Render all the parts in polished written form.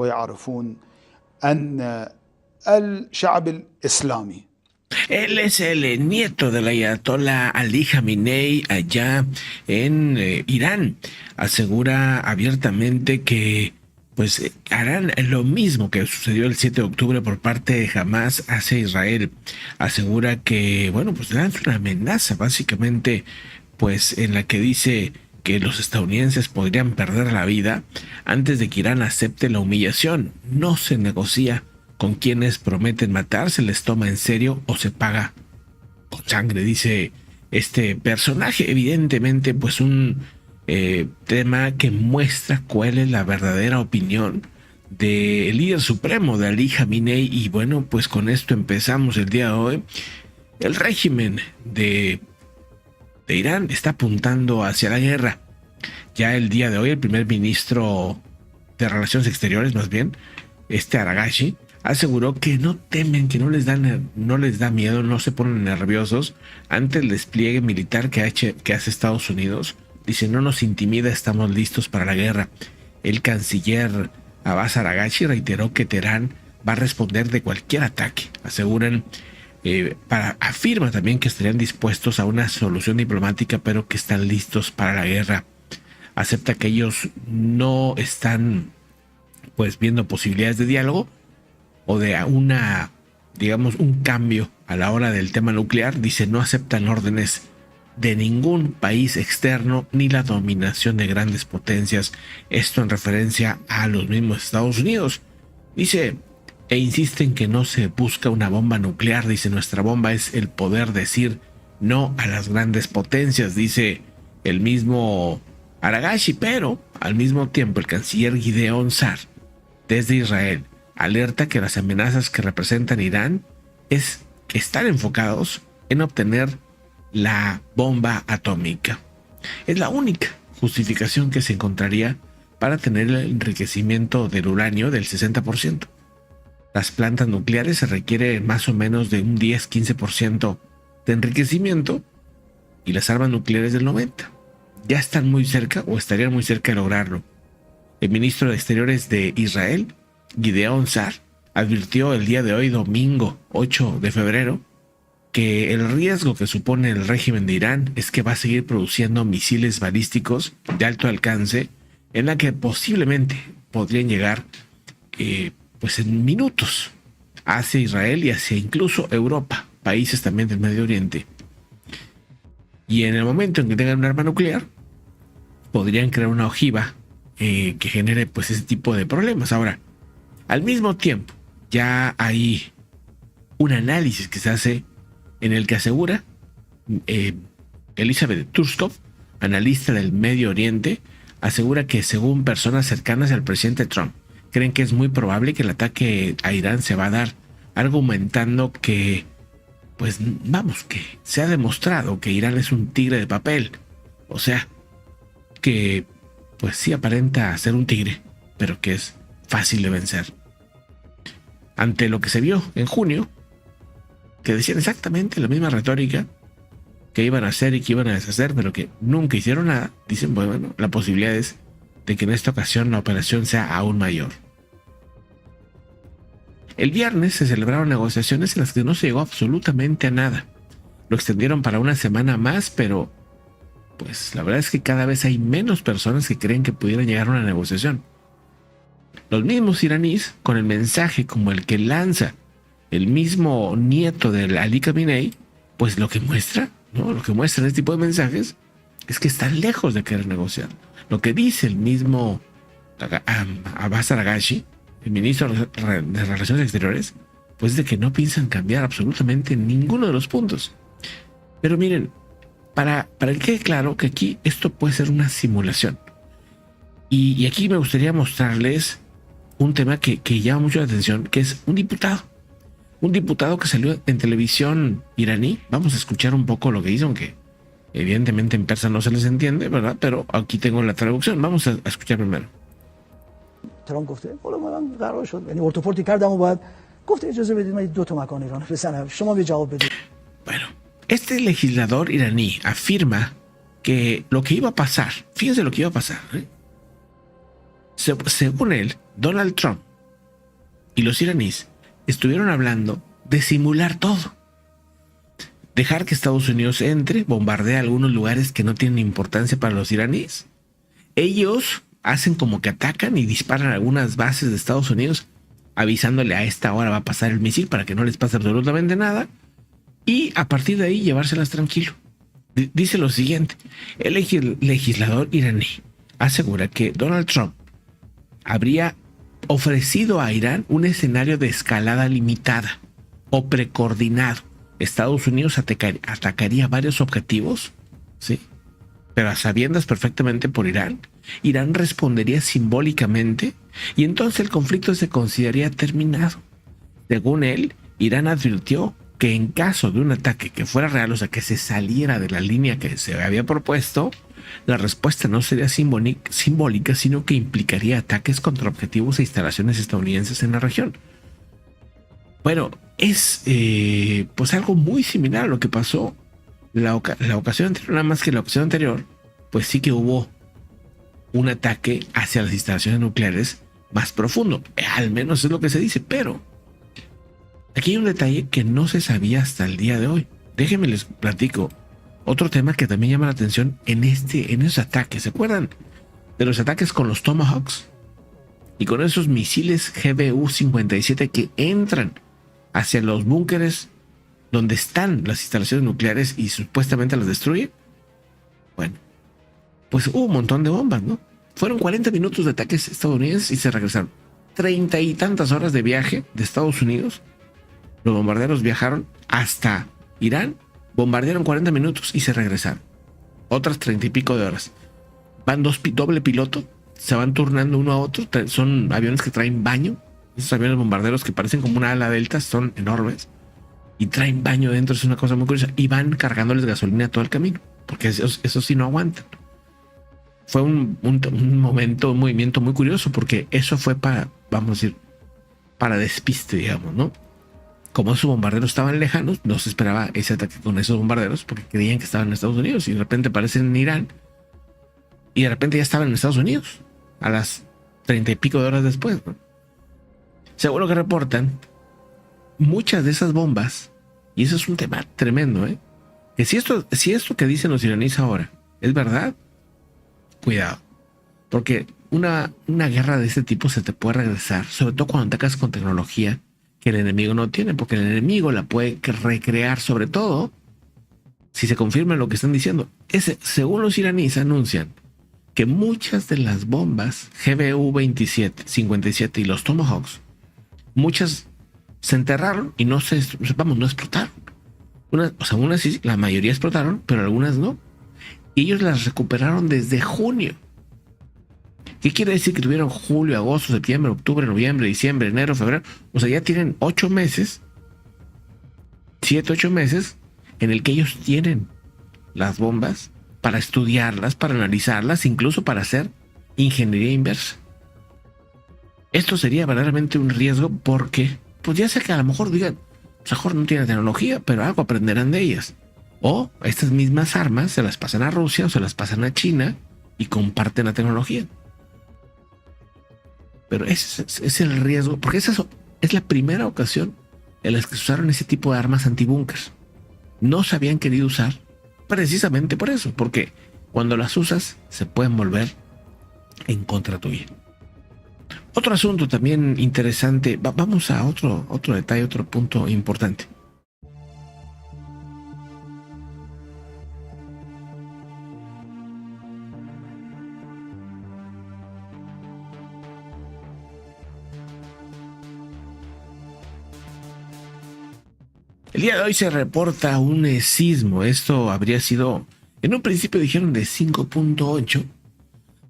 ويعرفون أن الشعب الإسلامي. Él es el nieto del ayatollah Ali Khamenei allá en Irán. Asegura abiertamente que pues harán lo mismo que sucedió el 7 de octubre por parte de Hamas hacia Israel. Asegura que, bueno, pues lanza una amenaza básicamente, pues en la que dice que los estadounidenses podrían perder la vida antes de que Irán acepte la humillación. No se negocia con quienes prometen matar, se les toma en serio o se paga con sangre, dice este personaje. Evidentemente, pues un tema que muestra cuál es la verdadera opinión del líder supremo de Ali Khamenei. Y bueno, pues con esto empezamos el día de hoy. El régimen de Irán está apuntando hacia la guerra. Ya el día de hoy el primer ministro de Relaciones Exteriores, más bien, Arghachi, aseguró que no temen, que no les da miedo, no se ponen nerviosos ante el despliegue militar que hace Estados Unidos. Dice, no nos intimida, estamos listos para la guerra. El canciller Abbas Arghachi reiteró que Teherán va a responder de cualquier ataque. Aseguran, afirma también que estarían dispuestos a una solución diplomática, pero que están listos para la guerra. Acepta que ellos no están pues viendo posibilidades de diálogo o de un cambio a la hora del tema nuclear. Dice, no aceptan órdenes de ningún país externo ni la dominación de grandes potencias. Esto en referencia a los mismos Estados Unidos. Dice, e insisten que no se busca una bomba nuclear. Dice, nuestra bomba es el poder decir no a las grandes potencias, dice el mismo Arghachi, pero al mismo tiempo el canciller Gideon Sa'ar desde Israel alerta que las amenazas que representan Irán están enfocados en obtener la bomba atómica. Es la única justificación que se encontraría para tener el enriquecimiento del uranio del 60%. Las plantas nucleares se requiere más o menos de un 10-15% de enriquecimiento y las armas nucleares del 90%. Ya están muy cerca o estarían muy cerca de lograrlo. El ministro de Exteriores de Israel, Gideon Sa'ar, advirtió el día de hoy, domingo 8 de febrero, que el riesgo que supone el régimen de Irán es que va a seguir produciendo misiles balísticos de alto alcance en la que posiblemente podrían llegar pues en minutos hacia Israel y hacia incluso Europa, países también del Medio Oriente. Y en el momento en que tengan un arma nuclear, podrían crear una ojiva que genere pues ese tipo de problemas. Ahora, al mismo tiempo, ya hay un análisis que se hace en el que asegura Elizabeth Turskov, analista del Medio Oriente, asegura que según personas cercanas al presidente Trump, creen que es muy probable que el ataque a Irán se va a dar, argumentando que, pues vamos, que se ha demostrado que Irán es un tigre de papel. O sea, que pues sí aparenta ser un tigre, pero que es fácil de vencer. Ante lo que se vio en junio, que decían exactamente la misma retórica, que iban a hacer y que iban a deshacer, pero que nunca hicieron nada, dicen, bueno, la posibilidad es de que en esta ocasión la operación sea aún mayor. El viernes se celebraron negociaciones en las que no se llegó absolutamente a nada. Lo extendieron para una semana más, pero pues la verdad es que cada vez hay menos personas que creen que pudieran llegar a una negociación. Los mismos iraníes, con el mensaje como el que lanza el mismo nieto del Ali Khamenei, pues lo que muestra en este tipo de mensajes es que están lejos de querer negociar. Lo que dice el mismo Abbas Arghachi, el ministro de Relaciones Exteriores, pues de que no piensan cambiar absolutamente ninguno de los puntos. Pero miren, para que quede claro que aquí esto puede ser una simulación. Y aquí me gustaría mostrarles un tema que llama mucho la atención, que es un diputado. Un diputado que salió en televisión iraní. Vamos a escuchar un poco lo que hizo, aunque evidentemente en persa no se les entiende, ¿verdad? Pero aquí tengo la traducción. Vamos a escuchar primero. ترامپ گفته بالا من قرار شد یعنی ارتوپورتی کردم و بعد گفته اجازه بدید من دو تا مکان ایران بزنم شما به جواب بدید. Bueno, este legislador iraní afirma que lo que iba a pasar, fíjense lo que iba a pasar, según él, Donald Trump y los iraníes estuvieron hablando de simular todo. Dejar que Estados Unidos entre, bombardea algunos lugares que no tienen importancia para los iraníes. Ellos hacen como que atacan y disparan algunas bases de Estados Unidos, avisándole a esta hora va a pasar el misil para que no les pase absolutamente nada. Y a partir de ahí llevárselas tranquilo. Dice lo siguiente: el legislador iraní asegura que Donald Trump habría ofrecido a Irán un escenario de escalada limitada o precoordinado. Estados Unidos atacaría varios objetivos, ¿sí? Pero a sabiendas perfectamente por Irán. Irán respondería simbólicamente y entonces el conflicto se consideraría terminado. Según él, Irán advirtió que en caso de un ataque que fuera real, o sea, que se saliera de la línea que se había propuesto, la respuesta no sería simbólica, sino que implicaría ataques contra objetivos e instalaciones estadounidenses en la región. Bueno, es pues algo muy similar a lo que pasó la ocasión anterior, nada más que la ocasión anterior, pues sí que hubo un ataque hacia las instalaciones nucleares más profundo, al menos es lo que se dice, pero aquí hay un detalle que no se sabía hasta el día de hoy. Déjenme les platico otro tema que también llama la atención en esos ataques. ¿Se acuerdan de los ataques con los Tomahawks? Y con esos misiles GBU-57 que entran hacia los búnkeres donde están las instalaciones nucleares y supuestamente las destruyen. Bueno, pues hubo un montón de bombas, ¿no? Fueron 40 minutos de ataques estadounidenses y se regresaron. 30 y tantas horas de viaje de Estados Unidos. Los bombarderos viajaron hasta Irán, bombardearon 40 minutos y se regresaron. Otras 30 y pico de horas. Van doble piloto, se van turnando uno a otro. Son aviones que traen baño. Esos aviones bombarderos que parecen como una ala delta son enormes. Y traen baño dentro, es una cosa muy curiosa. Y van cargándoles gasolina todo el camino, porque eso sí no aguantan. Fue un movimiento muy curioso, porque eso fue para, vamos a decir, para despiste, digamos, ¿no? Como esos bombarderos estaban lejanos, no se esperaba ese ataque con esos bombarderos, porque creían que estaban en Estados Unidos, y de repente aparecen en Irán, y de repente ya estaban en Estados Unidos, a las 30 y pico de horas después, ¿no? Según lo que reportan, muchas de esas bombas, y eso es un tema tremendo, que si esto que dicen los iraníes ahora es verdad, cuidado, porque una guerra de este tipo se te puede regresar, sobre todo cuando atacas con tecnología que el enemigo no tiene, porque el enemigo la puede recrear, sobre todo si se confirma lo que están diciendo. Según los iraníes anuncian que muchas de las bombas GBU-57 y los Tomahawks, muchas se enterraron y no explotaron. Unas sí, la mayoría explotaron, pero algunas no. Y ellos las recuperaron desde junio. ¿Qué quiere decir? Que tuvieron julio, agosto, septiembre, octubre, noviembre, diciembre, enero, febrero. O sea, ya tienen 8 meses, 7, 8 meses, en el que ellos tienen las bombas para estudiarlas, para analizarlas, incluso para hacer ingeniería inversa. Esto sería verdaderamente un riesgo porque, pues ya sé que a lo mejor digan, pues a lo mejor no tienen tecnología, pero algo aprenderán de ellas. O estas mismas armas se las pasan a Rusia o se las pasan a China y comparten la tecnología. Pero ese es el riesgo, porque esa es la primera ocasión en la que se usaron ese tipo de armas antibúnkers. No se habían querido usar precisamente por eso, porque cuando las usas se pueden volver en contra tuya. Otro asunto también interesante, vamos a otro detalle, otro punto importante. El día de hoy se reporta un sismo. Esto habría sido, en un principio dijeron de 5.8.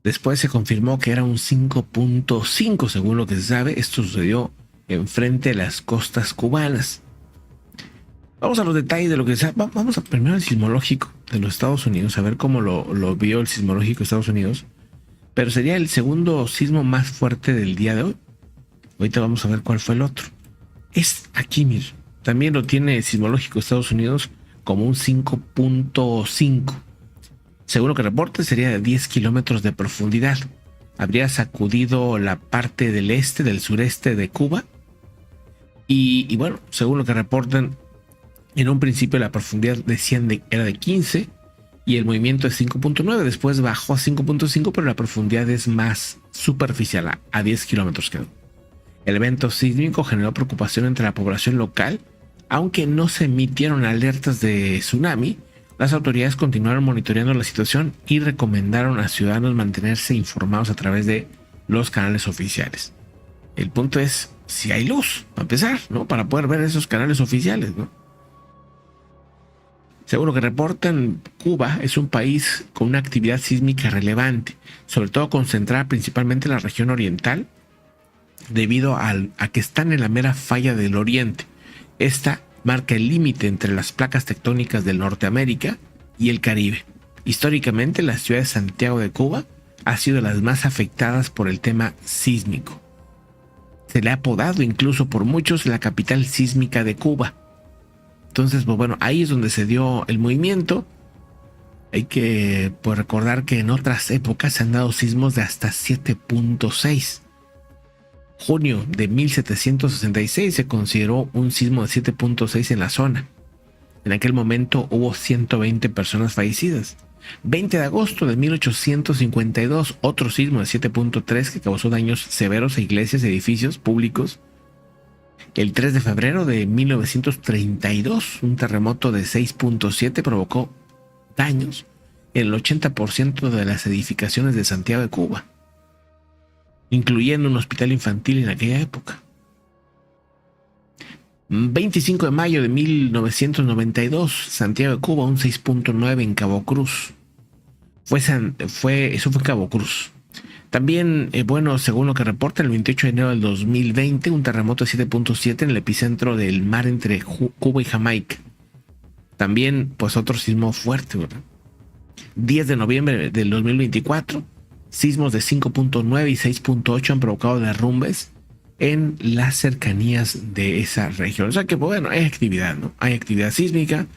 Después se confirmó que era un 5.5 según lo que se sabe. Esto sucedió enfrente de las costas cubanas. Vamos a los detalles de lo que se sabe. Vamos a primero al sismológico de los Estados Unidos, a ver cómo lo vio el sismológico de Estados Unidos. Pero sería el segundo sismo más fuerte del día de hoy. Ahorita vamos a ver cuál fue el otro. Es aquí, mira. También lo tiene el sismológico de Estados Unidos como un 5.5. Según lo que reporta, sería de 10 kilómetros de profundidad. Habría sacudido la parte del sureste de Cuba Y bueno, según lo que reportan, en un principio la profundidad era de 15 y el movimiento es 5.9. Después bajó a 5.5, pero la profundidad es más superficial, a 10 kilómetros quedó. El evento sísmico generó preocupación entre la población local. Aunque no se emitieron alertas de tsunami, las autoridades continuaron monitoreando la situación y recomendaron a ciudadanos mantenerse informados a través de los canales oficiales. El punto es si hay luz, para empezar, ¿no? Para poder ver esos canales oficiales, ¿no? Según lo que reportan, Cuba es un país con una actividad sísmica relevante, sobre todo concentrada principalmente en la región oriental, debido a que están en la mera falla del oriente. Esta marca el límite entre las placas tectónicas del Norteamérica y el Caribe. Históricamente, la ciudad de Santiago de Cuba ha sido de las más afectadas por el tema sísmico. Se le ha apodado incluso por muchos la capital sísmica de Cuba. Entonces, pues bueno, ahí es donde se dio el movimiento. Hay que recordar que en otras épocas se han dado sismos de hasta 7.6. Junio de 1766 se consideró un sismo de 7.6 en la zona. En aquel momento hubo 120 personas fallecidas. 20 de agosto de 1852, otro sismo de 7.3 que causó daños severos a iglesias y edificios públicos. El 3 de febrero de 1932, un terremoto de 6.7 provocó daños en el 80% de las edificaciones de Santiago de Cuba, incluyendo un hospital infantil en aquella época. 25 de mayo de 1992, Santiago de Cuba, un 6.9 en Cabo Cruz. Eso fue Cabo Cruz. También, bueno, según lo que reporta, el 28 de enero del 2020, un terremoto de 7.7 en el epicentro del mar entre Cuba y Jamaica. También, pues otro sismo fuerte, ¿verdad? 10 de noviembre del 2024, sismos de 5.9 y 6.8 han provocado derrumbes en las cercanías de esa región. O sea que, bueno, hay actividad, ¿no? Hay actividad sísmica.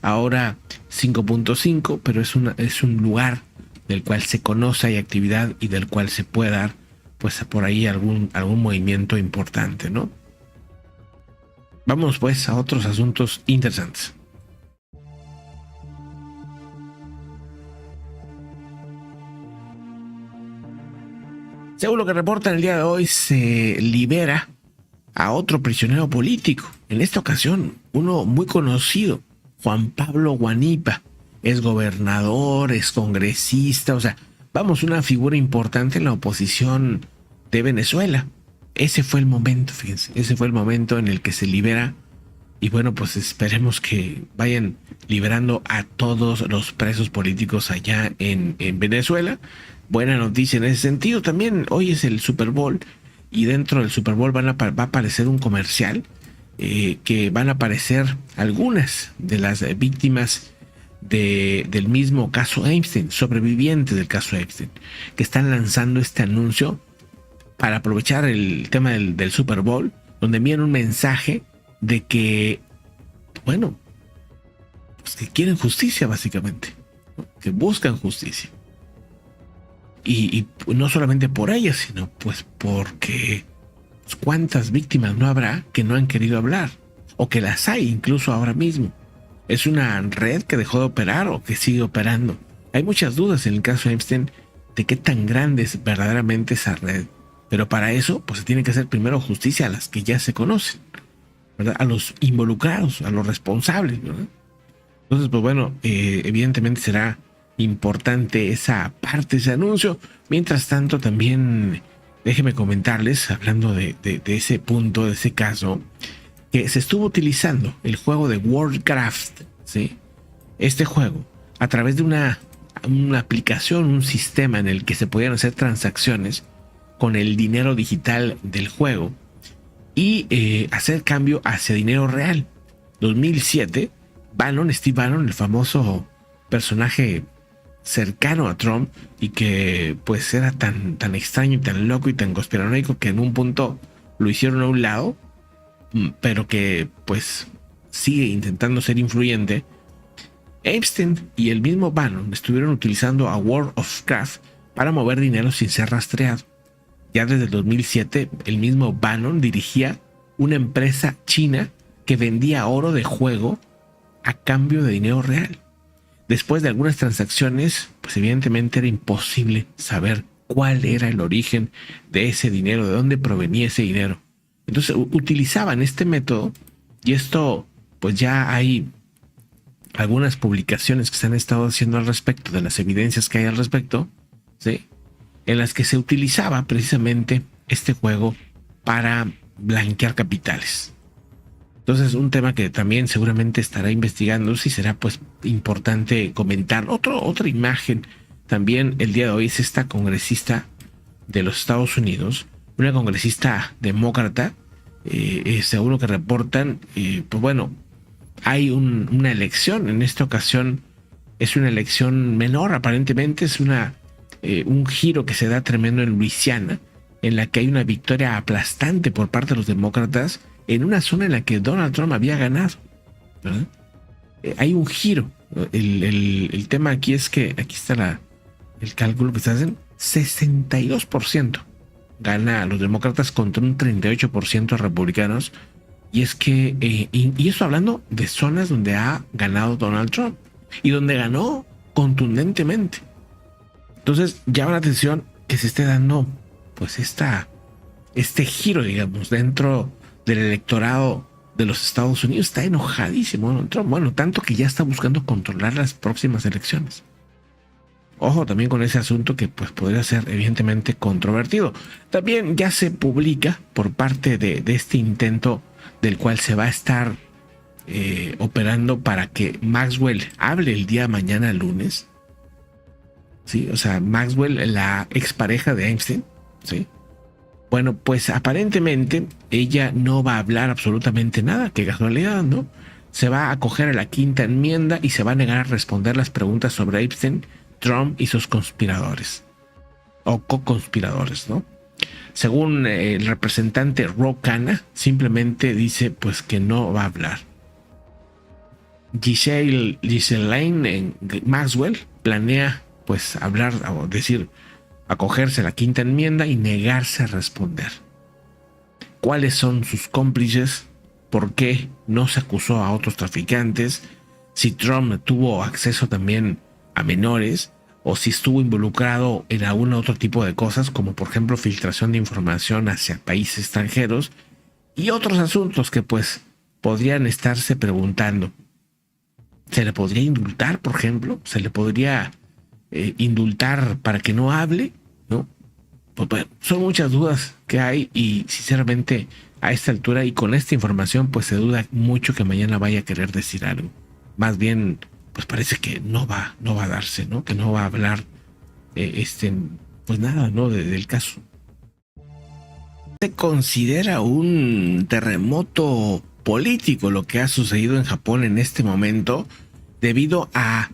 Ahora 5.5, pero es un lugar del cual se conoce, hay actividad y del cual se puede dar, pues, por ahí algún movimiento importante, ¿no? Vamos, pues, a otros asuntos interesantes. Según lo que reportan el día de hoy, se libera a otro prisionero político. En esta ocasión, uno muy conocido, Juan Pablo Guanipa. Es gobernador, es congresista, o sea, vamos, una figura importante en la oposición de Venezuela. Ese fue el momento, fíjense, ese fue el momento en el que se libera. Y bueno, pues esperemos que vayan liberando a todos los presos políticos allá en Venezuela. Buena noticia en ese sentido. También hoy es el Super Bowl y dentro del Super Bowl va a aparecer un comercial que van a aparecer algunas de las víctimas del mismo caso Epstein, sobrevivientes del caso Epstein, que están lanzando este anuncio para aprovechar el tema del Super Bowl, donde envían un mensaje de que, bueno, pues que quieren justicia básicamente, ¿no? Que buscan justicia. Y no solamente por ellas, sino pues porque pues, cuántas víctimas no habrá que no han querido hablar, o que las hay incluso ahora mismo. ¿Es una red que dejó de operar o que sigue operando? Hay muchas dudas en el caso de Epstein de qué tan grande es verdaderamente esa red. Pero para eso, pues se tiene que hacer primero justicia a las que ya se conocen, ¿verdad? A los involucrados, a los responsables, ¿verdad? Entonces, pues bueno, evidentemente será importante esa parte, ese anuncio. Mientras tanto, también déjenme comentarles, hablando de ese punto, de ese caso, que se estuvo utilizando el juego de Warcraft, ¿sí? Este juego, a través de una aplicación, un sistema en el que se podían hacer transacciones con el dinero digital del juego y hacer cambio hacia dinero real. 2007, Steve Bannon, el famoso personaje cercano a Trump y que pues era tan extraño y tan loco y tan conspiranoico que en un punto lo hicieron a un lado, pero que pues sigue intentando ser influyente. Epstein y el mismo Bannon estuvieron utilizando a World of Warcraft para mover dinero sin ser rastreado. Ya desde el 2007 el mismo Bannon dirigía una empresa china que vendía oro de juego a cambio de dinero real. Después de algunas transacciones, pues evidentemente era imposible saber cuál era el origen de ese dinero, de dónde provenía ese dinero. Entonces utilizaban este método, y esto pues ya hay algunas publicaciones que se han estado haciendo al respecto, de las evidencias que hay al respecto, ¿sí?, en las que se utilizaba precisamente este juego para blanquear capitales. Entonces, un tema que también seguramente estará investigando, si será pues importante comentar. Otra imagen también el día de hoy es esta congresista de los Estados Unidos, una congresista demócrata, según lo que reportan, pues bueno, hay una elección. En esta ocasión es una elección menor, aparentemente es un giro que se da tremendo en Luisiana, en la que hay una victoria aplastante por parte de los demócratas en una zona en la que Donald Trump había ganado, ¿verdad? Hay un giro. El tema aquí es que, aquí está el cálculo que se hacen, 62% gana a los demócratas contra un 38% republicanos. Y es que, y esto hablando de zonas donde ha ganado Donald Trump y donde ganó contundentemente. Entonces llama la atención que se esté dando pues este giro, digamos, dentro del electorado de los Estados Unidos. Está enojadísimo Donald Trump. Bueno, tanto que ya está buscando controlar las próximas elecciones. Ojo también con ese asunto que pues podría ser evidentemente controvertido. También ya se publica por parte de este intento del cual se va a estar operando para que Maxwell hable el día de mañana lunes. Sí, o sea, Maxwell, la expareja de Epstein, ¿sí? Bueno, pues aparentemente ella no va a hablar absolutamente nada. Qué casualidad, ¿no? Se va a acoger a la quinta enmienda y se va a negar a responder las preguntas sobre Epstein, Trump y sus conspiradores o co-conspiradores, ¿no? Según el representante Ro Khanna, simplemente dice pues que no va a hablar. Ghislaine Maxwell planea pues hablar, o decir, acogerse a la quinta enmienda y negarse a responder. ¿Cuáles son sus cómplices? ¿Por qué no se acusó a otros traficantes? Si Trump tuvo acceso también a menores, o si estuvo involucrado en algún otro tipo de cosas, como por ejemplo filtración de información hacia países extranjeros, y otros asuntos que pues podrían estarse preguntando. ¿Se le podría indultar, por ejemplo? ¿Se le podría indultar para que no hable? ¿No? Pues, bueno, son muchas dudas que hay, y sinceramente a esta altura y con esta información pues se duda mucho que mañana vaya a querer decir algo. Más bien pues parece que no va a darse, ¿no? Que no va a hablar pues nada, ¿no? del caso. Se considera un terremoto político lo que ha sucedido en Japón en este momento, debido a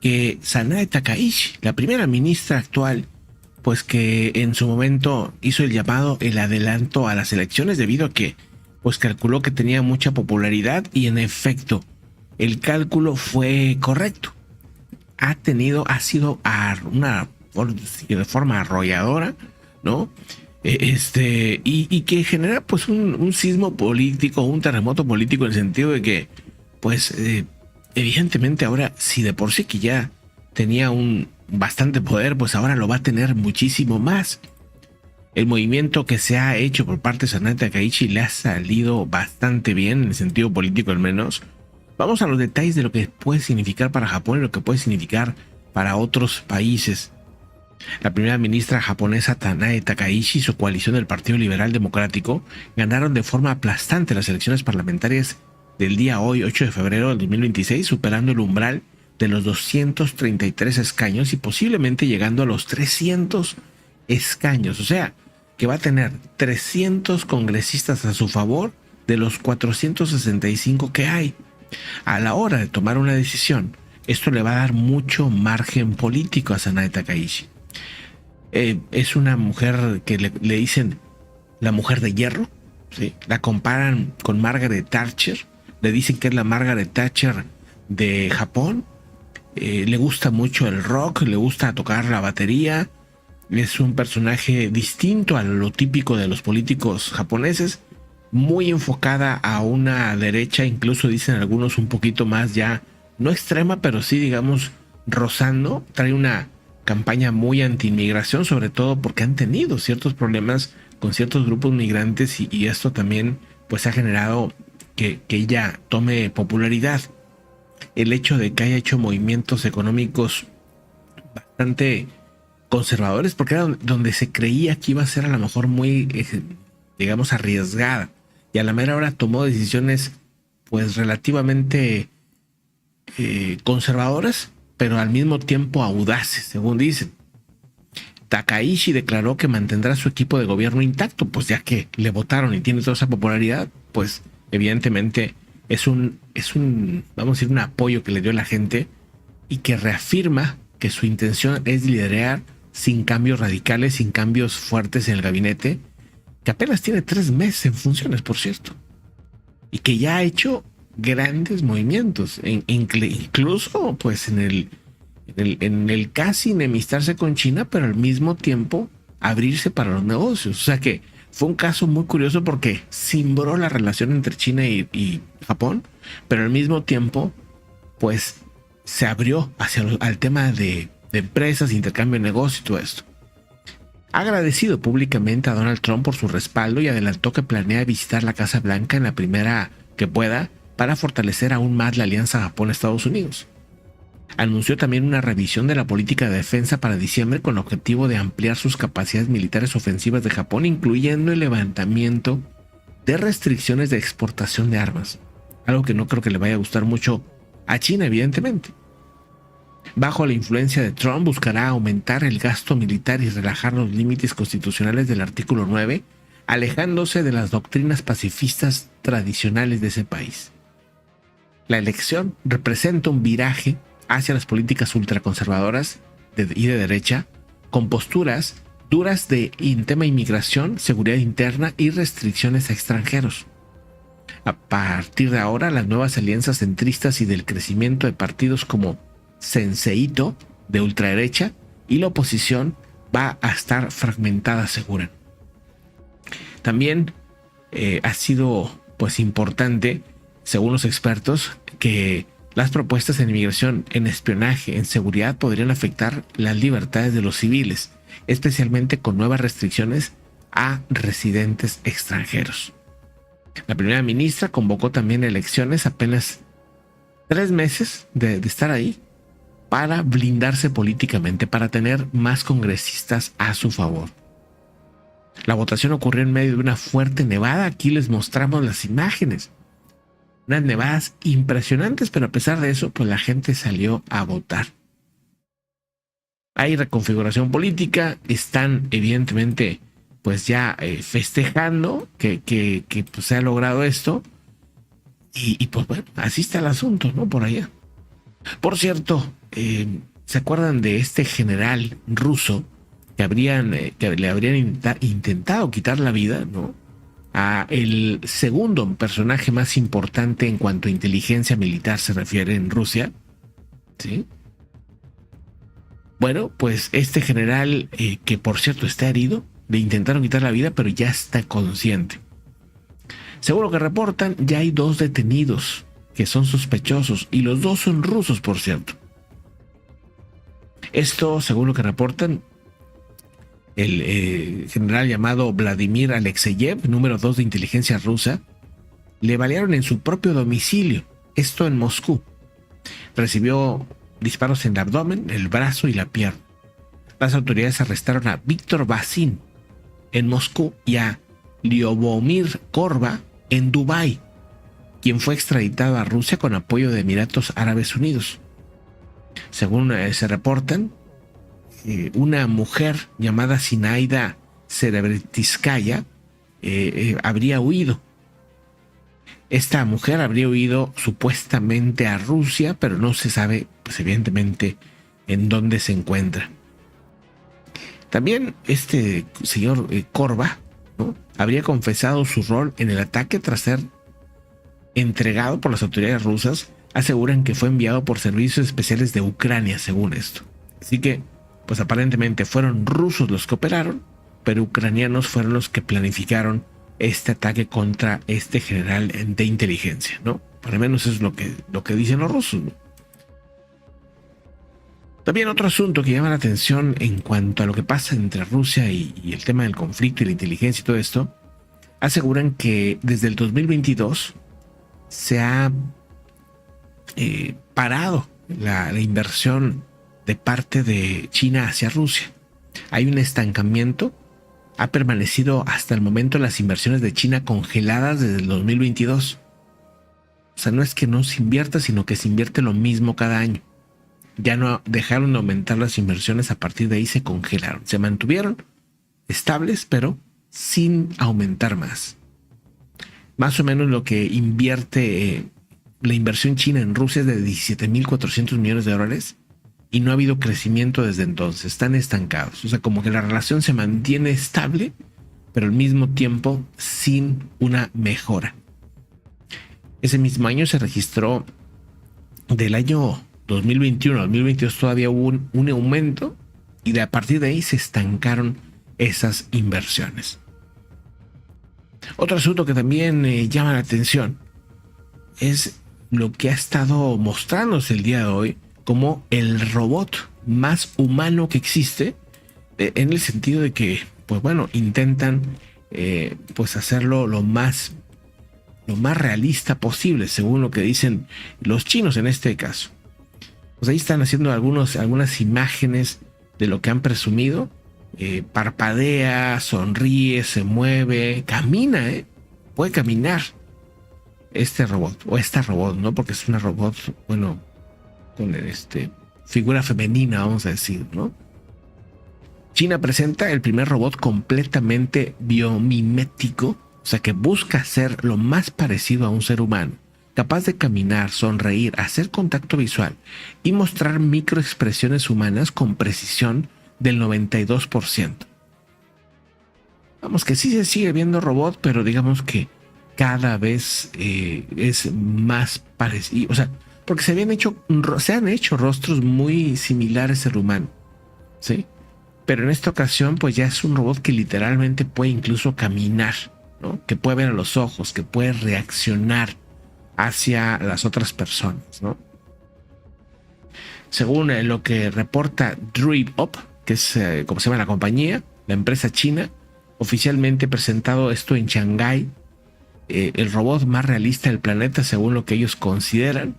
que Sanae Takaichi, la primera ministra actual, pues que en su momento hizo el adelanto a las elecciones, debido a que pues calculó que tenía mucha popularidad, y en efecto el cálculo fue correcto. Ha sido de forma arrolladora, ¿no? Y que genera pues un sismo político, un terremoto político, en el sentido de que pues evidentemente ahora, si de por sí que ya tenía un bastante poder, pues ahora lo va a tener muchísimo más. El movimiento que se ha hecho por parte de Sanae Takaichi le ha salido bastante bien, en el sentido político al menos. Vamos a los detalles de lo que puede significar para Japón y lo que puede significar para otros países. La primera ministra japonesa Sanae Takaichi y su coalición del Partido Liberal Democrático ganaron de forma aplastante las elecciones parlamentarias del día hoy, 8 de febrero del 2026, superando el umbral de los 233 escaños y posiblemente llegando a los 300 escaños. O sea, que va a tener 300 congresistas a su favor de los 465 que hay. A la hora de tomar una decisión, esto le va a dar mucho margen político a Sanae Takaichi. Es una mujer que le dicen la mujer de hierro, ¿sí? La comparan con Margaret Thatcher, le dicen que es la Margaret Thatcher de Japón. Le gusta mucho el rock, le gusta tocar la batería, es un personaje distinto a lo típico de los políticos japoneses, muy enfocada a una derecha, incluso dicen algunos un poquito más ya, no extrema, pero sí digamos rozando. Trae una campaña muy anti-inmigración, sobre todo porque han tenido ciertos problemas con ciertos grupos migrantes y esto también pues ha generado que ella tome popularidad. El hecho de que haya hecho movimientos económicos bastante conservadores, porque era donde se creía que iba a ser a lo mejor muy, digamos, arriesgada, y a la mera hora tomó decisiones pues relativamente conservadoras, pero al mismo tiempo audaces, según dicen. Takaishi declaró que mantendrá su equipo de gobierno intacto, pues ya que le votaron y tiene toda esa popularidad, pues evidentemente es un, vamos a decir, un apoyo que le dio la gente, y que reafirma que su intención es liderar sin cambios radicales, sin cambios fuertes en el gabinete, que apenas tiene 3 meses en funciones, por cierto, y que ya ha hecho grandes movimientos, incluso pues en el casi enemistarse con China, pero al mismo tiempo abrirse para los negocios. O sea que fue un caso muy curioso porque cimbró la relación entre China y Japón, pero al mismo tiempo pues se abrió al tema de empresas, intercambio de negocios y todo esto. Ha agradecido públicamente a Donald Trump por su respaldo y adelantó que planea visitar la Casa Blanca en la primera que pueda para fortalecer aún más la alianza Japón-Estados Unidos. Anunció también una revisión de la política de defensa para diciembre con el objetivo de ampliar sus capacidades militares ofensivas de Japón, incluyendo el levantamiento de restricciones de exportación de armas, algo que no creo que le vaya a gustar mucho a China, evidentemente. Bajo la influencia de Trump, buscará aumentar el gasto militar y relajar los límites constitucionales del artículo 9, alejándose de las doctrinas pacifistas tradicionales de ese país. La elección representa un viraje hacia las políticas ultraconservadoras y de derecha, con posturas duras en tema inmigración, seguridad interna y restricciones a extranjeros. A partir de ahora, las nuevas alianzas centristas y del crecimiento de partidos como Senseiito de ultraderecha y la oposición va a estar fragmentada, aseguran. También ha sido pues importante, según los expertos, que las propuestas en inmigración, en espionaje, en seguridad podrían afectar las libertades de los civiles, especialmente con nuevas restricciones a residentes extranjeros. La primera ministra convocó también elecciones apenas 3 meses de estar ahí para blindarse políticamente, para tener más congresistas a su favor. La votación ocurrió en medio de una fuerte nevada. Aquí les mostramos las imágenes. Unas nevadas impresionantes, pero a pesar de eso, pues la gente salió a votar. Hay reconfiguración política, están evidentemente pues ya festejando que pues, se ha logrado esto. Y pues bueno, así está el asunto, ¿no? Por allá. Por cierto, ¿se acuerdan de este general ruso que le habrían intentado quitar la vida, ¿no? A el segundo personaje más importante en cuanto a inteligencia militar se refiere en Rusia, ¿sí? Bueno, pues este general, que por cierto está herido, le intentaron quitar la vida, pero ya está consciente. Según lo que reportan, ya hay 2 detenidos que son sospechosos, y los 2 son rusos, por cierto. Esto, según lo que reportan, el general llamado Vladimir Alexeyev, número 2 de inteligencia rusa, le balearon en su propio domicilio, esto en Moscú. Recibió disparos en el abdomen, el brazo y la pierna. Las autoridades arrestaron a Víctor Basin en Moscú y a Lyubomir Korba en Dubái, quien fue extraditado a Rusia con apoyo de Emiratos Árabes Unidos. Según se reportan, una mujer llamada Zinaida Serebritiskaya habría huido. Esta mujer habría huido supuestamente a Rusia, pero no se sabe, pues evidentemente, en dónde se encuentra. También este señor Korba, ¿no?, habría confesado su rol en el ataque tras ser entregado por las autoridades rusas. Aseguran que fue enviado por servicios especiales de Ucrania, según esto. Así que, pues aparentemente fueron rusos los que operaron, pero ucranianos fueron los que planificaron este ataque contra este general de inteligencia, ¿no? Por lo menos es lo que dicen los rusos, ¿no? También otro asunto que llama la atención en cuanto a lo que pasa entre Rusia y el tema del conflicto y la inteligencia y todo esto, aseguran que desde el 2022 se ha parado la inversión de parte de China hacia Rusia. Hay un estancamiento. Ha permanecido hasta el momento las inversiones de China congeladas desde el 2022. O sea, no es que no se invierta, sino que se invierte lo mismo cada año. Ya no dejaron de aumentar las inversiones, a partir de ahí se congelaron. Se mantuvieron estables, pero sin aumentar más. Más o menos lo que invierte la inversión china en Rusia es de 17.400 millones de dólares y no ha habido crecimiento desde entonces. Están estancados. O sea, como que la relación se mantiene estable, pero al mismo tiempo sin una mejora. Ese mismo año se registró, del año 2021 a 2022 todavía hubo un aumento, y a partir de ahí se estancaron esas inversiones. Otro asunto que también llama la atención es lo que ha estado mostrándose el día de hoy como el robot más humano que existe, en el sentido de que, pues bueno, intentan pues hacerlo lo más realista posible, según lo que dicen los chinos en este caso. Pues ahí están haciendo algunas imágenes de lo que han presumido. Parpadea, sonríe, se mueve, camina, puede caminar este robot, o esta robot, ¿no? Porque es una robot, bueno, con figura femenina, vamos a decir, ¿no? China presenta el primer robot completamente biomimético, o sea, que busca ser lo más parecido a un ser humano, capaz de caminar, sonreír, hacer contacto visual y mostrar microexpresiones humanas con precisión del 92%. Vamos, que sí se sigue viendo robot, pero digamos que cada vez es más parecido. O sea, porque se han hecho rostros muy similares al humano, ¿sí? Pero en esta ocasión, pues ya es un robot que literalmente puede incluso caminar, ¿no? Que puede ver a los ojos, que puede reaccionar hacia las otras personas, ¿no? Según lo que reporta DreamUp, que es como se llama la compañía, la empresa china, oficialmente presentado esto en Shanghái, el robot más realista del planeta según lo que ellos consideran.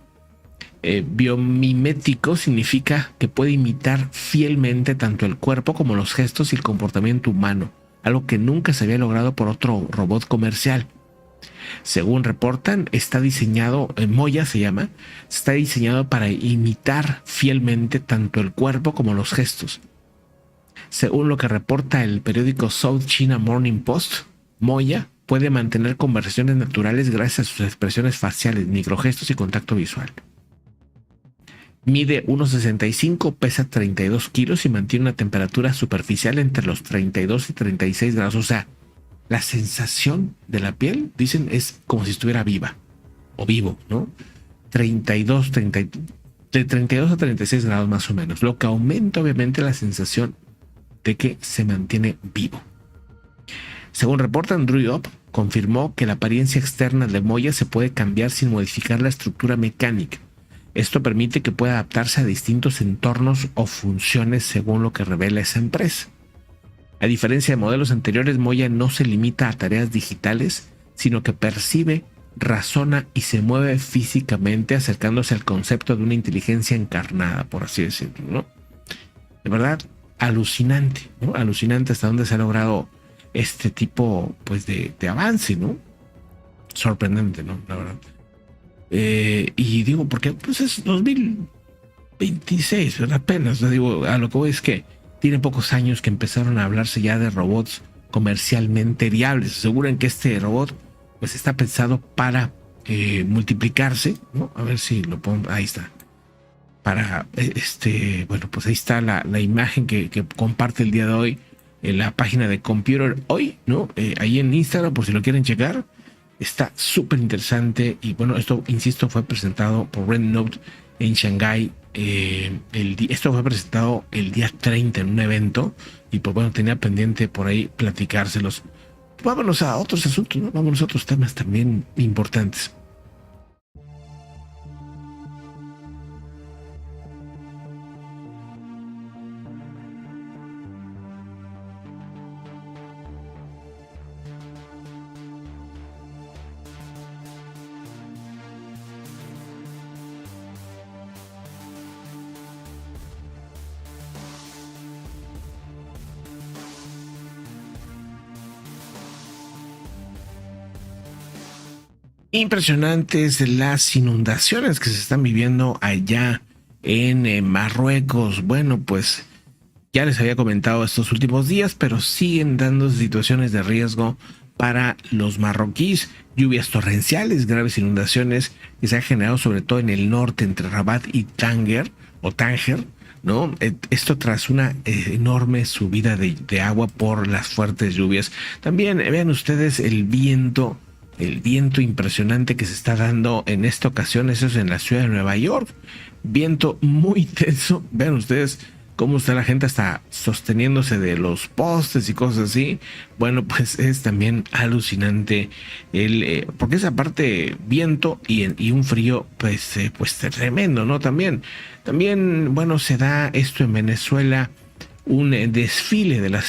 Biomimético significa que puede imitar fielmente tanto el cuerpo como los gestos y el comportamiento humano, algo que nunca se había logrado por otro robot comercial. Según reportan, está diseñado, Moya se llama, está diseñado para imitar fielmente tanto el cuerpo como los gestos. Según lo que reporta el periódico South China Morning Post, Moya puede mantener conversaciones naturales gracias a sus expresiones faciales, microgestos y contacto visual. Mide 1,65, pesa 32 kilos y mantiene una temperatura superficial entre los 32 y 36 grados. O sea, la sensación de la piel, dicen, es como si estuviera viva o vivo, ¿no? De 32 a 36 grados más o menos, lo que aumenta obviamente la sensación de que se mantiene vivo. Según reportan, DreamUp confirmó que la apariencia externa de Moya se puede cambiar sin modificar la estructura mecánica. Esto permite que pueda adaptarse a distintos entornos o funciones según lo que revela esa empresa. A diferencia de modelos anteriores, Moya no se limita a tareas digitales, sino que percibe, razona y se mueve físicamente, acercándose al concepto de una inteligencia encarnada, por así decirlo, ¿no? De verdad, alucinante, ¿no? Alucinante hasta dónde se ha logrado este tipo, pues, de avance, ¿no? Sorprendente, ¿no? La verdad. Y digo, porque pues es 2026, ¿verdad? Apenas, digo, a lo que voy es que tiene pocos años que empezaron a hablarse ya de robots comercialmente viables. Aseguran que este robot pues está pensado para multiplicarse, ¿no? A ver si lo pongo, ahí está. Para bueno, pues ahí está la imagen que comparte el día de hoy en la página de Computer Hoy, ¿no? Ahí en Instagram, por si lo quieren checar. Está súper interesante y bueno, esto, insisto, fue presentado por Red Note en Shanghái. Esto fue presentado el día 30 en un evento y pues bueno, tenía pendiente por ahí platicárselos vámonos a otros asuntos, ¿no? Vámonos a otros temas también importantes. Impresionantes las inundaciones que se están viviendo allá en Marruecos. Bueno, pues ya les había comentado estos últimos días, pero siguen dando situaciones de riesgo para los marroquíes. Lluvias torrenciales, graves inundaciones que se han generado sobre todo en el norte, entre Rabat y Tánger, ¿no? Esto tras una enorme subida de agua por las fuertes lluvias. También vean ustedes el viento impresionante que se está dando en esta ocasión. Eso es en la ciudad de Nueva York. Viento muy tenso. Vean ustedes cómo está la gente hasta sosteniéndose de los postes y cosas así. Bueno, pues es también alucinante porque esa parte viento y un frío pues tremendo, ¿no? También, bueno, se da esto en Venezuela, un desfile de las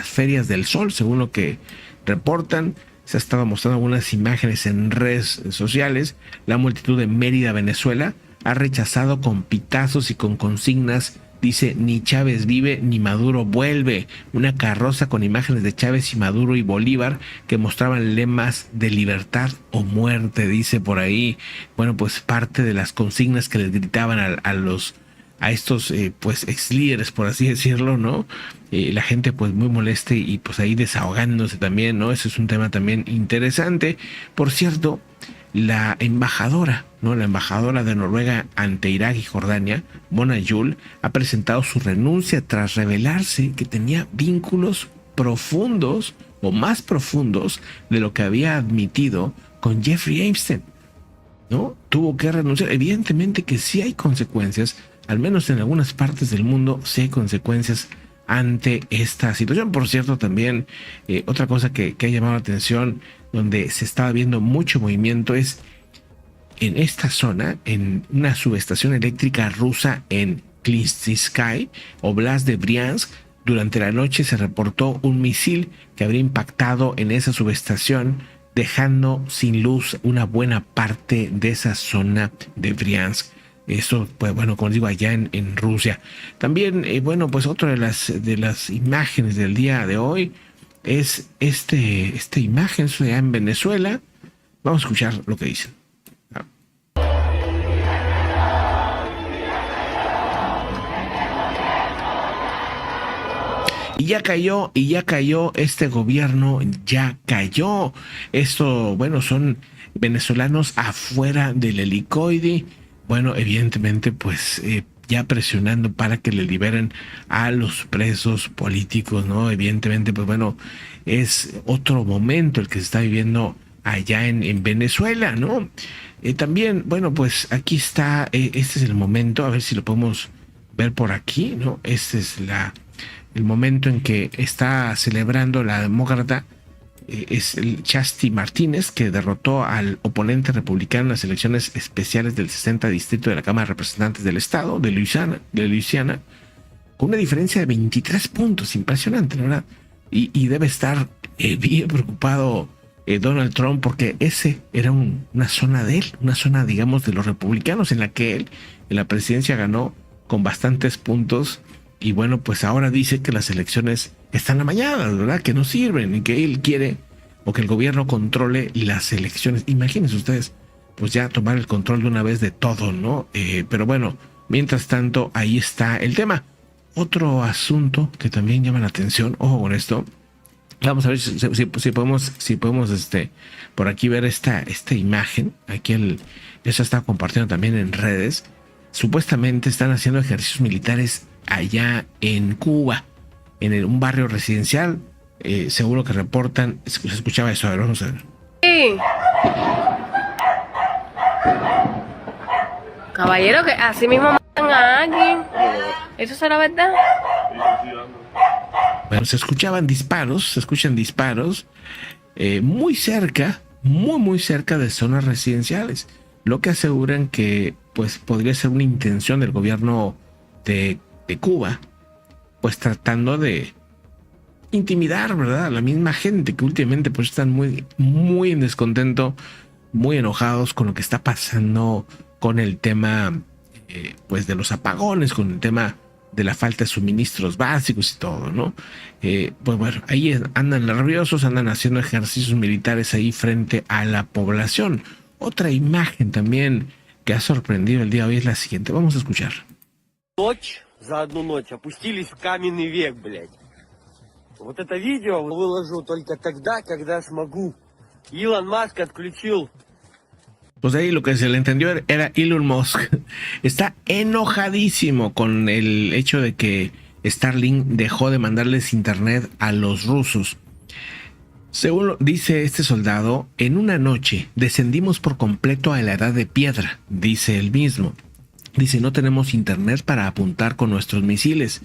ferias del sol, según lo que reportan. Se ha estado mostrando algunas imágenes en redes sociales. La multitud de Mérida, Venezuela, ha rechazado con pitazos y con consignas. Dice: ni Chávez vive ni Maduro vuelve. Una carroza con imágenes de Chávez y Maduro y Bolívar que mostraban lemas de libertad o muerte, dice por ahí. Bueno, pues parte de las consignas que les gritaban a estos pues ex líderes, por así decirlo, ¿no? La gente pues muy molesta y pues ahí desahogándose también, ¿no? Eso es un tema también interesante. Por cierto, la embajadora de Noruega ante Irak y Jordania, Mona Yul, ha presentado su renuncia tras revelarse que tenía vínculos profundos o más profundos de lo que había admitido con Jeffrey Epstein, ¿no? Tuvo que renunciar. Evidentemente que sí hay consecuencias, al menos en algunas partes del mundo sí hay consecuencias ante esta situación. Por cierto, también otra cosa que ha llamado la atención, donde se estaba viendo mucho movimiento, es en esta zona, en una subestación eléctrica rusa en Klistskaya, Oblast de Briansk. Durante la noche se reportó un misil que habría impactado en esa subestación, dejando sin luz una buena parte de esa zona de Briansk. Esto, pues bueno, como digo, allá en Rusia. También, bueno, pues otra de las imágenes del día de hoy es esta imagen, eso allá en Venezuela. Vamos a escuchar lo que dicen. Y ya cayó este gobierno, ya cayó. Esto, bueno, son venezolanos afuera del helicoide. Bueno, evidentemente, pues ya presionando para que le liberen a los presos políticos, ¿no? Evidentemente, pues bueno, es otro momento el que se está viviendo allá en Venezuela, ¿no? También, bueno, pues aquí está, este es el momento, a ver si lo podemos ver por aquí, ¿no? Este es el momento en que está celebrando la demócrata, es el Chasti Martínez, que derrotó al oponente republicano en las elecciones especiales del 60 distrito de la Cámara de Representantes del Estado de Luisiana, con una diferencia de 23 puntos, impresionante, la verdad. Y debe estar bien preocupado Donald Trump, porque ese era una zona de él, una zona, digamos, de los republicanos, en la que él en la presidencia ganó con bastantes puntos. Y bueno, pues ahora dice que las elecciones están amañadas, ¿verdad? Que no sirven y que él quiere, o que el gobierno controle las elecciones. Imagínense ustedes, pues ya tomar el control de una vez de todo, ¿no? Pero bueno, mientras tanto, ahí está el tema. Otro asunto que también llama la atención, ojo con esto. Vamos a ver si podemos por aquí ver esta imagen. Aquí eso está compartiendo también en redes. Supuestamente están haciendo ejercicios militares allá en Cuba, en un barrio residencial. Seguro que reportan. Se escuchaba eso. A ver, vamos a ver. Sí. Caballero, que así mismo matan a alguien. ¿Eso será verdad? Bueno, se escuchan disparos muy cerca, muy cerca de zonas residenciales, lo que aseguran que pues podría ser una intención del gobierno de Cuba, pues tratando de intimidar, ¿verdad?, a la misma gente que últimamente pues están muy en descontento, muy enojados con lo que está pasando con el tema pues de los apagones, con el tema de la falta de suministros básicos y todo, ¿no? Pues bueno, ahí andan nerviosos, andan haciendo ejercicios militares ahí frente a la población. Otra imagen también que ha sorprendido el día de hoy es la siguiente. Vamos a escuchar. Ночь, за одну ночь опустились в каменный век, блядь. Вот это видео выложу только тогда, когда смогу. Илон Маск отключил. Pues ahí lo que se le entendió era Elon Musk. Está enojadísimo con el hecho de que Starlink dejó de mandarles internet a los rusos. Según dice este soldado, en una noche descendimos por completo a la edad de piedra, dice él mismo. Dice, no tenemos internet para apuntar con nuestros misiles.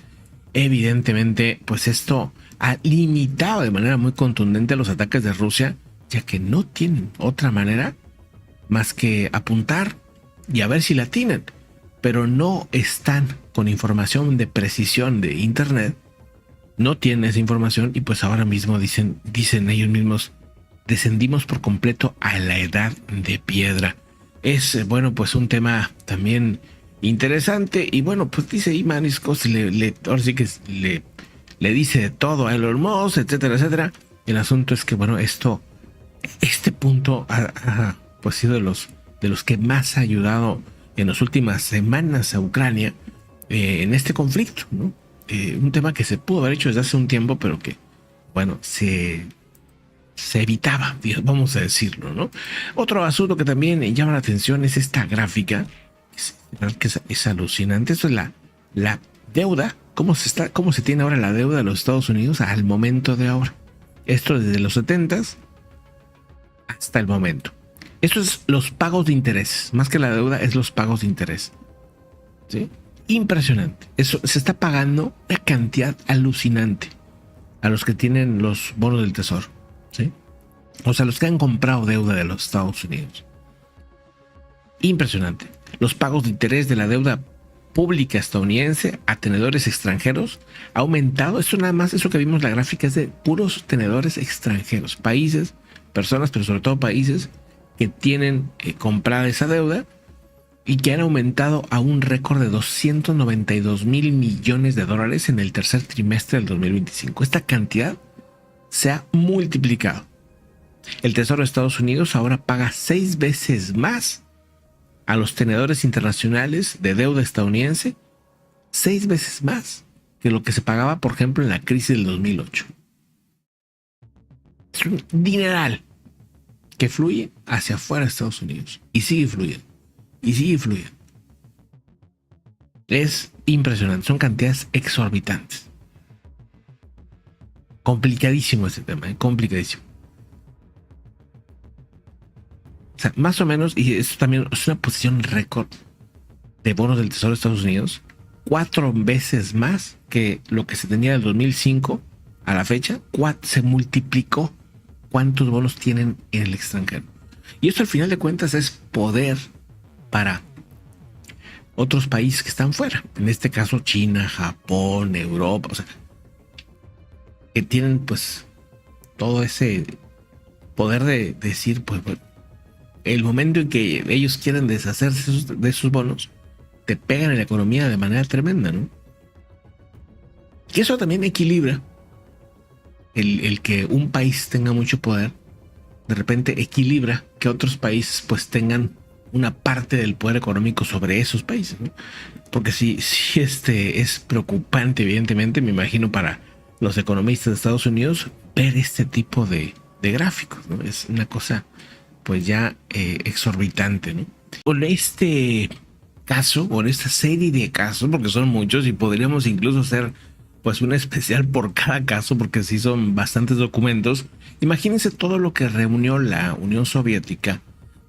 Evidentemente, pues esto ha limitado de manera muy contundente los ataques de Rusia, ya que no tienen otra manera más que apuntar y a ver si la atinan, pero no están con información de precisión de internet, no tienen esa información y pues ahora mismo dicen ellos mismos, descendimos por completo a la edad de piedra. Es bueno, pues un tema también interesante y bueno, pues dice Iman Iskos, ahora sí que le dice de todo a Elon Musk, etcétera. El asunto es que bueno, este punto pues ha sido de los que más ha ayudado en las últimas semanas a Ucrania en este conflicto, ¿no? Un tema que se pudo haber hecho desde hace un tiempo, pero que, bueno, se evitaba, vamos a decirlo, ¿no? Otro asunto que también llama la atención es esta gráfica, que es alucinante. Esto es la deuda, cómo se tiene ahora la deuda de los Estados Unidos al momento de ahora. Esto desde los 70s hasta el momento. Esto es los pagos de interés, más que la deuda es los pagos de interés, ¿sí? Impresionante. Eso se está pagando una cantidad alucinante a los que tienen los bonos del tesoro, ¿sí? O sea, los que han comprado deuda de los Estados Unidos. Impresionante. Los pagos de interés de la deuda pública estadounidense a tenedores extranjeros ha aumentado. Esto nada más, eso que vimos la gráfica es de puros tenedores extranjeros, países, personas, pero sobre todo países que tienen comprada esa deuda y que han aumentado a un récord de 292 mil millones de dólares en el tercer trimestre del 2025. Esta cantidad se ha multiplicado. El Tesoro de Estados Unidos ahora paga 6 veces más a los tenedores internacionales de deuda estadounidense, 6 veces más que lo que se pagaba, por ejemplo, en la crisis del 2008. Es un dineral que fluye hacia afuera de Estados Unidos y sigue fluyendo. Es impresionante, son cantidades exorbitantes. Complicadísimo este tema, complicadísimo. O sea, más o menos, y esto también es una posición récord de bonos del Tesoro de Estados Unidos, 4 veces más que lo que se tenía del 2005 a la fecha. Se multiplicó cuántos bonos tienen en el extranjero. Y esto al final de cuentas es poder para otros países que están fuera. En este caso China, Japón, Europa, o sea, que tienen pues todo ese poder de decir, pues el momento en que ellos quieren deshacerse de esos bonos, te pegan en la economía de manera tremenda, ¿no? Y eso también equilibra el que un país tenga mucho poder, de repente equilibra que otros países pues tengan una parte del poder económico sobre esos países, ¿no? Porque si es preocupante, evidentemente, me imagino, para los economistas de Estados Unidos ver este tipo de gráficos, ¿no? Es una cosa pues ya exorbitante, ¿no? Con este caso, o en esta serie de casos, porque son muchos y podríamos incluso hacer pues un especial por cada caso, porque sí son bastantes documentos. Imagínense todo lo que reunió la Unión Soviética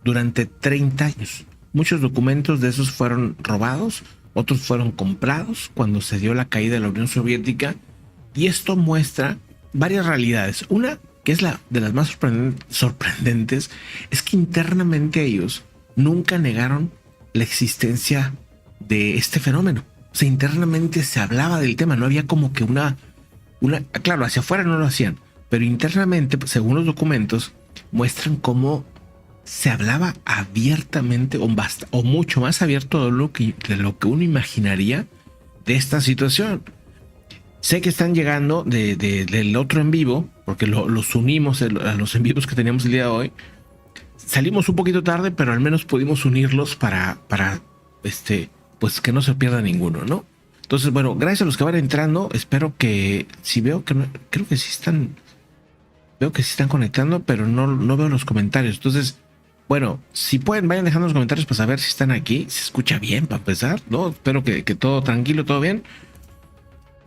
durante 30 años. Muchos documentos de esos fueron robados, otros fueron comprados cuando se dio la caída de la Unión Soviética. Y esto muestra varias realidades. Una, que es la de las más sorprendentes, es que internamente ellos nunca negaron la existencia de este fenómeno. O sea, internamente se hablaba del tema, no había como que una, claro, hacia afuera no lo hacían, pero internamente, según los documentos, muestran cómo se hablaba abiertamente o mucho más abierto de lo que uno imaginaría de esta situación. Sé que están llegando del otro en vivo, porque los unimos a los en vivos que teníamos el día de hoy. Salimos un poquito tarde, pero al menos pudimos unirlos para pues que no se pierda ninguno, ¿no? Entonces, bueno, gracias a los que van entrando. Espero que, si veo que no, creo que sí están, veo que sí están conectando, pero no veo los comentarios. Entonces, bueno, si pueden, vayan dejando los comentarios para saber si están aquí. Se escucha bien para empezar, ¿no? Espero que todo tranquilo, todo bien.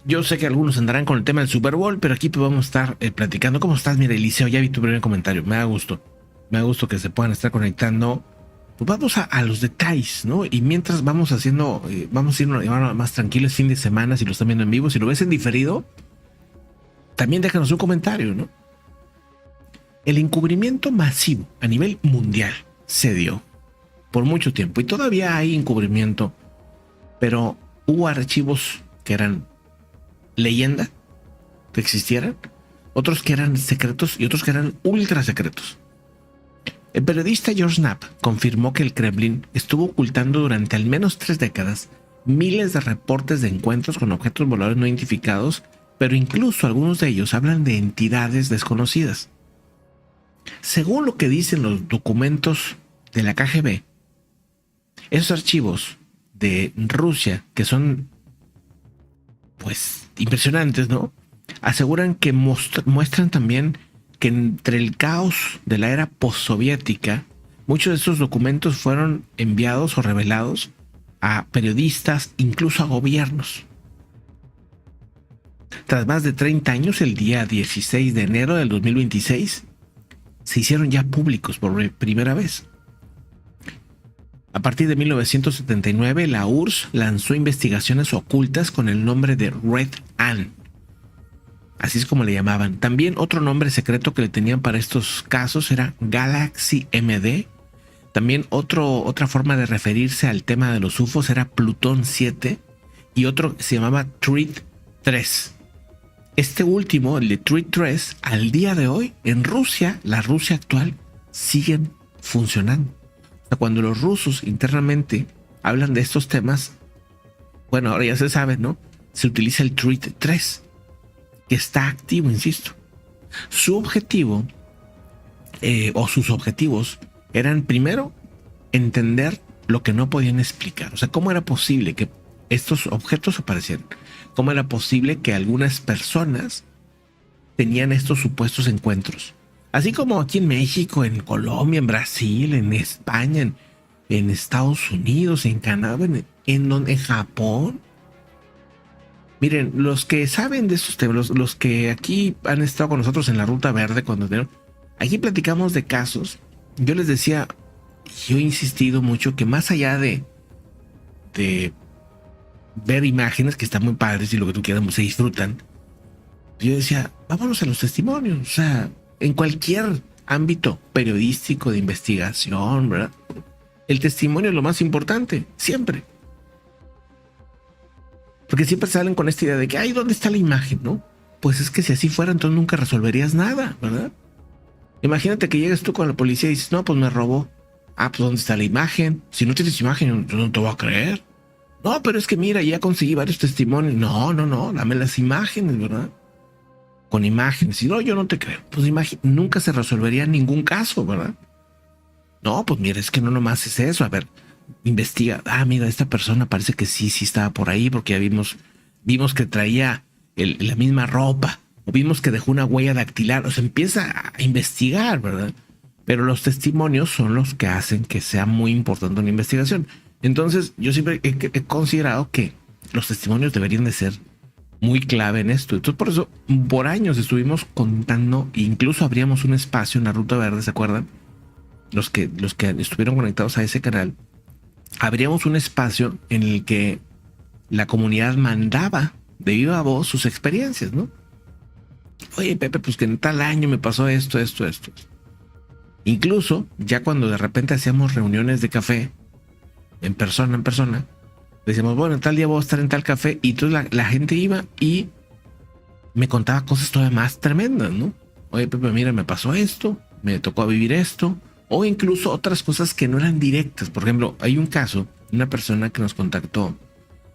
Yo sé que algunos andarán con el tema del Super Bowl, pero aquí pues vamos a estar platicando. ¿Cómo estás? Mira, Eliseo, ya vi tu primer comentario. Me da gusto. Me da gusto que se puedan estar conectando. Pues vamos a los detalles, ¿no? Y mientras vamos haciendo, vamos a irnos más tranquilos fin de semana. Si lo están viendo en vivo, si lo ves en diferido, también déjanos un comentario, ¿no? El encubrimiento masivo a nivel mundial se dio por mucho tiempo y todavía hay encubrimiento, pero hubo archivos que eran leyenda, que existieran, otros que eran secretos y otros que eran ultra secretos. El periodista George Knapp confirmó que el Kremlin estuvo ocultando durante al menos 3 décadas miles de reportes de encuentros con objetos voladores no identificados, pero incluso algunos de ellos hablan de entidades desconocidas. Según lo que dicen los documentos de la KGB, esos archivos de Rusia, que son pues impresionantes, ¿no? Aseguran que muestran también que entre el caos de la era postsoviética, muchos de estos documentos fueron enviados o revelados a periodistas, incluso a gobiernos. Tras más de 30 años, el día 16 de enero del 2026, se hicieron ya públicos por primera vez. A partir de 1979, la URSS lanzó investigaciones ocultas con el nombre de Red Ann. Así es como le llamaban. También otro nombre secreto que le tenían para estos casos era Galaxy MD. También otra forma de referirse al tema de los UFOs era Plutón 7 y otro se llamaba Treat 3. Este último, el de Treat 3, al día de hoy en Rusia, la Rusia actual, siguen funcionando. O sea, cuando los rusos internamente hablan de estos temas, bueno, ahora ya se sabe, ¿no? Se utiliza el Treat 3, que está activo, insisto. Su objetivo, o sus objetivos, eran primero entender lo que no podían explicar. O sea, cómo era posible que estos objetos aparecieran. Cómo era posible que algunas personas tenían estos supuestos encuentros. Así como aquí en México, en Colombia, en Brasil, en España, en Estados Unidos, en Canadá, en Japón. Miren, los que saben de estos temas, los que aquí han estado con nosotros en la Ruta Verde, aquí platicamos de casos. Yo les decía, yo he insistido mucho que más allá de ver imágenes que están muy padres y lo que tú quieras, se disfrutan, yo decía, vámonos a los testimonios. O sea, en cualquier ámbito periodístico de investigación, ¿verdad? El testimonio es lo más importante, siempre. Porque siempre salen con esta idea de que, ay, ¿dónde está la imagen, no? Pues es que si así fuera, entonces nunca resolverías nada, ¿verdad? Imagínate que llegas tú con la policía y dices, no, pues me robó. Ah, pues ¿dónde está la imagen? Si no tienes imagen, yo no te voy a creer. No, pero es que mira, ya conseguí varios testimonios. No, dame las imágenes, ¿verdad? Con imágenes. Si no, yo no te creo. Pues nunca se resolvería ningún caso, ¿verdad? No, pues mira, es que no nomás es eso. A ver, investiga. Ah, mira, esta persona parece que sí estaba por ahí porque ya vimos que traía la misma ropa. O vimos que dejó una huella dactilar. O sea, empieza a investigar, ¿verdad? Pero los testimonios son los que hacen que sea muy importante una investigación. Entonces, yo siempre he considerado que los testimonios deberían de ser muy clave en esto. Entonces, por eso, por años estuvimos contando, e incluso abríamos un espacio en la Ruta Verde, ¿se acuerdan? Los que estuvieron conectados a ese canal, abríamos un espacio en el que la comunidad mandaba de viva voz sus experiencias, ¿no? oye, Pepe, pues que en tal año me pasó esto. Incluso, ya cuando de repente hacíamos reuniones de café, en persona, decíamos, bueno, tal día voy a estar en tal café, y entonces la gente iba y me contaba cosas todavía más tremendas, ¿no? Oye, Pepe, mira, me pasó esto, me tocó vivir esto, o incluso otras cosas que no eran directas. Por ejemplo, hay un caso, una persona que nos contactó,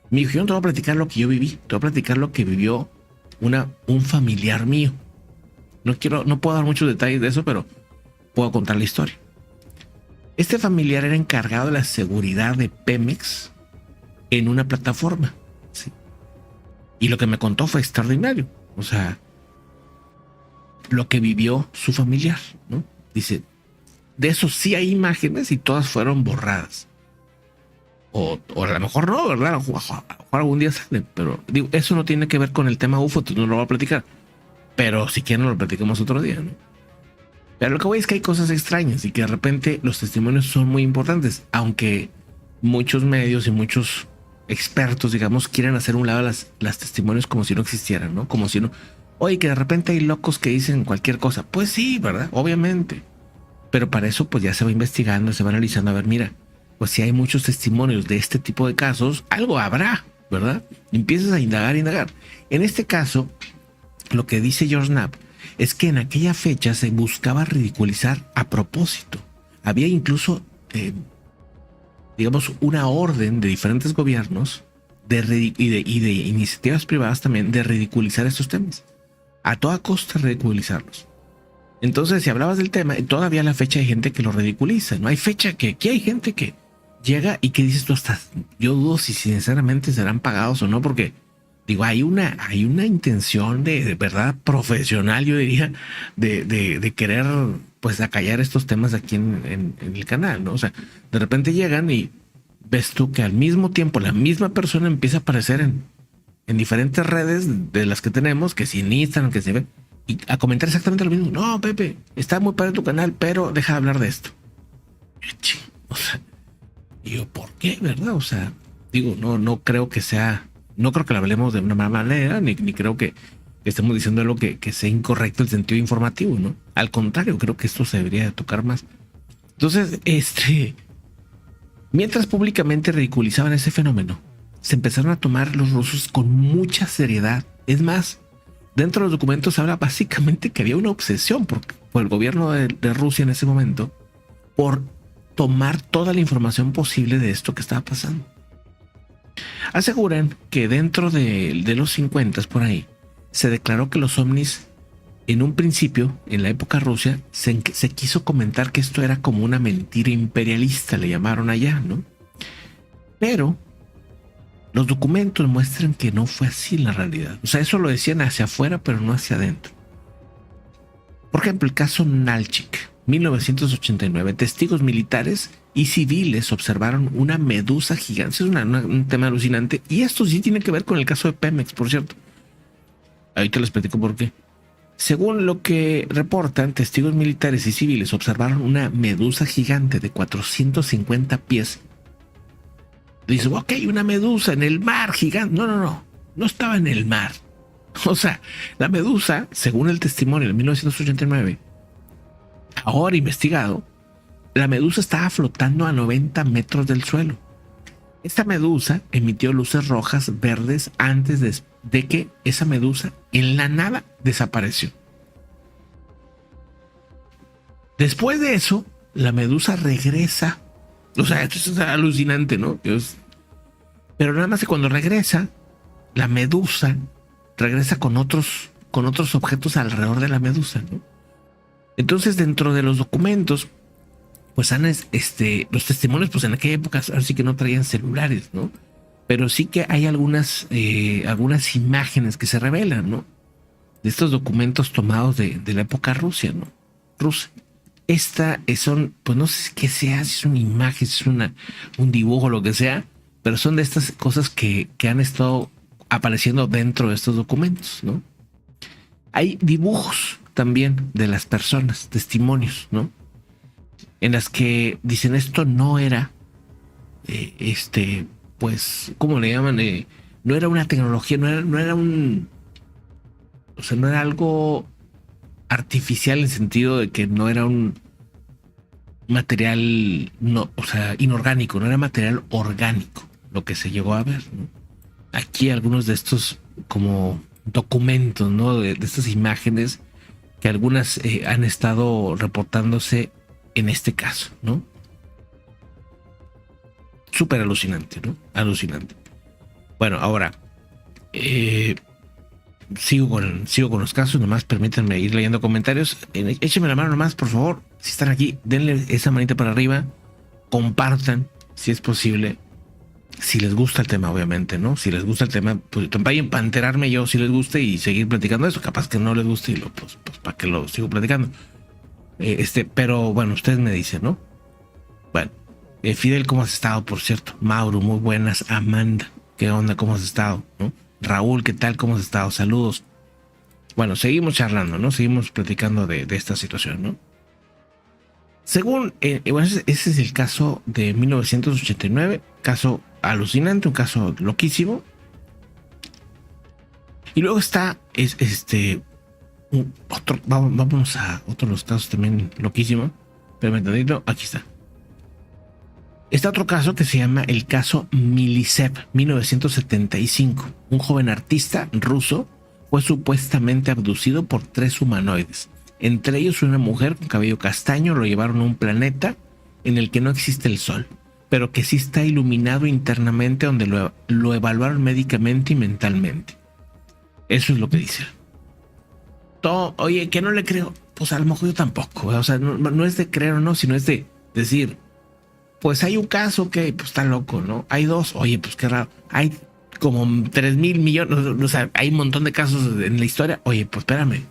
me dijo, yo no te voy a platicar lo que yo viví, te voy a platicar lo que vivió un familiar mío. No puedo dar muchos detalles de eso, pero puedo contar la historia. Este familiar era encargado de la seguridad de Pemex en una plataforma, ¿sí? Y lo que me contó fue extraordinario. O sea, lo que vivió su familiar, ¿no? Dice, de eso sí hay imágenes y todas fueron borradas. O a lo mejor no, ¿verdad? A lo mejor algún día salen, pero digo, eso no tiene que ver con el tema UFO, entonces no lo voy a platicar. Pero si quieren lo platicamos otro día, ¿no? Pero lo que voy es que hay cosas extrañas y que de repente los testimonios son muy importantes, aunque muchos medios y muchos expertos, digamos, quieren hacer un lado las testimonios como si no existieran, ¿no? Como si no... Oye, que de repente hay locos que dicen cualquier cosa. Pues sí, ¿verdad? Obviamente. Pero para eso pues ya se va investigando, se va analizando. A ver, mira, pues si hay muchos testimonios de este tipo de casos, algo habrá, ¿verdad? Y empiezas a indagar. En este caso, lo que dice George Knapp es que en aquella fecha se buscaba ridiculizar a propósito. Había incluso, digamos, una orden de diferentes gobiernos y de iniciativas privadas también de ridiculizar estos temas. A toda costa ridiculizarlos. Entonces, si hablabas del tema, todavía a la fecha hay gente que lo ridiculiza. No hay fecha que aquí hay gente que llega y que dices tú hasta, yo dudo si sinceramente serán pagados o no, porque digo, hay una intención de verdad profesional, yo diría, de querer pues acallar estos temas aquí en el canal, ¿no? O sea, de repente llegan y ves tú que al mismo tiempo la misma persona empieza a aparecer en diferentes redes de las que tenemos, que si en Instagram, que se ve, y a comentar exactamente lo mismo. No, Pepe, está muy padre tu canal, pero deja de hablar de esto. O sea, y yo, ¿por qué, verdad? O sea, digo, no creo que sea, no creo que lo hablemos de una mala manera, ni creo que estemos diciendo algo que sea incorrecto el sentido informativo, ¿no? Al contrario, creo que esto se debería de tocar más. Entonces, mientras públicamente ridiculizaban ese fenómeno, se empezaron a tomar los rusos con mucha seriedad. Es más, dentro de los documentos habla básicamente que había una obsesión por el gobierno de Rusia en ese momento por tomar toda la información posible de esto que estaba pasando. Aseguran que dentro de los 50 por ahí se declaró que los ovnis en un principio, en la época Rusia, se quiso comentar que esto era como una mentira imperialista, le llamaron allá, ¿no? Pero los documentos muestran que no fue así en la realidad. O sea, eso lo decían hacia afuera, pero no hacia adentro. Por ejemplo, el caso Nalchik, 1989. Testigos militares y civiles observaron una medusa gigante. Es un tema alucinante. Y esto sí tiene que ver con el caso de Pemex, por cierto. Ahorita les platico por qué. Según lo que reportan, testigos militares y civiles observaron una medusa gigante de 450 pies. Dice, ok, una medusa en el mar gigante. No estaba en el mar. O sea, la medusa, según el testimonio de 1989, ahora investigado, la medusa estaba flotando a 90 metros del suelo. Esta medusa emitió luces rojas, verdes, antes de que esa medusa en la nada desapareció. Después de eso, la medusa regresa. O sea, esto es alucinante, ¿no? Pero nada más que cuando regresa, la medusa regresa con otros objetos alrededor de la medusa, ¿no? Entonces, dentro de los documentos, pues los testimonios, pues en aquella época así que no traían celulares, ¿no? Pero sí que hay algunas imágenes que se revelan, ¿no? De estos documentos tomados de la época Rusia, ¿no? Rusa. Son, pues no sé qué sea, si es una imagen, si es un dibujo, lo que sea, pero son de estas cosas que han estado apareciendo dentro de estos documentos, ¿no? Hay dibujos también de las personas, testimonios, ¿no? En las que dicen esto no era, pues, ¿cómo le llaman? No era una tecnología, no era algo artificial en el sentido de que no era un material, no, o sea, inorgánico, no era material orgánico lo que se llegó a ver, ¿no? Aquí algunos de estos como documentos, ¿no? De estas imágenes que algunas han estado reportándose en este caso, ¿no? Súper alucinante, ¿no? Alucinante. Bueno, ahora sigo con los casos, nomás permítanme ir leyendo comentarios. Échenme la mano nomás, por favor. Si están aquí, denle esa manita para arriba, compartan, si es posible. Si les gusta el tema, obviamente, ¿no? Si les gusta el tema, pues vayan para enterarme yo si les gusta y seguir platicando eso. Capaz que no les guste y pues para que lo sigo platicando. Pero bueno, ustedes me dicen, ¿no? Bueno, Fidel, ¿cómo has estado? Por cierto, Mauro, muy buenas. Amanda, ¿qué onda? ¿Cómo has estado? ¿No? Raúl, ¿qué tal? ¿Cómo has estado? Saludos. Bueno, seguimos charlando, ¿no? Seguimos platicando de esta situación, ¿no? Según, bueno, ese es el caso de 1989, caso alucinante, un caso loquísimo. Y luego está otro, vamos a otro de los casos también loquísimo. Pero aquí está. Está otro caso que se llama el caso Milisev, 1975. Un joven artista ruso fue supuestamente abducido por 3 humanoides. Entre ellos una mujer con cabello castaño. Lo llevaron a un planeta en el que no existe el sol, pero que sí está iluminado internamente, donde lo evaluaron médicamente y mentalmente. Eso es lo que dice. Oye, que no le creo. Pues a lo mejor yo tampoco. O sea, no es de creer o no, sino es de decir, pues hay un caso que pues está loco, ¿no? Hay 2, oye, pues qué raro. Hay como 3,000 millones, o sea, hay un montón de casos en la historia. Oye, pues espérame.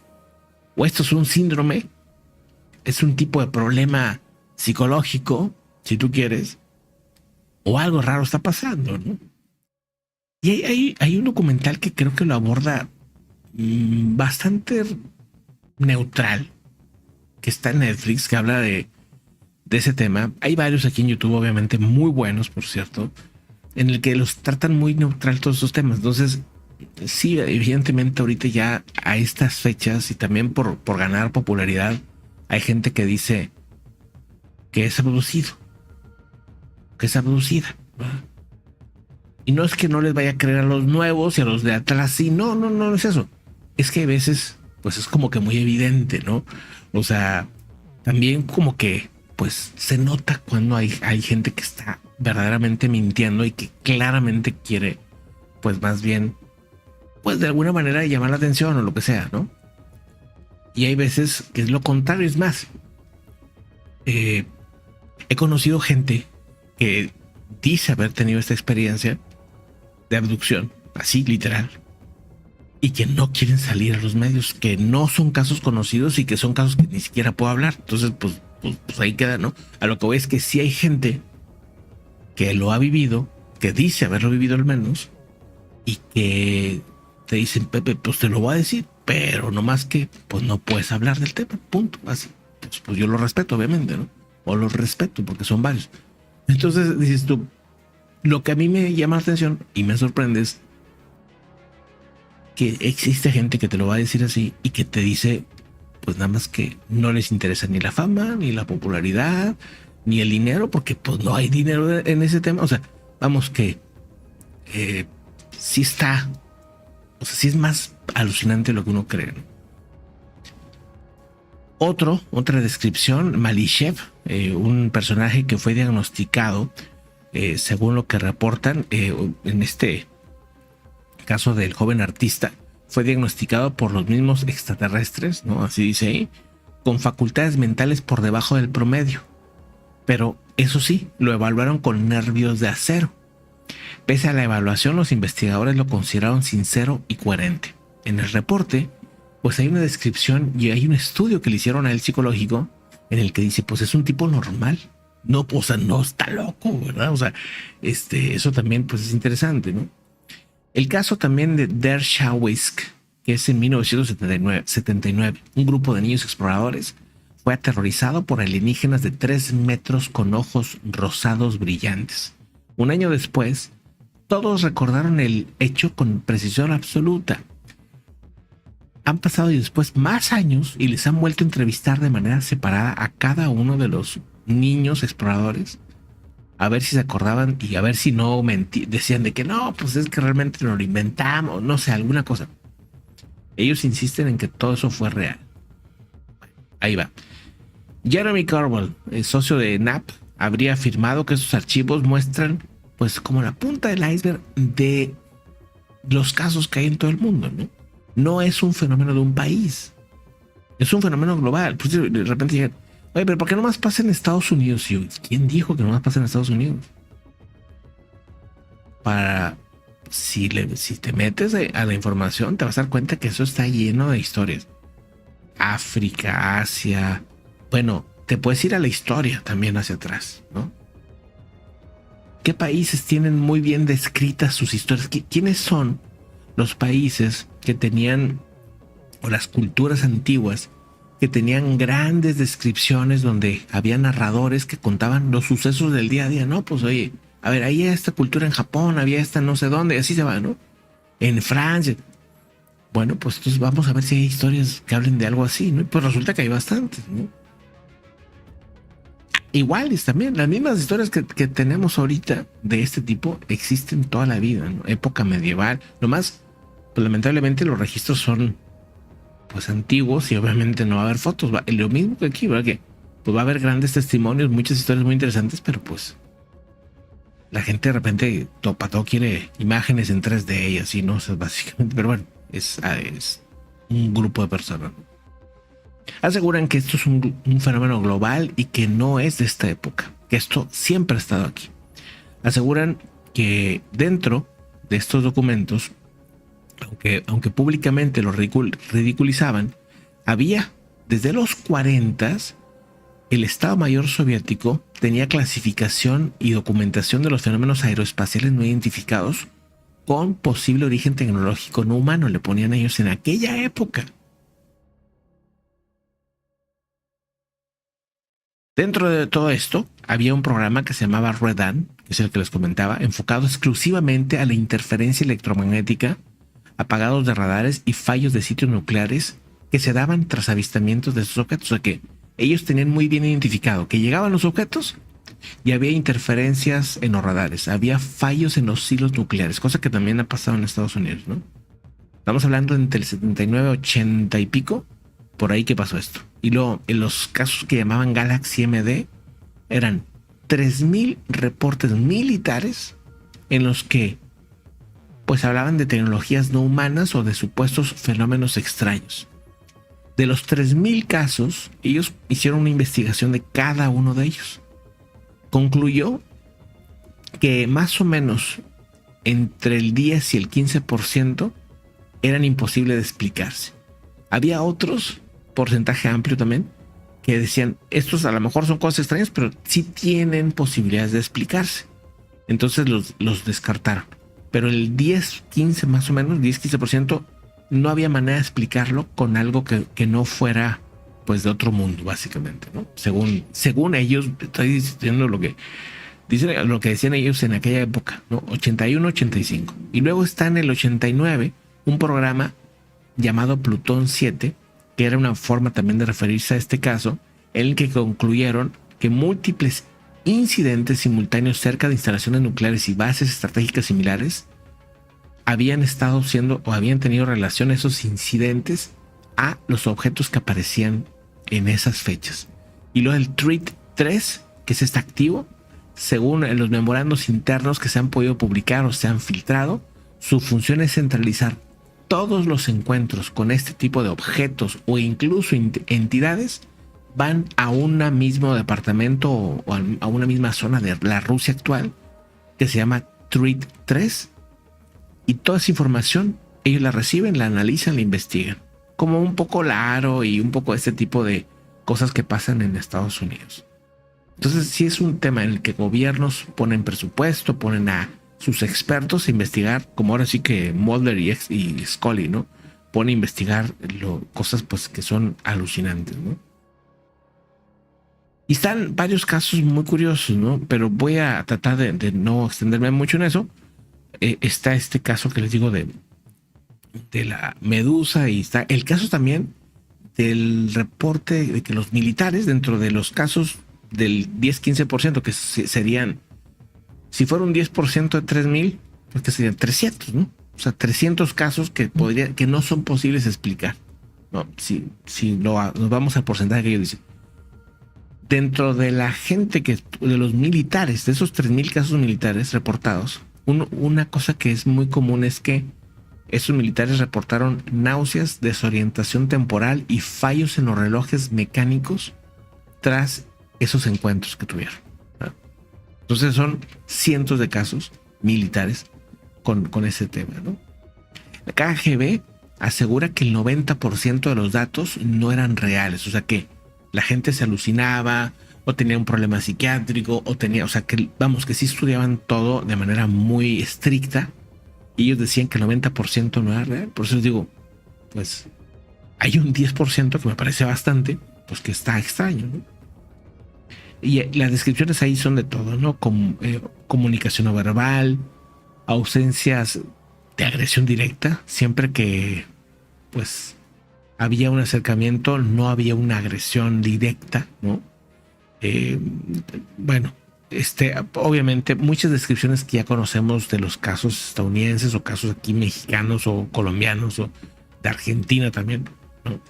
O esto es un síndrome, es un tipo de problema psicológico, si tú quieres, o algo raro está pasando, ¿no? Y hay un documental que creo que lo aborda bastante neutral, que está en Netflix, que habla de ese tema. Hay varios aquí en YouTube, obviamente, muy buenos, por cierto, en el que los tratan muy neutral todos esos temas. Entonces, sí, evidentemente ahorita ya a estas fechas y también por ganar popularidad, hay gente que dice que es abducido, que es abducida, ¿verdad? Y no es que no les vaya a creer a los nuevos y a los de atrás, sí, no es eso. Es que a veces, pues es como que muy evidente, ¿no? O sea, también como que, pues se nota cuando hay gente que está verdaderamente mintiendo y que claramente quiere, pues más bien, pues de alguna manera llamar la atención o lo que sea, ¿no? Y hay veces que es lo contrario. Es más, he conocido gente que dice haber tenido esta experiencia de abducción, así literal, y que no quieren salir a los medios, que no son casos conocidos y que son casos que ni siquiera puedo hablar. Entonces, pues ahí queda, ¿no? A lo que voy es que sí hay gente que lo ha vivido, que dice haberlo vivido al menos, y que te dicen, Pepe, pues te lo voy a decir, pero no más que, pues no puedes hablar del tema, punto, así. Pues yo lo respeto, obviamente, ¿no? O lo respeto porque son varios. Entonces dices tú, lo que a mí me llama la atención y me sorprende es que existe gente que te lo va a decir así y que te dice, pues nada más que no les interesa ni la fama, ni la popularidad, ni el dinero, porque pues no hay dinero en ese tema. O sea, vamos que sí está, o sea, sí es más alucinante de lo que uno cree, ¿no? Otra descripción, Malishev, un personaje que fue diagnosticado, según lo que reportan, en este caso del joven artista, fue diagnosticado por los mismos extraterrestres, ¿no? Así dice ahí, con facultades mentales por debajo del promedio. Pero eso sí, lo evaluaron con nervios de acero. Pese a la evaluación, los investigadores lo consideraron sincero y coherente. En el reporte, pues hay una descripción y hay un estudio que le hicieron a él psicológico en el que dice, pues es un tipo normal. No, o sea, no está loco, ¿verdad? O sea, eso también pues es interesante, ¿no? El caso también de Dershowitz, que es en 1979, un grupo de niños exploradores fue aterrorizado por alienígenas de 3 metros con ojos rosados brillantes. Un año después, todos recordaron el hecho con precisión absoluta. han pasado y después más años y les han vuelto a entrevistar de manera separada a cada uno de los niños exploradores, a ver si se acordaban y a ver si no decían de que no, pues es que realmente nos lo inventamos, no sé, alguna cosa. Ellos insisten en que todo eso fue real. Ahí va. Jeremy Corbell, el socio de NAP, habría afirmado que esos archivos muestran pues como la punta del iceberg de los casos que hay en todo el mundo, ¿no? No es un fenómeno de un país, es un fenómeno global. Pues de repente llegan, oye, pero ¿por qué nomás pasa en Estados Unidos? Y yo, ¿quién dijo que nomás pasa en Estados Unidos? Para, si te metes a la información, te vas a dar cuenta que eso está lleno de historias. África, Asia, bueno, te puedes ir a la historia también hacia atrás, ¿no? ¿Qué países tienen muy bien descritas sus historias? ¿Quiénes son los países que tenían, o las culturas antiguas, que tenían grandes descripciones donde había narradores que contaban los sucesos del día a día? No, pues oye, a ver, ahí hay esta cultura en Japón, había esta no sé dónde, y así se va, ¿no? En Francia. Bueno, pues entonces vamos a ver si hay historias que hablen de algo así, ¿no? Y pues resulta que hay bastantes, ¿no? Iguales también, las mismas historias que tenemos ahorita de este tipo existen toda la vida, ¿no? Época medieval, nomás, pues lamentablemente los registros son pues antiguos y obviamente no va a haber fotos, lo mismo que aquí, ¿verdad? Que pues va a haber grandes testimonios, muchas historias muy interesantes, pero pues la gente de repente todo quiere imágenes en 3D y así, ¿no? O sea, básicamente, pero bueno, es un grupo de personas, ¿no? Aseguran que esto es un fenómeno global y que no es de esta época, que esto siempre ha estado aquí. Aseguran que dentro de estos documentos, aunque públicamente lo ridiculizaban, había desde los 40 el Estado Mayor soviético tenía clasificación y documentación de los fenómenos aeroespaciales no identificados con posible origen tecnológico no humano, le ponían ellos en aquella época. Dentro de todo esto, había un programa que se llamaba REDAN, que es el que les comentaba, enfocado exclusivamente a la interferencia electromagnética, apagados de radares y fallos de sitios nucleares que se daban tras avistamientos de estos objetos. O sea que ellos tenían muy bien identificado que llegaban los objetos y había interferencias en los radares, había fallos en los silos nucleares, cosa que también ha pasado en Estados Unidos, ¿no? Estamos hablando entre el 79, 80 y pico, por ahí que pasó esto. Y luego, en los casos que llamaban Galaxy MD, eran 3,000 reportes militares en los que pues hablaban de tecnologías no humanas o de supuestos fenómenos extraños. De los 3,000 casos, ellos hicieron una investigación de cada uno de ellos. Concluyó que más o menos entre el 10 y el 15% eran imposibles de explicarse. Había otros, porcentaje amplio también, que decían, estos a lo mejor son cosas extrañas, pero sí tienen posibilidades de explicarse. Entonces los descartaron. Pero el 10, 15 más o menos, 10, 15%, no había manera de explicarlo con algo que no fuera pues de otro mundo, básicamente, ¿no? Según ellos, estoy diciendo lo que decían ellos en aquella época, ¿no? 81, 85. Y luego está en el 89 un programa llamado Plutón 7, que era una forma también de referirse a este caso, en el que concluyeron que múltiples incidentes simultáneos cerca de instalaciones nucleares y bases estratégicas similares habían estado siendo o habían tenido relación a esos incidentes a los objetos que aparecían en esas fechas. Y luego el TREAT 3, que es este activo, según en los memorandos internos que se han podido publicar o se han filtrado, su función es centralizar todos los encuentros con este tipo de objetos o incluso entidades van a un mismo departamento o a una misma zona de la Rusia actual que se llama TREAT 3, y toda esa información ellos la reciben, la analizan, la investigan, como un poco la ARO y un poco este tipo de cosas que pasan en Estados Unidos. Entonces sí es un tema en el que gobiernos ponen presupuesto, ponen a sus expertos a investigar, como ahora sí que Mulder y Scully, ¿no? Ponen a investigar cosas pues que son alucinantes, ¿no? Y están varios casos muy curiosos, ¿no? Pero voy a tratar de no extenderme mucho en eso. Está este caso que les digo de Medusa, y está el caso también del reporte de que los militares, dentro de los casos del 10-15%, que serían, si fuera un 10% de 3,000, pues que serían 300, ¿no? O sea, 300 casos que no son posibles explicar, ¿no? Si nos vamos al porcentaje que ellos dicen. Dentro de la gente de los militares, de esos 3,000 casos militares reportados, una cosa que es muy común es que esos militares reportaron náuseas, desorientación temporal y fallos en los relojes mecánicos tras esos encuentros que tuvieron, ¿no? Entonces son cientos de casos militares con ese tema, ¿no? La KGB asegura que el 90% de los datos no eran reales, o sea que la gente se alucinaba o tenía un problema psiquiátrico o sea que que sí estudiaban todo de manera muy estricta y ellos decían que el 90% no era real. Por eso les digo, pues hay un 10% que me parece bastante, pues que está extraño, ¿no? Y las descripciones ahí son de todo, ¿no? Comunicación no verbal, ausencias de agresión directa. Siempre que pues había un acercamiento, no había una agresión directa, ¿no? Obviamente muchas descripciones que ya conocemos de los casos estadounidenses o casos aquí mexicanos o colombianos o de Argentina también, ¿no?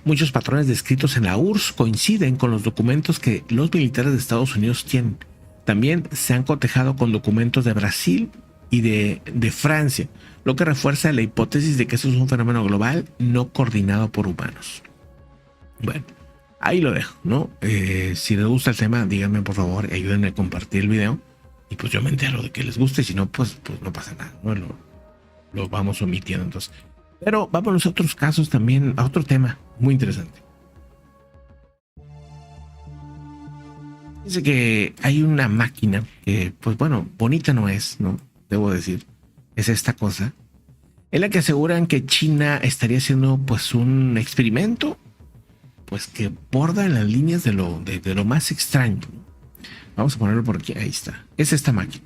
Muchos patrones descritos en la URSS coinciden con los documentos que los militares de Estados Unidos tienen. También se han cotejado con documentos de Brasil y de Francia, lo que refuerza la hipótesis de que eso es un fenómeno global no coordinado por humanos. Bueno, ahí lo dejo, ¿no? Si les gusta el tema, díganme por favor, ayúdenme a compartir el video y pues yo me entero de que les guste, si no, pues no pasa nada, ¿no? Lo vamos omitiendo entonces. Pero vámonos a otros casos también, a otro tema muy interesante. Dice que hay una máquina que, pues bueno, bonita no es, ¿no? Debo decir, es esta cosa, en la que aseguran que China estaría haciendo pues un experimento, pues que borda en las líneas de lo más extraño, ¿no? Vamos a ponerlo por aquí, ahí está, es esta máquina.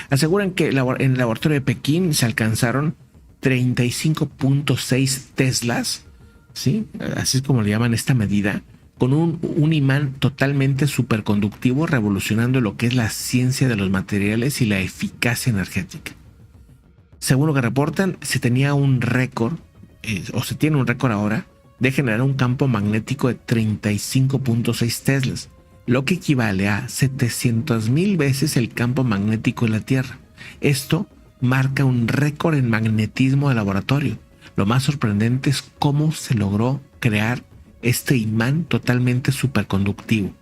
Aseguran que en el laboratorio de Pekín se alcanzaron 35.6 teslas, ¿sí? Así es como le llaman esta medida, con un imán totalmente superconductivo, revolucionando lo que es la ciencia de los materiales y la eficacia energética. Según lo que reportan, se tenía un récord, o se tiene un récord ahora, de generar un campo magnético de 35.6 teslas, lo que equivale a 700,000 veces el campo magnético de la Tierra. Esto marca un récord en magnetismo de laboratorio. Lo más sorprendente es cómo se logró crear este imán totalmente superconductivo.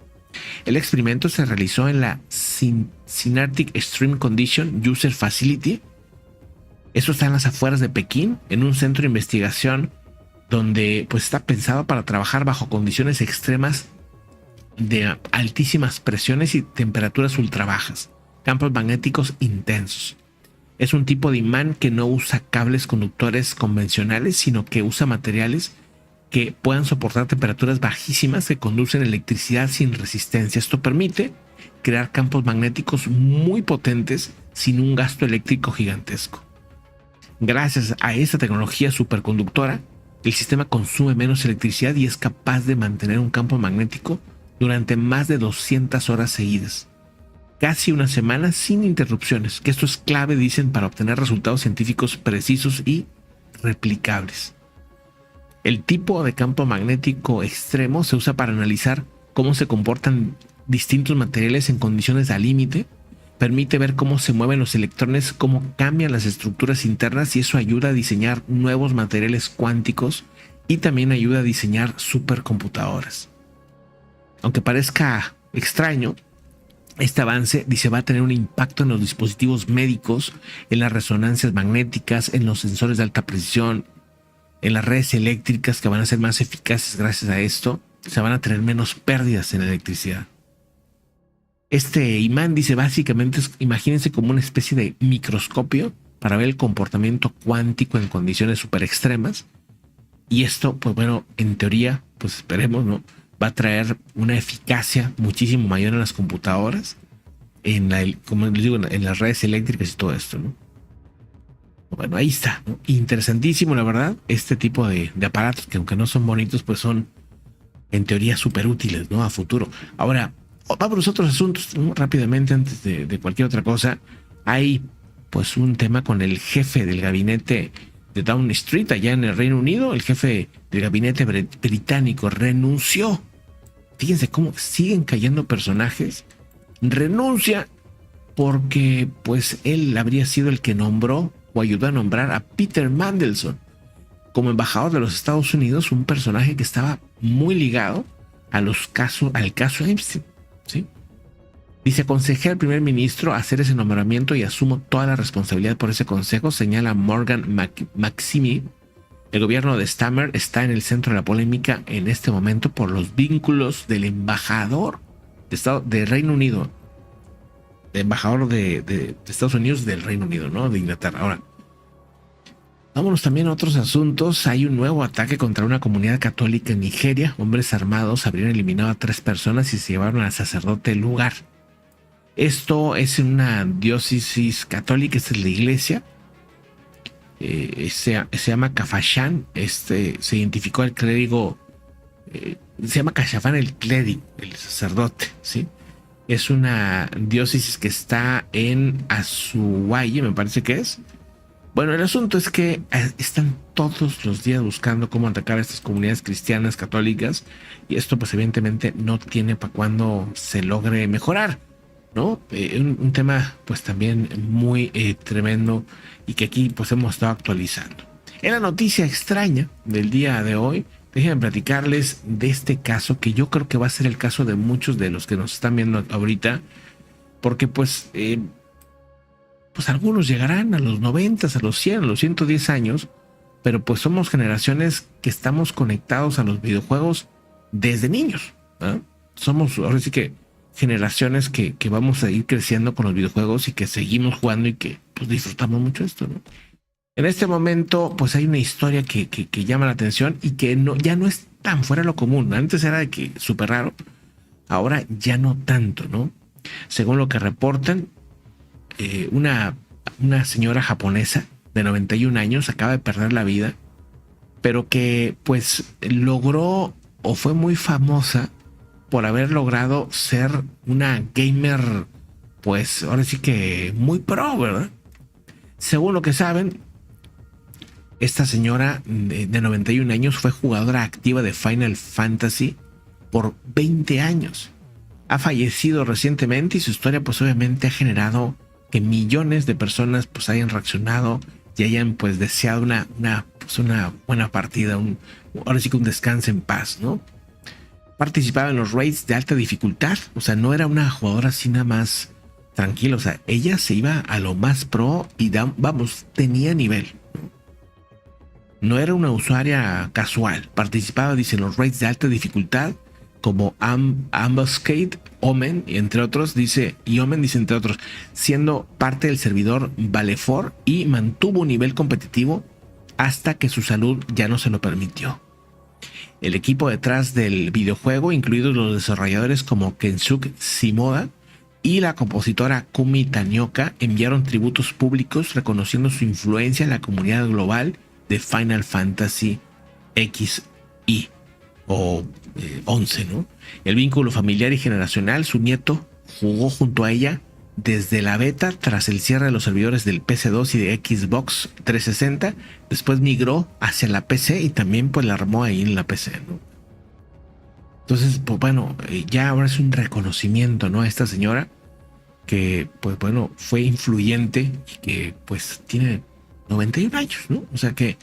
El experimento se realizó en la Synarctic Extreme Condition User Facility. Eso está en las afueras de Pekín, en un centro de investigación donde pues está pensado para trabajar bajo condiciones extremas de altísimas presiones y temperaturas ultra bajas, campos magnéticos intensos. Es un tipo de imán que no usa cables conductores convencionales, sino que usa materiales que puedan soportar temperaturas bajísimas que conducen electricidad sin resistencia. Esto permite crear campos magnéticos muy potentes sin un gasto eléctrico gigantesco. Gracias a esta tecnología superconductora, el sistema consume menos electricidad y es capaz de mantener un campo magnético durante más de 200 horas seguidas, casi una semana sin interrupciones, que esto es clave, dicen, para obtener resultados científicos precisos y replicables. El tipo de campo magnético extremo se usa para analizar cómo se comportan distintos materiales en condiciones al límite, permite ver cómo se mueven los electrones, cómo cambian las estructuras internas, y eso ayuda a diseñar nuevos materiales cuánticos y también ayuda a diseñar supercomputadoras. Aunque parezca extraño, este avance, dice, va a tener un impacto en los dispositivos médicos, en las resonancias magnéticas, en los sensores de alta precisión, en las redes eléctricas, que van a ser más eficaces gracias a esto. Se van a tener menos pérdidas en electricidad. Este imán, dice, básicamente imagínense como una especie de microscopio para ver el comportamiento cuántico en condiciones súper extremas. Y esto, pues bueno, en teoría, pues esperemos, ¿no?, va a traer una eficacia muchísimo mayor en las computadoras, como les digo, en las redes eléctricas y todo esto, ¿no? Bueno, ahí está, ¿no? Interesantísimo, la verdad, este tipo de aparatos que aunque no son bonitos, pues son en teoría súper útiles, ¿no? A futuro. Ahora, vamos a otros asuntos, ¿no? Rápidamente, antes de cualquier otra cosa. Hay pues un tema con el jefe del gabinete de Downing Street allá en el Reino Unido. El jefe del gabinete británico renunció. Fíjense cómo siguen cayendo personajes. Renuncia porque pues él habría sido el que nombró o ayudó a nombrar a Peter Mandelson como embajador de los Estados Unidos, un personaje que estaba muy ligado a al caso Epstein, ¿sí? Dice: aconsejé al primer ministro a hacer ese nombramiento y asumo toda la responsabilidad por ese consejo, señala Morgan Maximi. El gobierno de Starmer está en el centro de la polémica en este momento por los vínculos del embajador de Reino Unido, de embajador de Estados Unidos del Reino Unido, ¿no? De Inglaterra. Ahora, vámonos también a otros asuntos. Hay un nuevo ataque contra una comunidad católica en Nigeria. Hombres armados habrían eliminado a 3 personas y se llevaron al sacerdote del lugar. Esto es en una diócesis católica, esta es la iglesia. Se llama Kafashan. Se identificó al clérigo. Se llama Kashafán el clérigo, el sacerdote, ¿sí? Es una diócesis que está en Azuay, me parece que es. Bueno, el asunto es que están todos los días buscando cómo atacar a estas comunidades cristianas católicas, y esto pues evidentemente no tiene para cuando se logre mejorar, ¿no? Un tema pues también muy tremendo y que aquí pues hemos estado actualizando. En la noticia extraña del día de hoy, déjenme platicarles de este caso que yo creo que va a ser el caso de muchos de los que nos están viendo ahorita, porque pues algunos llegarán a los 90, a los 100, a los 110 años, pero pues somos generaciones que estamos conectados a los videojuegos desde niños, ¿no? Somos ahora sí que generaciones que vamos a ir creciendo con los videojuegos y que seguimos jugando y que pues disfrutamos mucho esto, ¿no? En este momento pues hay una historia que llama la atención y que ya no es tan fuera de lo común. Antes era de que súper raro, ahora ya no tanto, ¿no? Según lo que reportan, una señora japonesa de 91 años acaba de perder la vida, pero que pues logró o fue muy famosa por haber logrado ser una gamer, pues ahora sí que muy pro, ¿verdad? Según lo que saben, esta señora de 91 años fue jugadora activa de Final Fantasy por 20 años. Ha fallecido recientemente y su historia pues obviamente ha generado que millones de personas pues hayan reaccionado y hayan pues deseado una buena partida, ahora sí que un descanso en paz, ¿no? Participaba en los raids de alta dificultad, o sea, no era una jugadora así nada más tranquila, o sea, ella se iba a lo más pro y tenía nivel. No era una usuaria casual, participaba, dice, en los raids de alta dificultad como Ambuscade, Omen, entre otros, entre otros, siendo parte del servidor Valefor, y mantuvo un nivel competitivo hasta que su salud ya no se lo permitió. El equipo detrás del videojuego, incluidos los desarrolladores como Kensuke Shimoda y la compositora Kumi Tanioka, enviaron tributos públicos reconociendo su influencia en la comunidad global de Final Fantasy XI o 11, ¿no? El vínculo familiar y generacional: su nieto jugó junto a ella desde la beta tras el cierre de los servidores del PC2 y de Xbox 360. Después migró hacia la PC y también pues la armó ahí en la PC, ¿no? Entonces, pues bueno, ya ahora es un reconocimiento, ¿no? A esta señora que pues bueno, fue influyente y que pues tiene 91 años, ¿no? O sea que,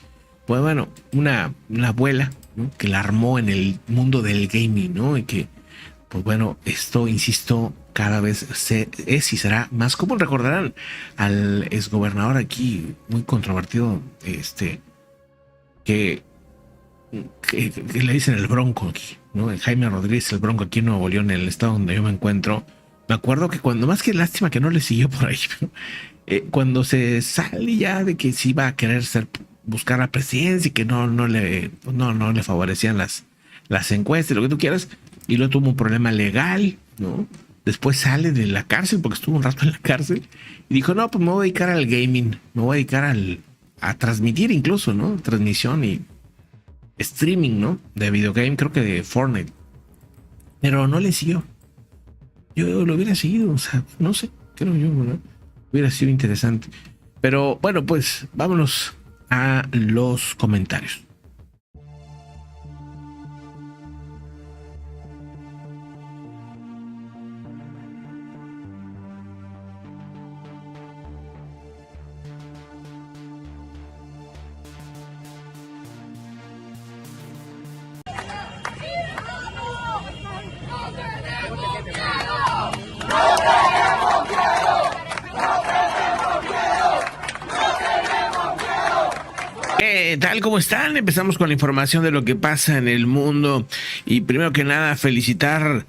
pues bueno, una abuela, ¿no?, que la armó en el mundo del gaming, ¿no? Y que, pues bueno, esto, insisto, cada vez es y será más común. Recordarán al exgobernador aquí, muy controvertido, que le dicen el Bronco aquí, ¿no? Jaime Rodríguez, el Bronco, aquí en Nuevo León, en el estado donde yo me encuentro. Me acuerdo que cuando, más que lástima que no le siguió por ahí, pero, cuando se sale ya de que se iba a querer buscar la presidencia y que no le favorecían las encuestas, lo que tú quieras, y luego tuvo un problema legal, ¿no? Después sale de la cárcel porque estuvo un rato en la cárcel y dijo: no, pues me voy a dedicar al gaming, me voy a dedicar a transmitir incluso, ¿no? Transmisión y streaming, ¿no? De videogame, creo que de Fortnite. Pero no le siguió. Yo lo hubiera seguido, o sea, no sé, creo yo, ¿no? Hubiera sido interesante. Pero bueno, pues vámonos a los comentarios. ¿Qué tal? ¿Cómo están? Empezamos con la información de lo que pasa en el mundo y primero que nada felicitar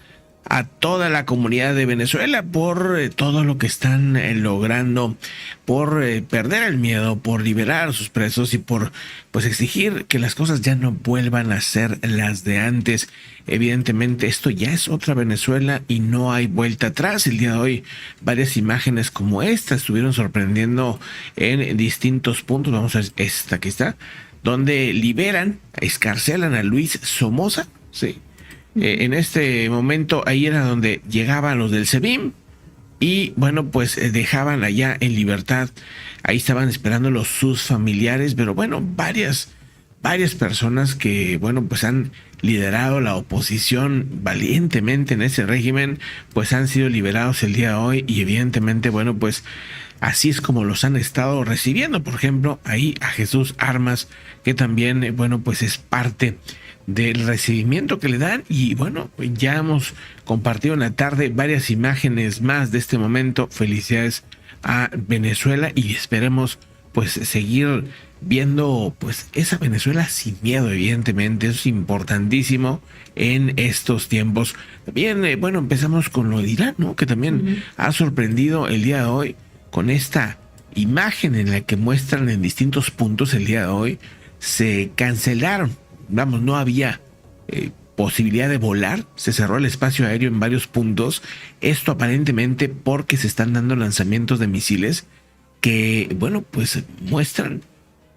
a toda la comunidad de Venezuela por todo lo que están logrando, por perder el miedo, por liberar a sus presos y por pues exigir que las cosas ya no vuelvan a ser las de antes. Evidentemente esto ya es otra Venezuela y no hay vuelta atrás. El día de hoy varias imágenes como esta estuvieron sorprendiendo en distintos puntos. Vamos a ver esta que está, donde liberan, excarcelan a Luis Somoza, sí. En este momento ahí era donde llegaban los del SEBIN y bueno, pues dejaban allá en libertad. Ahí estaban esperando sus familiares, pero bueno, varias personas que bueno, pues han liderado la oposición valientemente en ese régimen, pues han sido liberados el día de hoy y evidentemente bueno, pues así es como los han estado recibiendo. Por ejemplo, ahí a Jesús Armas, que también bueno, pues es parte del recibimiento que le dan y bueno, ya hemos compartido en la tarde varias imágenes más de este momento. Felicidades a Venezuela y esperemos pues seguir viendo pues esa Venezuela sin miedo, evidentemente. Eso es importantísimo en estos tiempos. También bueno, empezamos con lo de Irán, ¿no? Que también ha sorprendido el día de hoy con esta imagen en la que muestran en distintos puntos el día de hoy. Se cancelaron, vamos, no había posibilidad de volar, se cerró el espacio aéreo en varios puntos. Esto aparentemente porque se están dando lanzamientos de misiles que, bueno, pues muestran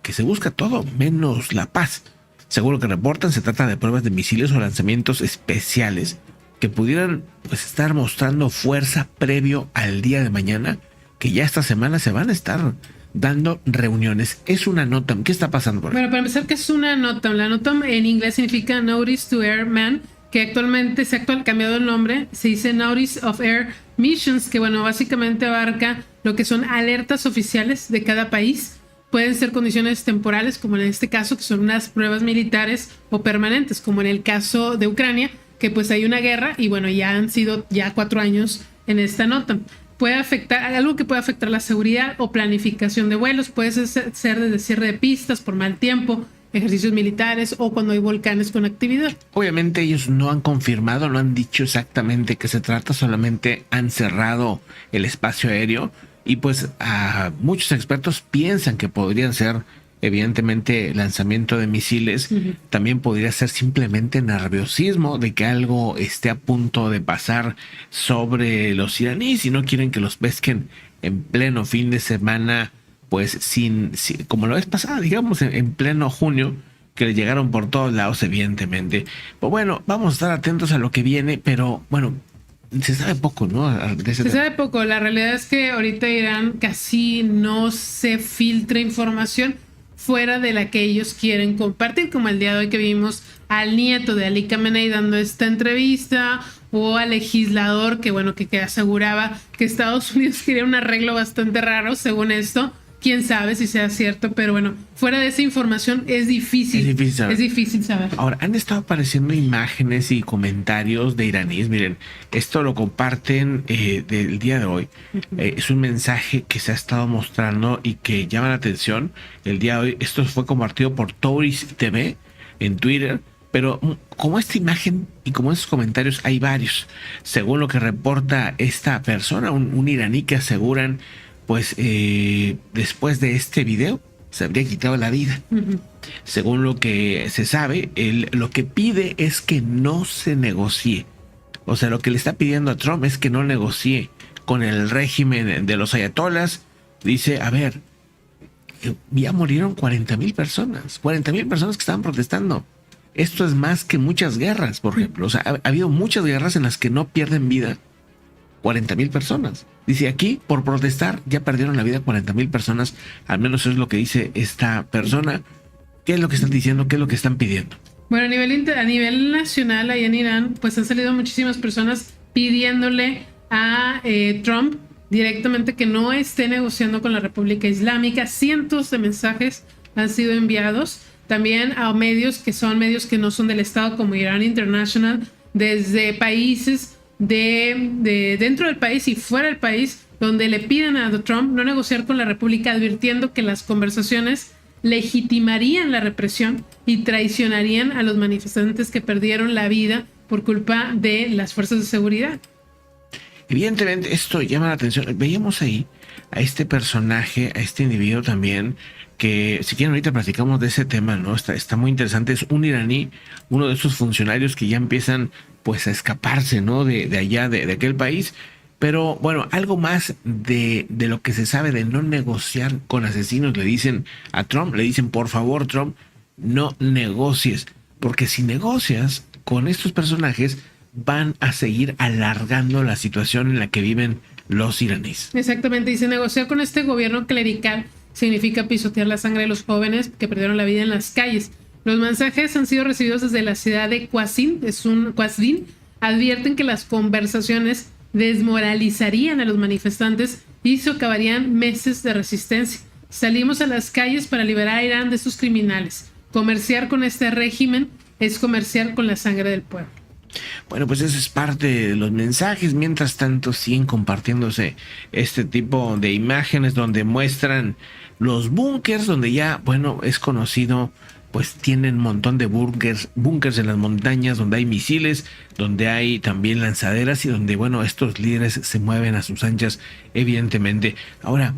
que se busca todo menos la paz. Según lo que reportan, se trata de pruebas de misiles o lanzamientos especiales que pudieran pues estar mostrando fuerza previo al día de mañana, que ya esta semana se van a estar dando reuniones. Es una NOTAM. ¿Qué está pasando por ahí? Bueno, para empezar, ¿qué es una NOTAM? La NOTAM en inglés significa Notice to Airman, que actualmente se ha cambiado el nombre. Se dice Notice of Air Missions, que bueno, básicamente abarca lo que son alertas oficiales de cada país. Pueden ser condiciones temporales, como en este caso, que son unas pruebas militares, o permanentes, como en el caso de Ucrania, que pues hay una guerra y bueno, ya han sido 4 años en esta NOTAM. Puede afectar, algo que puede afectar la seguridad o planificación de vuelos. Puede ser desde cierre de pistas por mal tiempo, ejercicios militares o cuando hay volcanes con actividad. Obviamente ellos no han confirmado, no han dicho exactamente qué se trata, solamente han cerrado el espacio aéreo y pues muchos expertos piensan que podrían ser evidentemente lanzamiento de misiles. También podría ser simplemente nerviosismo de que algo esté a punto de pasar sobre los iraníes y no quieren que los pesquen en pleno fin de semana, pues sin como la vez pasada, digamos en pleno junio, que le llegaron por todos lados evidentemente. Pues bueno, vamos a estar atentos a lo que viene, pero bueno, se sabe poco, ¿no? Se sabe poco. La realidad es que ahorita Irán casi no se filtra información fuera de la que ellos quieren compartir, como el día de hoy que vimos al nieto de Ali Khamenei dando esta entrevista, o al legislador que bueno, que aseguraba que Estados Unidos quería un arreglo bastante raro, según esto. Quién sabe si sea cierto, pero bueno, fuera de esa información es difícil saber. Es difícil saber. Ahora, han estado apareciendo imágenes y comentarios de iraníes. Miren, esto lo comparten del día de hoy. Es un mensaje que se ha estado mostrando y que llama la atención. El día de hoy, esto fue compartido por Touris TV en Twitter. Pero como esta imagen y como esos comentarios hay varios. Según lo que reporta esta persona, un iraní que aseguran pues después de este video se habría quitado la vida. Según lo que se sabe, lo que pide es que no se negocie. O sea, lo que le está pidiendo a Trump es que no negocie con el régimen de los ayatolas. Dice, a ver, ya murieron 40,000 personas. 40,000 personas que estaban protestando. Esto es más que muchas guerras, por ejemplo. O sea, ha habido muchas guerras en las que no pierden vida 40,000 personas. Dice aquí, por protestar, ya perdieron la vida 40,000 personas. Al menos eso es lo que dice esta persona. ¿Qué es lo que están diciendo? ¿Qué es lo que están pidiendo? Bueno, a nivel nacional, ahí en Irán, pues han salido muchísimas personas pidiéndole a Trump directamente que no esté negociando con la República Islámica. Cientos de mensajes han sido enviados también a medios que no son del Estado, como Iran International, desde países de dentro del país y fuera del país, donde le piden a Trump no negociar con la República, advirtiendo que las conversaciones legitimarían la represión y traicionarían a los manifestantes que perdieron la vida por culpa de las fuerzas de seguridad. Evidentemente esto llama la atención. Veíamos ahí a este personaje, a este individuo también, que si quieren ahorita platicamos de ese tema, ¿no? Está muy interesante. Es un iraní, uno de esos funcionarios que ya empiezan pues a escaparse, ¿no? De allá, de aquel país. Pero bueno, algo más de lo que se sabe de no negociar con asesinos. Le dicen a Trump, le dicen, por favor, Trump, no negocies. Porque si negocias con estos personajes, van a seguir alargando la situación en la que viven los iraníes. Exactamente, dice, negociar con este gobierno clerical significa pisotear la sangre de los jóvenes que perdieron la vida en las calles. Los mensajes han sido recibidos desde la ciudad de Qazvin, advierten que las conversaciones desmoralizarían a los manifestantes y socavarían meses de resistencia. Salimos a las calles para liberar a Irán de sus criminales. Comerciar con este régimen es comerciar con la sangre del pueblo. Bueno, pues eso es parte de los mensajes. Mientras tanto siguen compartiéndose este tipo de imágenes donde muestran los búnkers, donde ya, bueno, es conocido, pues tienen un montón de búnkers en las montañas, donde hay misiles, donde hay también lanzaderas y donde, bueno, estos líderes se mueven a sus anchas, evidentemente. Ahora,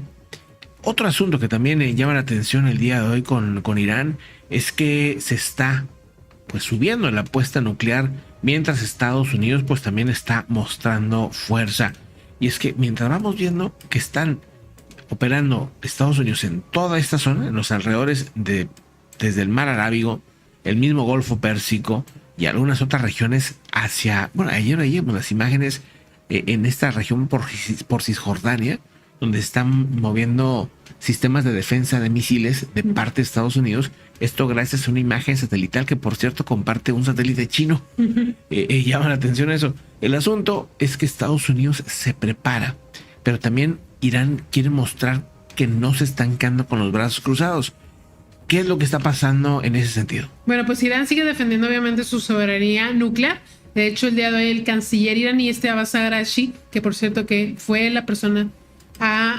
otro asunto que también llama la atención el día de hoy con Irán es que se está pues subiendo la apuesta nuclear, mientras Estados Unidos pues también está mostrando fuerza. Y es que mientras vamos viendo que están operando Estados Unidos en toda esta zona, en los alrededores desde el mar Arábigo, el mismo Golfo Pérsico y algunas otras regiones hacia, bueno, ayer veíamos las imágenes en esta región por Cisjordania, donde están moviendo sistemas de defensa de misiles de parte de Estados Unidos. Esto gracias a una imagen satelital que, por cierto, comparte un satélite chino. Llama la atención eso. El asunto es que Estados Unidos se prepara, pero también Irán quiere mostrar que no se están quedando con los brazos cruzados. ¿Qué es lo que está pasando en ese sentido? Bueno, pues Irán sigue defendiendo obviamente su soberanía nuclear. De hecho, el día de hoy el canciller iraní, Abbas Araghchi, que por cierto que fue la persona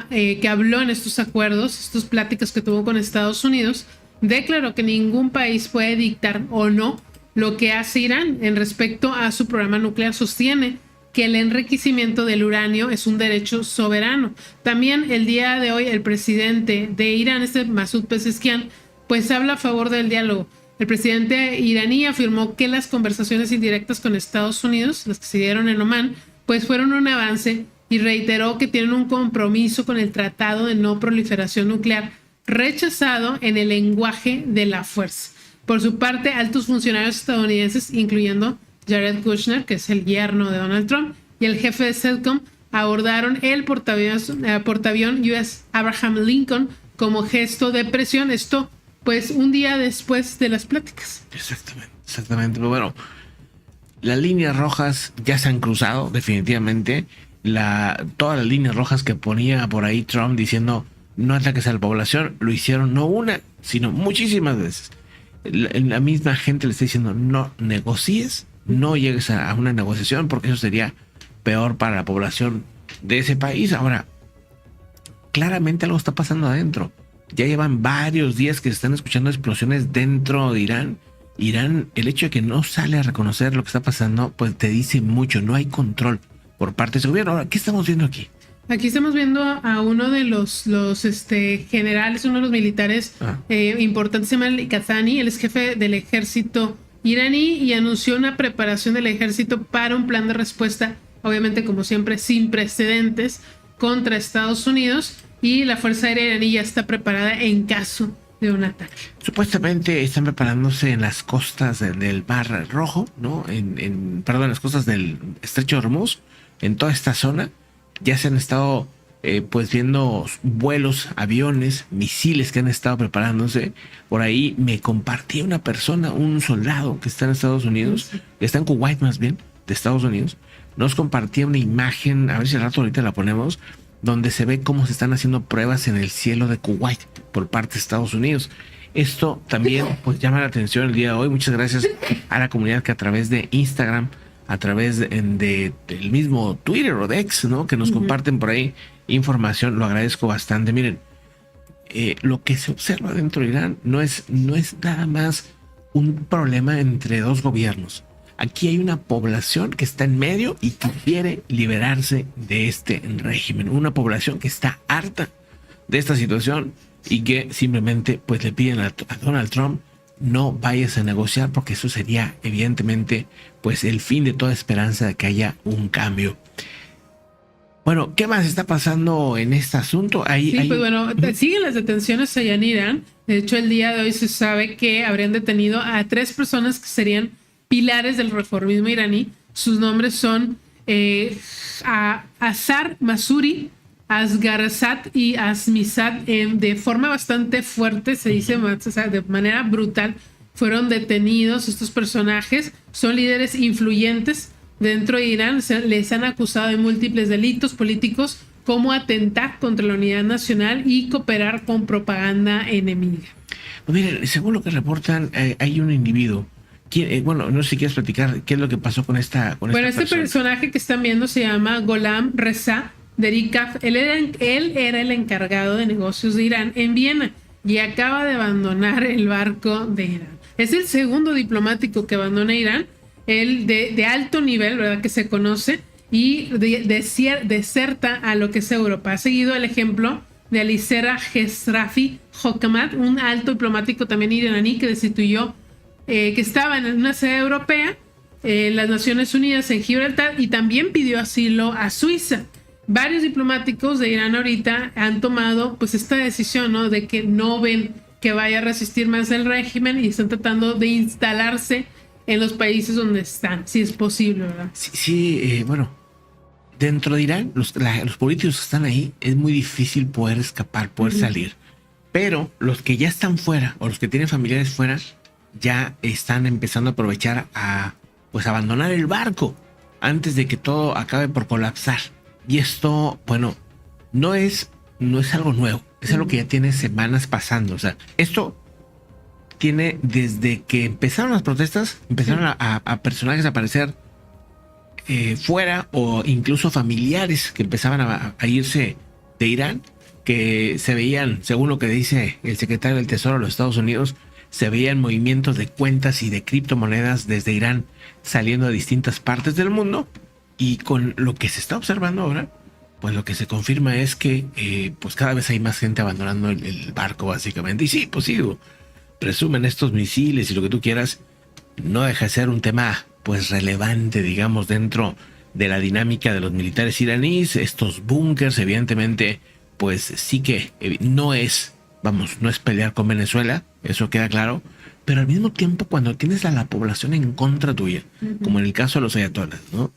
que habló en estos acuerdos, estas pláticas que tuvo con Estados Unidos, declaró que ningún país puede dictar o no lo que hace Irán en respecto a su programa nuclear. Sostiene que el enriquecimiento del uranio es un derecho soberano. También el día de hoy el presidente de Irán, Masoud Pezeshkian, pues habla a favor del diálogo. El presidente iraní afirmó que las conversaciones indirectas con Estados Unidos, las que se dieron en Omán, pues fueron un avance, y reiteró que tienen un compromiso con el Tratado de No Proliferación Nuclear, rechazado en el lenguaje de la fuerza. Por su parte, altos funcionarios estadounidenses, incluyendo Jared Kushner, que es el yerno de Donald Trump, y el jefe de CENTCOM, abordaron el portaaviones US Abraham Lincoln como gesto de presión. Esto, pues, un día después de las pláticas. Exactamente. Pero bueno, las líneas rojas ya se han cruzado, definitivamente. Todas las líneas rojas que ponía por ahí Trump diciendo no ataques a la población, lo hicieron no una, sino muchísimas veces. La misma gente le está diciendo no negocies, no llegues a una negociación, porque eso sería peor para la población de ese país. Ahora, claramente algo está pasando adentro. Ya llevan varios días que se están escuchando explosiones dentro de Irán. Irán, el hecho de que no sale a reconocer lo que está pasando, pues te dice mucho. No hay control por parte de ese gobierno. Ahora, ¿qué estamos viendo aquí? Aquí estamos viendo a uno de los generales, uno de los militares importantes, se llama Al-Qahtani. Él es jefe del ejército iraní y anunció una preparación del ejército para un plan de respuesta, obviamente como siempre sin precedentes, contra Estados Unidos. y la Fuerza Aérea iraní ya está preparada en caso de un ataque. Supuestamente están preparándose en las costas del Mar Rojo, ¿no? Perdón, las costas del Estrecho de Hormuz, en toda esta zona. Ya se han estado pues viendo vuelos, aviones, misiles que han estado preparándose. Por ahí me compartía una persona, un soldado que está en Estados Unidos, que está en Kuwait más bien, de Estados Unidos. Nos compartía una imagen, a ver si al rato ahorita la ponemos, donde se ve cómo se están haciendo pruebas en el cielo de Kuwait por parte de Estados Unidos. Esto también pues llama la atención el día de hoy. Muchas gracias a la comunidad que a través de Instagram, a través del mismo Twitter o de X, ¿no? Que nos comparten por ahí información. Lo agradezco bastante. Miren, lo que se observa dentro de Irán no es nada más un problema entre dos gobiernos. Aquí hay una población que está en medio y que quiere liberarse de este régimen. Una población que está harta de esta situación y que simplemente pues le piden a Donald Trump: no vayas a negociar, porque eso sería evidentemente pues el fin de toda esperanza de que haya un cambio. Bueno, ¿qué más está pasando en este asunto? Pues bueno, siguen las detenciones allá en Irán. De hecho, el día de hoy se sabe que habrían detenido a 3 personas que serían pilares del reformismo iraní. Sus nombres son Azar Masuri, Asgharzad y Asmizad. De forma bastante fuerte, se dice, o sea, de manera brutal, fueron detenidos estos personajes. Son líderes influyentes dentro de Irán. Les han acusado de múltiples delitos políticos, como atentar contra la unidad nacional y cooperar con propaganda enemiga. Pues miren, según lo que reportan, hay un individuo. Bueno, no sé si quieres platicar qué es lo que pasó con esta Bueno, este personaje que están viendo se llama Gholam Reza Derikaf. Él era el encargado de negocios de Irán en Viena y acaba de abandonar el barco de Irán. Es el segundo diplomático que abandona Irán, el de alto nivel, ¿verdad?, que se conoce, y deserta a lo que es Europa. Ha seguido el ejemplo de Alisera Gesrafi Hokamat, un alto diplomático también iraní que destituyó, que estaba en una sede europea, en las Naciones Unidas en Gibraltar, y también pidió asilo a Suiza. Varios diplomáticos de Irán ahorita han tomado pues esta decisión, ¿no?, de que no ven que vaya a resistir más el régimen y están tratando de instalarse en los países donde están, si es posible, ¿verdad? Sí, bueno, dentro de Irán, los políticos que están ahí, es muy difícil poder escapar, poder salir. Pero los que ya están fuera, o los que tienen familiares fuera, ya están empezando a aprovechar a pues abandonar el barco antes de que todo acabe por colapsar. Y esto, bueno, no es algo nuevo, es algo que ya tiene semanas pasando. O sea, esto tiene desde que empezaron las protestas, empezaron a personajes a aparecer fuera, o incluso familiares que empezaban a irse de Irán, que se veían, según lo que dice el secretario del Tesoro de los Estados Unidos, se veían movimientos de cuentas y de criptomonedas desde Irán saliendo a distintas partes del mundo. Y con lo que se está observando ahora, pues lo que se confirma es que pues cada vez hay más gente abandonando el barco, básicamente. Y sí, pues sí, presumen estos misiles y lo que tú quieras, no deja de ser un tema pues relevante, digamos, dentro de la dinámica de los militares iraníes. Estos búnkers, evidentemente, pues sí que no es pelear con Venezuela, eso queda claro, pero al mismo tiempo, cuando tienes a la población en contra tuya, como en el caso de los ayatolas, ¿no?,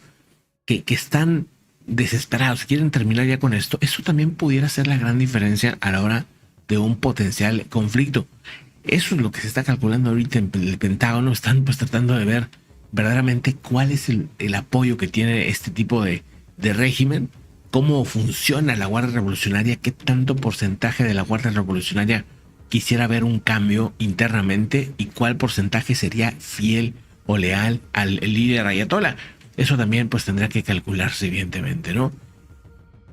que están desesperados, quieren terminar ya con esto, eso también pudiera ser la gran diferencia a la hora de un potencial conflicto. Eso es lo que se está calculando ahorita en el Pentágono. Están pues tratando de ver verdaderamente cuál es el apoyo que tiene este tipo de régimen, cómo funciona la Guardia Revolucionaria, qué tanto porcentaje de la Guardia Revolucionaria quisiera ver un cambio internamente y cuál porcentaje sería fiel o leal al líder ayatolá. Eso también pues tendrá que calcularse, evidentemente, ¿no?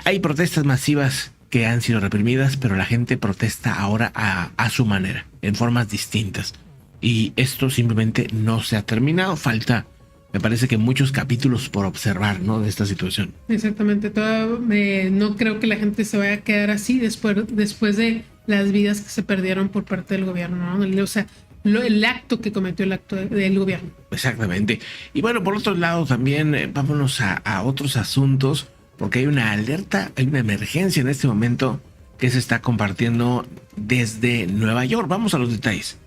Hay protestas masivas que han sido reprimidas, pero la gente protesta ahora a su manera, en formas distintas. Y esto simplemente no se ha terminado. Falta, me parece, que muchos capítulos por observar, ¿no?, de esta situación. Exactamente. No creo que la gente se vaya a quedar así después de las vidas que se perdieron por parte del gobierno, ¿no? O sea, el acto que cometió del gobierno. Exactamente. Y bueno, por otro lado también vámonos a otros asuntos, porque hay una alerta, hay una emergencia en este momento que se está compartiendo desde Nueva York. Vamos a los detalles.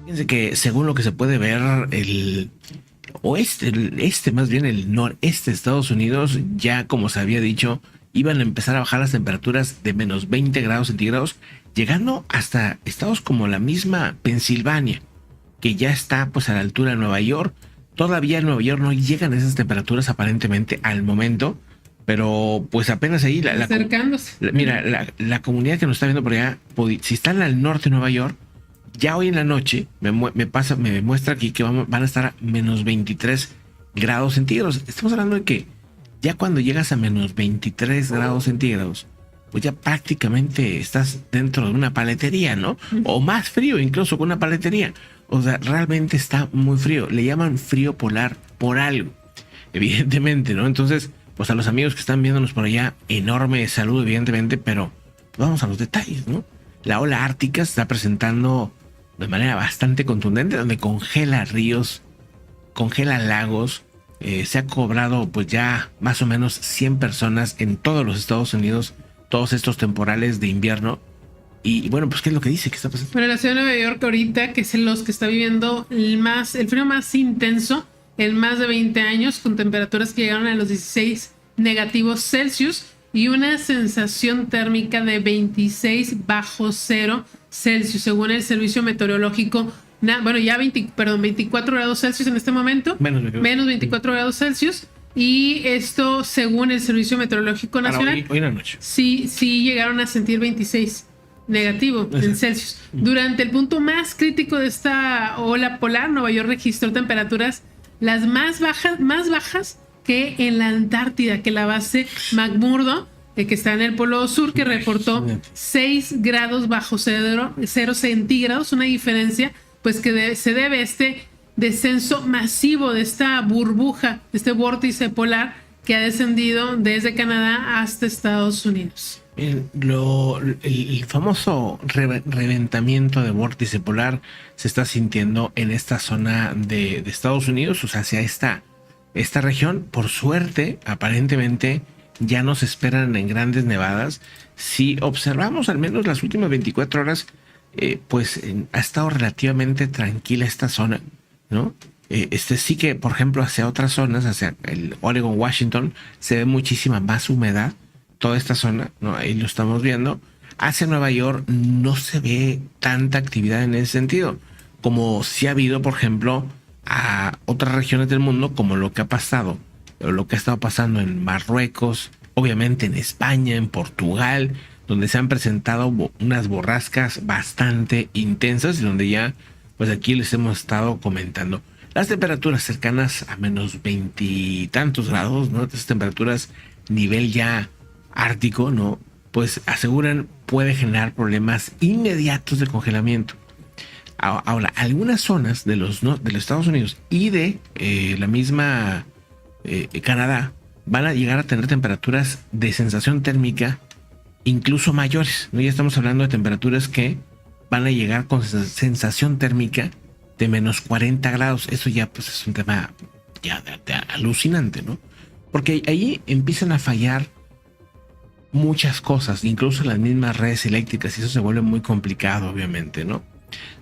Fíjense que según lo que se puede ver, el noreste de Estados Unidos, ya como se había dicho, iban a empezar a bajar las temperaturas de menos 20 grados centígrados, llegando hasta estados como la misma Pensilvania, que ya está pues a la altura de Nueva York. Todavía en Nueva York no llegan esas temperaturas aparentemente al momento, pero pues apenas ahí acercándose. La comunidad que nos está viendo por allá, si están al norte de Nueva York, ya hoy en la noche me muestra aquí que van a estar a menos 23 grados centígrados. Estamos hablando de que ya cuando llegas a menos 23 grados centígrados, pues ya prácticamente estás dentro de una paletería, ¿no? O más frío incluso que una paletería. O sea, realmente está muy frío. Le llaman frío polar por algo, evidentemente, ¿no? Entonces, pues a los amigos que están viéndonos por allá, enorme saludo, evidentemente, pero vamos a los detalles, ¿no? La ola ártica se está presentando de manera bastante contundente, donde congela ríos, congela lagos. Se ha cobrado pues ya más o menos 100 personas en todos los Estados Unidos, todos estos temporales de invierno. Y bueno, pues ¿qué es lo que dice? ¿Qué está pasando? Bueno, la ciudad de Nueva York ahorita, que es los que está viviendo el frío más intenso en más de 20 años, con temperaturas que llegaron a los 16 negativos Celsius y una sensación térmica de 26 bajo cero Celsius, según el servicio meteorológico. Bueno, ya 24 grados Celsius en este momento. Menos 24 grados Celsius. Y esto según el Servicio Meteorológico Nacional. Hoy en la noche. Sí llegaron a sentir 26 negativo en Celsius. Durante el punto más crítico de esta ola polar, Nueva York registró temperaturas las más bajas que en la Antártida, que la base McMurdo, que está en el Polo Sur, que reportó 6 grados bajo cero centígrados, una diferencia pues que se debe a este descenso masivo de esta burbuja, de este vórtice polar que ha descendido desde Canadá hasta Estados Unidos. El famoso reventamiento de vórtice polar se está sintiendo en esta zona de Estados Unidos, o sea, hacia esta región. Por suerte, aparentemente ya no se esperan en grandes nevadas. Si observamos al menos las últimas 24 horas, ha estado relativamente tranquila esta zona, ¿no? Sí que, por ejemplo, hacia otras zonas, hacia el Oregon, Washington, se ve muchísima más humedad. Toda esta zona, ¿no? Ahí lo estamos viendo. Hacia Nueva York no se ve tanta actividad en ese sentido, como si ha habido, por ejemplo, a otras regiones del mundo, como lo que ha pasado, o lo que ha estado pasando en Marruecos, obviamente en España, en Portugal, donde se han presentado unas borrascas bastante intensas y donde ya, pues aquí les hemos estado comentando. Las temperaturas cercanas a menos 20 y tantos grados, ¿no? Estas temperaturas nivel ya ártico, ¿no? Pues aseguran puede generar problemas inmediatos de congelamiento. Ahora, algunas zonas de los Estados Unidos y de la misma Canadá van a llegar a tener temperaturas de sensación térmica incluso mayores, ¿no? Ya estamos hablando de temperaturas que van a llegar con sensación térmica de menos 40 grados. Eso ya pues es un tema ya alucinante, ¿no? Porque ahí empiezan a fallar muchas cosas, incluso las mismas redes eléctricas, y eso se vuelve muy complicado, obviamente, ¿no?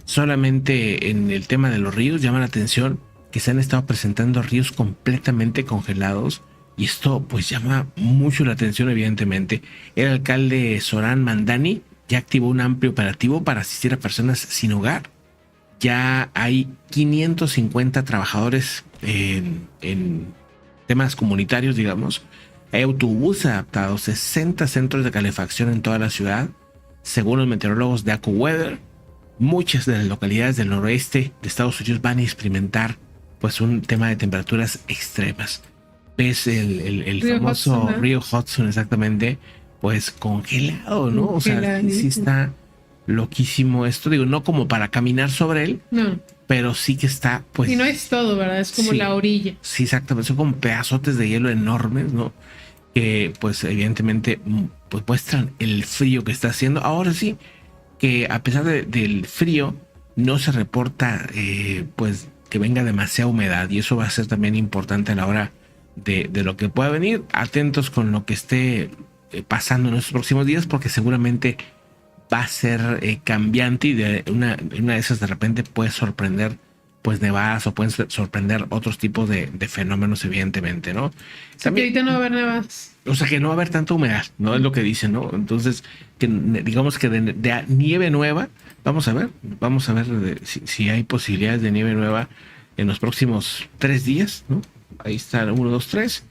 Solamente en el tema de los ríos llama la atención que se han estado presentando ríos completamente congelados, y esto pues llama mucho la atención, evidentemente. El alcalde Zoran Mandani ya activó un amplio operativo para asistir a personas sin hogar. Ya hay 550 trabajadores en temas comunitarios, digamos. Hay autobuses adaptados, 60 centros de calefacción en toda la ciudad. Según los meteorólogos de AccuWeather, muchas de las localidades del noroeste de Estados Unidos van a experimentar pues un tema de temperaturas extremas. Ves el famoso Hudson, ¿no? río Hudson, exactamente, pues congelado, ¿no? O sea, sí está loquísimo esto. Digo, no como para caminar sobre él, No. pero sí que está, pues... Y no es todo, ¿verdad? Es como sí, la orilla. Sí, exactamente. Son como pedazotes de hielo enormes, ¿no? Que pues evidentemente pues muestran el frío que está haciendo. Ahora sí, que a pesar del frío, no se reporta pues que venga demasiada humedad, y eso va a ser también importante a la hora de lo que pueda venir. Atentos con lo que esté pasando en estos próximos días, porque seguramente va a ser cambiante y una de esas de repente puede sorprender pues nevadas o pueden sorprender otros tipos de fenómenos, evidentemente, ¿no? También, que ahorita no va a haber nevadas. O sea, que no va a haber tanta humedad, ¿no? Es lo que dicen, ¿no? Entonces, que digamos que de nieve nueva, vamos a ver si hay posibilidades de nieve nueva en los próximos 3 días, ¿no? Ahí está 1, 2, 3.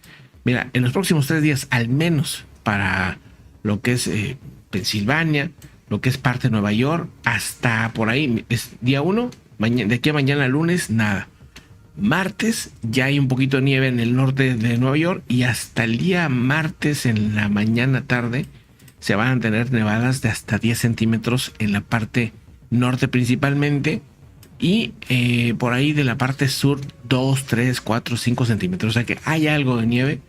Mira, en los próximos 3 días, al menos para lo que es Pensilvania, lo que es parte de Nueva York, hasta por ahí, es día 1, de aquí a mañana lunes, nada. Martes ya hay un poquito de nieve en el norte de Nueva York y hasta el día martes en la mañana tarde se van a tener nevadas de hasta 10 centímetros en la parte norte principalmente y por ahí de la parte sur 2, 3, 4, 5 centímetros. O sea que hay algo de nieve,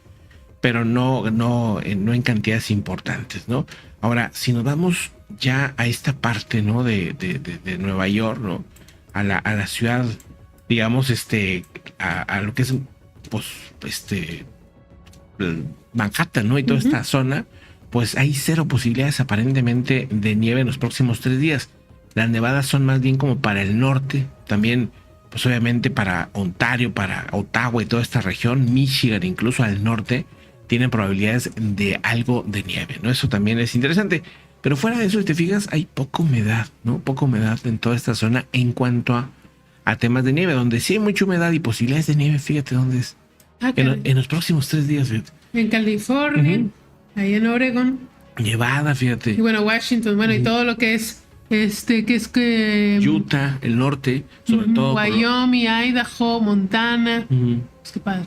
pero no en cantidades importantes, ¿no? Ahora, si nos vamos ya a esta parte, ¿no? de Nueva York, ¿no? A la ciudad, digamos, a lo que es, pues, Manhattan, ¿no? Y toda esta zona, pues hay 0 posibilidades aparentemente de nieve en los próximos 3 días. Las nevadas son más bien como para el norte, también, pues obviamente para Ontario, para Ottawa y toda esta región, Michigan, incluso al norte, tienen probabilidades de algo de nieve, ¿no? Eso también es interesante. Pero fuera de eso, si te fijas, hay poca humedad, ¿no? Poca humedad en toda esta zona en cuanto a temas de nieve, donde sí hay mucha humedad y posibilidades de nieve, fíjate dónde es. En los próximos 3 días, fíjate. En California, ahí en Oregon. Nevada, fíjate. Y bueno, Washington, bueno, y todo lo que es, Utah, el norte, sobre todo. Wyoming, Idaho, Montana. Pues qué padre.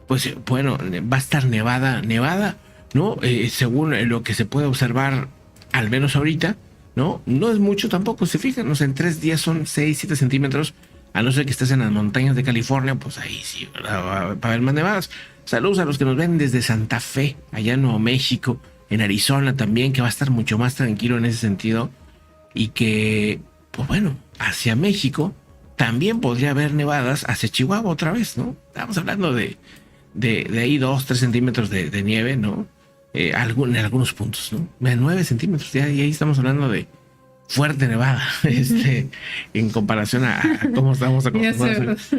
Pues bueno, va a estar nevada, ¿no? Según lo que se puede observar, al menos ahorita, ¿no? No es mucho tampoco, se fijan, en 3 días son 6, 7 centímetros, a no ser que estés en las montañas de California, pues ahí sí, ¿verdad? Va a haber más nevadas. Saludos a los que nos ven desde Santa Fe, allá en Nuevo México, en Arizona también, que va a estar mucho más tranquilo en ese sentido, y que, pues bueno, hacia México también podría haber nevadas, hacia Chihuahua otra vez, ¿no? Estamos hablando de ahí 2, 3 centímetros de nieve, ¿no? En algunos puntos, ¿no? 9 centímetros, y ahí estamos hablando de fuerte nevada, en comparación a cómo estamos acostumbrados.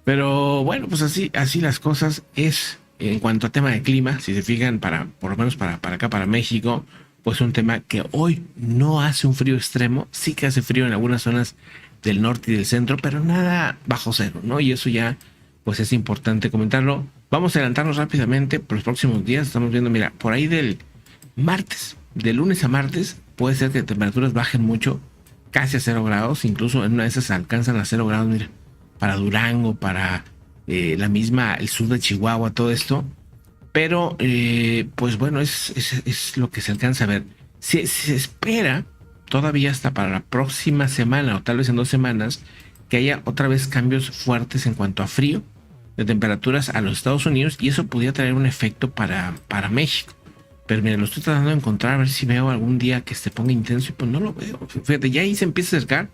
Pero bueno, pues así las cosas es en cuanto a tema de clima. Si se fijan, por lo menos para acá, para México, pues un tema que hoy no hace un frío extremo, sí que hace frío en algunas zonas del norte y del centro, pero nada bajo cero, ¿no? Y eso ya, pues es importante comentarlo. Vamos a adelantarnos rápidamente por los próximos días. Estamos viendo, mira, por ahí del martes, de lunes a martes, puede ser que temperaturas bajen mucho, casi a 0 grados, incluso en una de esas alcanzan a 0 grados, mira, para Durango, para el sur de Chihuahua, todo esto. Pero, pues bueno, es lo que se alcanza a ver. Se espera todavía hasta para la próxima semana, o tal vez en 2 semanas, que haya otra vez cambios fuertes en cuanto a frío de temperaturas a los Estados Unidos, y eso podría traer un efecto para México. Pero mira, lo estoy tratando de encontrar, a ver si veo algún día que se ponga intenso, y pues no lo veo. Fíjate, ya ahí se empieza a acercar.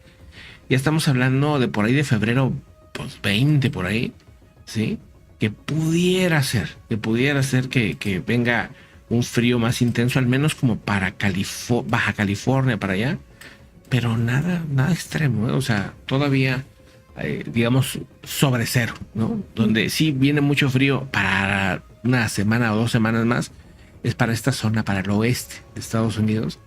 Ya estamos hablando de por ahí de febrero, pues 20 por ahí, ¿sí? Que pudiera ser que venga un frío más intenso, al menos como para Baja California, para allá. Pero nada extremo, ¿eh? O sea, todavía, digamos, sobre 0, ¿no? Donde sí viene mucho frío para una semana o 2 semanas más, es para esta zona, para el oeste de Estados Unidos.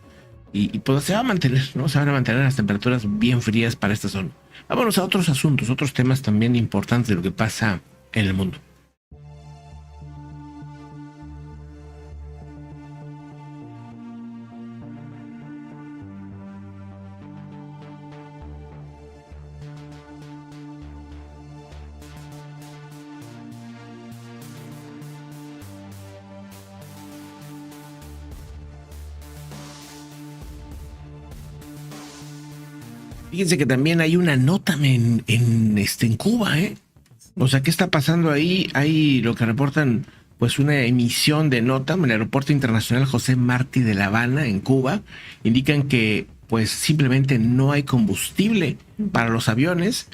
Y pues se va a mantener, ¿no? Se van a mantener las temperaturas bien frías para esta zona. Vámonos a otros asuntos, otros temas también importantes de lo que pasa en el mundo. Fíjense que también hay una nota en Cuba, ¿eh? O sea, ¿qué está pasando ahí? Hay lo que reportan, pues, una emisión de nota en el Aeropuerto Internacional José Martí de La Habana, en Cuba. Indican que, pues, simplemente no hay combustible para los aviones.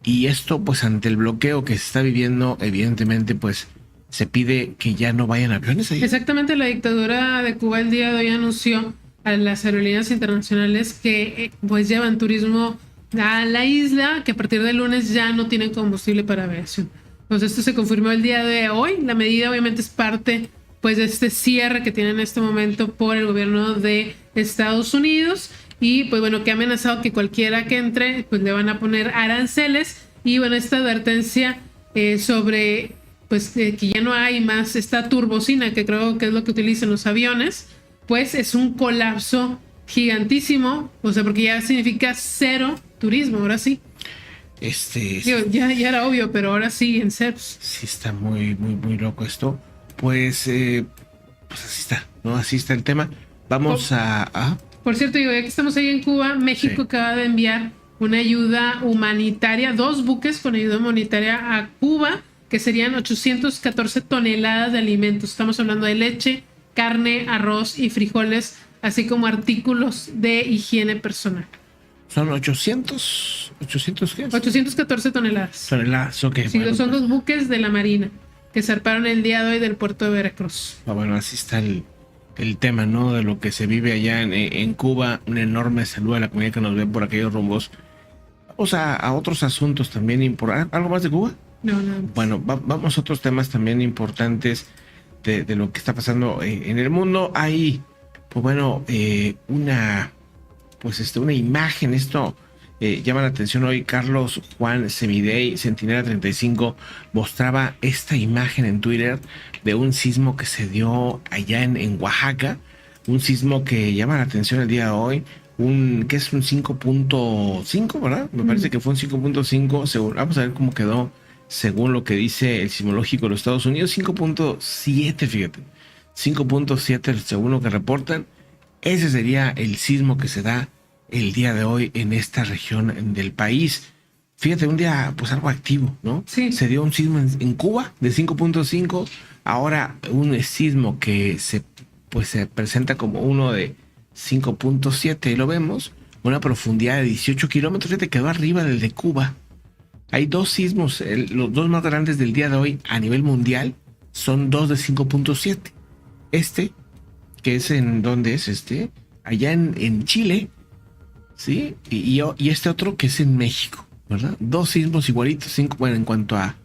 Y esto, pues, ante el bloqueo que se está viviendo, evidentemente, pues, se pide que ya no vayan aviones ahí. Exactamente, la dictadura de Cuba el día de hoy anunció a las aerolíneas internacionales que pues llevan turismo a la isla, que a partir del lunes ya no tienen combustible para aviación. Entonces esto se confirmó el día de hoy. La medida obviamente es parte pues de este cierre que tiene en este momento por el gobierno de Estados Unidos, y pues bueno, que ha amenazado que cualquiera que entre pues le van a poner aranceles. Y bueno, esta advertencia sobre pues que ya no hay más esta turbocina, que creo que es lo que utilizan los aviones, pues es un colapso gigantísimo, o sea, porque ya significa cero turismo, ahora sí. Digo, ya era obvio, pero ahora sí, en CEPS. Sí está muy loco esto. Pues así está, ¿no? Así está el tema. Vamos Por cierto, digo, ya que estamos ahí en Cuba, México acaba de enviar una ayuda humanitaria, 2 buques con ayuda humanitaria a Cuba, que serían 814 toneladas de alimentos. Estamos hablando de leche, carne, arroz y frijoles, así como artículos de higiene personal. Son 800 ¿qué? 814 toneladas. Toneladas, ok. Sí, bueno, son pues, 2 buques de la Marina que zarparon el día de hoy del puerto de Veracruz. bueno, así está el tema, ¿no? De lo que se vive allá en Cuba. Un enorme saludo a la comunidad que nos ve por aquellos rumbos. Vamos a otros asuntos también importantes. ¿Algo más de Cuba? No. Bueno, vamos a otros temas también importantes de lo que está pasando en el mundo. Hay, pues bueno, una imagen. Esto llama la atención hoy. Carlos Juan Semidey, Centinela 35, mostraba esta imagen en Twitter de un sismo que se dio allá en Oaxaca. Un sismo que llama la atención el día de hoy. Que es un 5.5, ¿verdad? Me parece que fue un 5.5. Vamos a ver cómo quedó según lo que dice el sismológico de los Estados Unidos. 5.7, fíjate. 5.7 según lo que reportan. Ese sería el sismo que se da el día de hoy en esta región del país. Fíjate, un día pues algo activo, ¿no? Sí. Se dio un sismo en Cuba de 5.5. Ahora un sismo que se presenta como uno de 5.7, y lo vemos, una profundidad de 18 kilómetros. Fíjate, quedó arriba del de Cuba. Hay 2 sismos, los 2 más grandes del día de hoy a nivel mundial son 2 de 5.7. Que es ¿dónde es allá en Chile, ¿sí? Y este otro que es en México, ¿verdad? 2 sismos igualitos, en cuanto a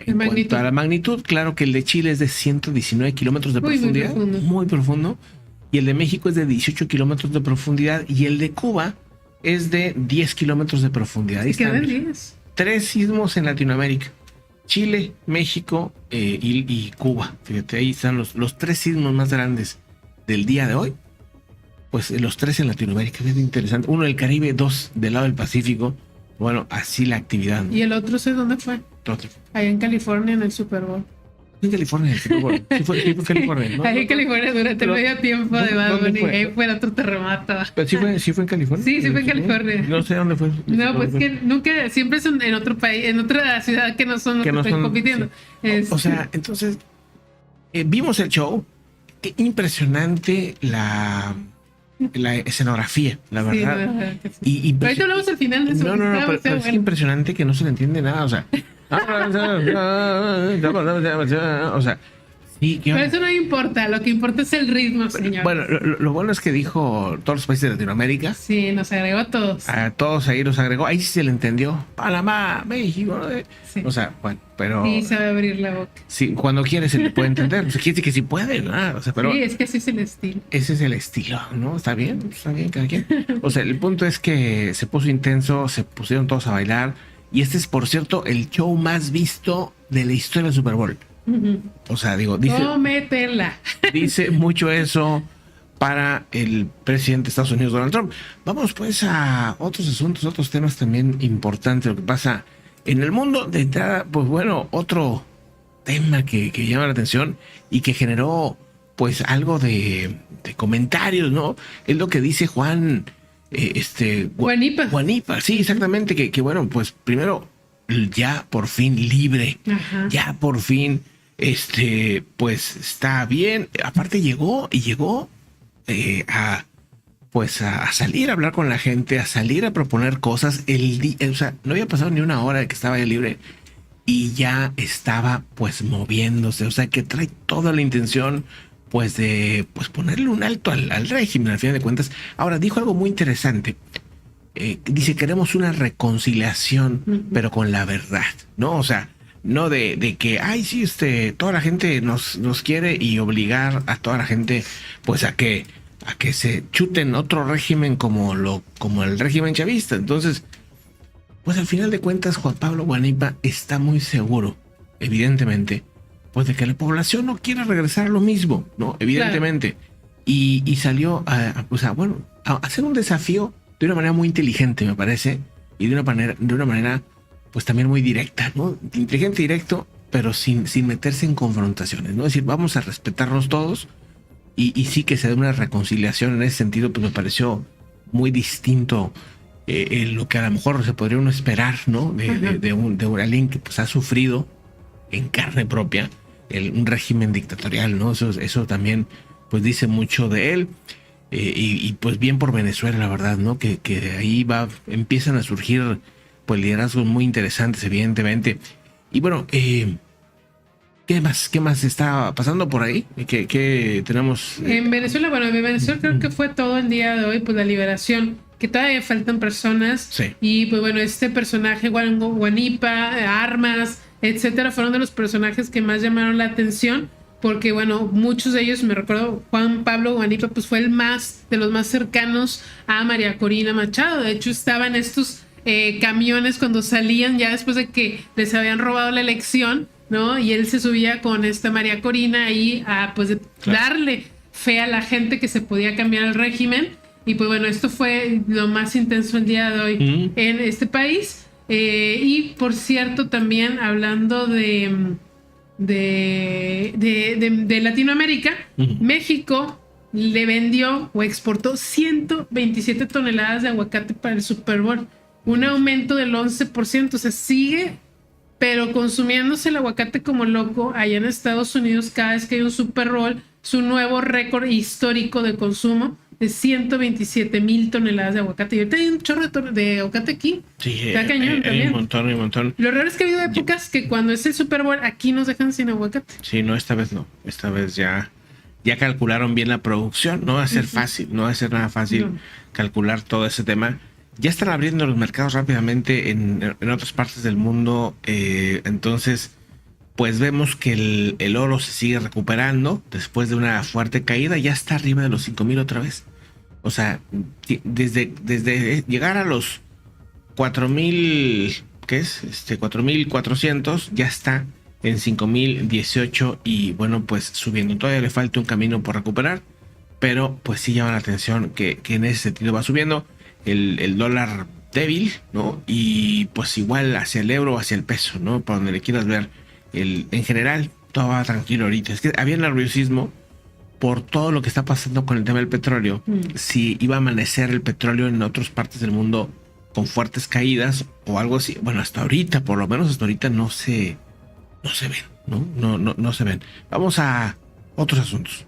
la magnitud. Claro que el de Chile es de 119 kilómetros de profundidad, muy profundo, y el de México es de 18 kilómetros de profundidad, y el de Cuba es de 10 kilómetros de profundidad. Ahí están 3 sismos en Latinoamérica: Chile, México y Cuba. Fíjate, ahí están los 3 sismos más grandes del día de hoy, pues los 3 en Latinoamérica. Es interesante. Uno del Caribe, 2 del lado del Pacífico. Bueno, así la actividad, ¿no? ¿Y el otro sé dónde fue? Allá en California, en el Super Bowl. En California, sí fue en California, ¿no? Ahí en California durante el medio tiempo de Bad Bunny. Ahí fue el otro terremoto. Pero sí fue en California. Sí fue en California. No sé dónde fue. No, pues que nunca, siempre es en otro país, en otra ciudad que no son los que están compitiendo. Sí. O sea, entonces, vimos el show. Qué impresionante la escenografía, la verdad. Sí, pero ahorita hablamos al final de eso. No, pero es impresionante que no se le entiende nada, o sea. O sea, sí, pero eso no importa, lo que importa es el ritmo, señor. Bueno, lo bueno es que dijo todos los países de Latinoamérica. Sí, nos agregó a todos. A todos ahí los agregó. Ahí sí se le entendió. Panamá, México. Sí. O sea, bueno, pero. Sí, sabe abrir la boca. Sí, cuando quiere se le puede entender. O sea, quiere decir que sí puede, ¿no? O sea, pero. Sí, es que ese es el estilo. Ese es el estilo, ¿no? Está bien, cada quien. O sea, el punto es que se puso intenso, se pusieron todos a bailar. Y este es, por cierto, el show más visto de la historia del Super Bowl. O sea, digo, dice mucho eso para el presidente de Estados Unidos, Donald Trump. Vamos pues a otros asuntos, otros temas también importantes, lo que pasa en el mundo. De entrada, pues bueno, otro tema que llama la atención y que generó pues algo de comentarios, ¿no? Es lo que dice Guanipa, sí, exactamente, que bueno, pues primero, ya por fin libre. Ajá. Ya por fin pues está bien. Aparte llegó a salir a hablar con la gente, a salir a proponer cosas. O sea, no había pasado ni una hora de que estaba ya libre y ya estaba pues moviéndose, o sea que trae toda la intención pues de pues ponerle un alto al régimen al final de cuentas. Ahora dijo algo muy interesante. Dice, queremos una reconciliación, pero con la verdad, ¿no? O sea, no de que, ay, sí, toda la gente nos quiere, y obligar a toda la gente, pues a que se chuten otro régimen como el régimen chavista. Entonces, pues al final de cuentas, Juan Pablo Guanipa está muy seguro, evidentemente, pues de que la población no quiere regresar a lo mismo, ¿no? Evidentemente. Claro. Y salió a hacer un desafío de una manera muy inteligente, me parece, y de una manera pues también muy directa, ¿no? Inteligente y directo, pero sin meterse en confrontaciones, ¿no? Es decir, vamos a respetarnos todos, y sí que se dé una reconciliación en ese sentido, pues me pareció muy distinto lo que a lo mejor se podría uno esperar, ¿no? De un alguien que pues ha sufrido en carne propia un régimen dictatorial, ¿no? Eso también pues dice mucho de él. Y pues bien por Venezuela, la verdad, ¿no? Que de ahí empiezan a surgir pues liderazgos muy interesantes, evidentemente. Y bueno, ¿qué más está pasando por ahí? ¿Qué tenemos? En Venezuela, en Venezuela creo que fue todo el día de hoy, pues la liberación, que todavía faltan personas. Sí. Y pues bueno, este personaje, Guanipa, Armas, etcétera, fueron de los personajes que más llamaron la atención. Porque bueno, muchos de ellos, me recuerdo, Juan Pablo Guanipa, pues fue de los más cercanos a María Corina Machado. De hecho, estaban estos camiones cuando salían ya después de que les habían robado la elección, ¿no? Y él se subía con esta María Corina ahí a pues darle fe a la gente que se podía cambiar el régimen. Y pues bueno, esto fue lo más intenso el día de hoy en este país. Y por cierto, también hablando de Latinoamérica, México le vendió o exportó 127 toneladas de aguacate para el Super Bowl, un aumento del 11%. O sea, sigue pero consumiéndose el aguacate como loco allá en Estados Unidos. Cada vez que hay un Super Bowl, su nuevo récord histórico de consumo de 127,000 toneladas de aguacate. Y ahorita hay un chorro de aguacate aquí. Sí, está cañón también. Hay un montón. Lo raro es que ha habido épocas que cuando es el Super Bowl aquí nos dejan sin aguacate. Sí, no, esta vez no. Esta vez ya calcularon bien la producción. No va a ser fácil, no va a ser nada fácil calcular todo ese tema. Ya están abriendo los mercados rápidamente en otras partes del mundo. Entonces, pues vemos que el oro se sigue recuperando después de una fuerte caída. Ya está arriba de los 5,000 otra vez. O sea, desde llegar a los 4,000, ¿qué es? 4,400, ya está en 5,018 y bueno, pues subiendo. Todavía le falta un camino por recuperar, pero pues sí llama la atención que en ese sentido va subiendo. El dólar débil, ¿no? Y pues igual hacia el euro, hacia el peso, ¿no? Para donde le quieras ver. En general, todo va tranquilo ahorita. Es que había nerviosismo por todo lo que está pasando con el tema del petróleo. Si iba a amanecer el petróleo en otras partes del mundo con fuertes caídas o algo así. Bueno, hasta ahorita, por lo menos hasta ahorita no se ven, ¿no? No se ven. Vamos a otros asuntos.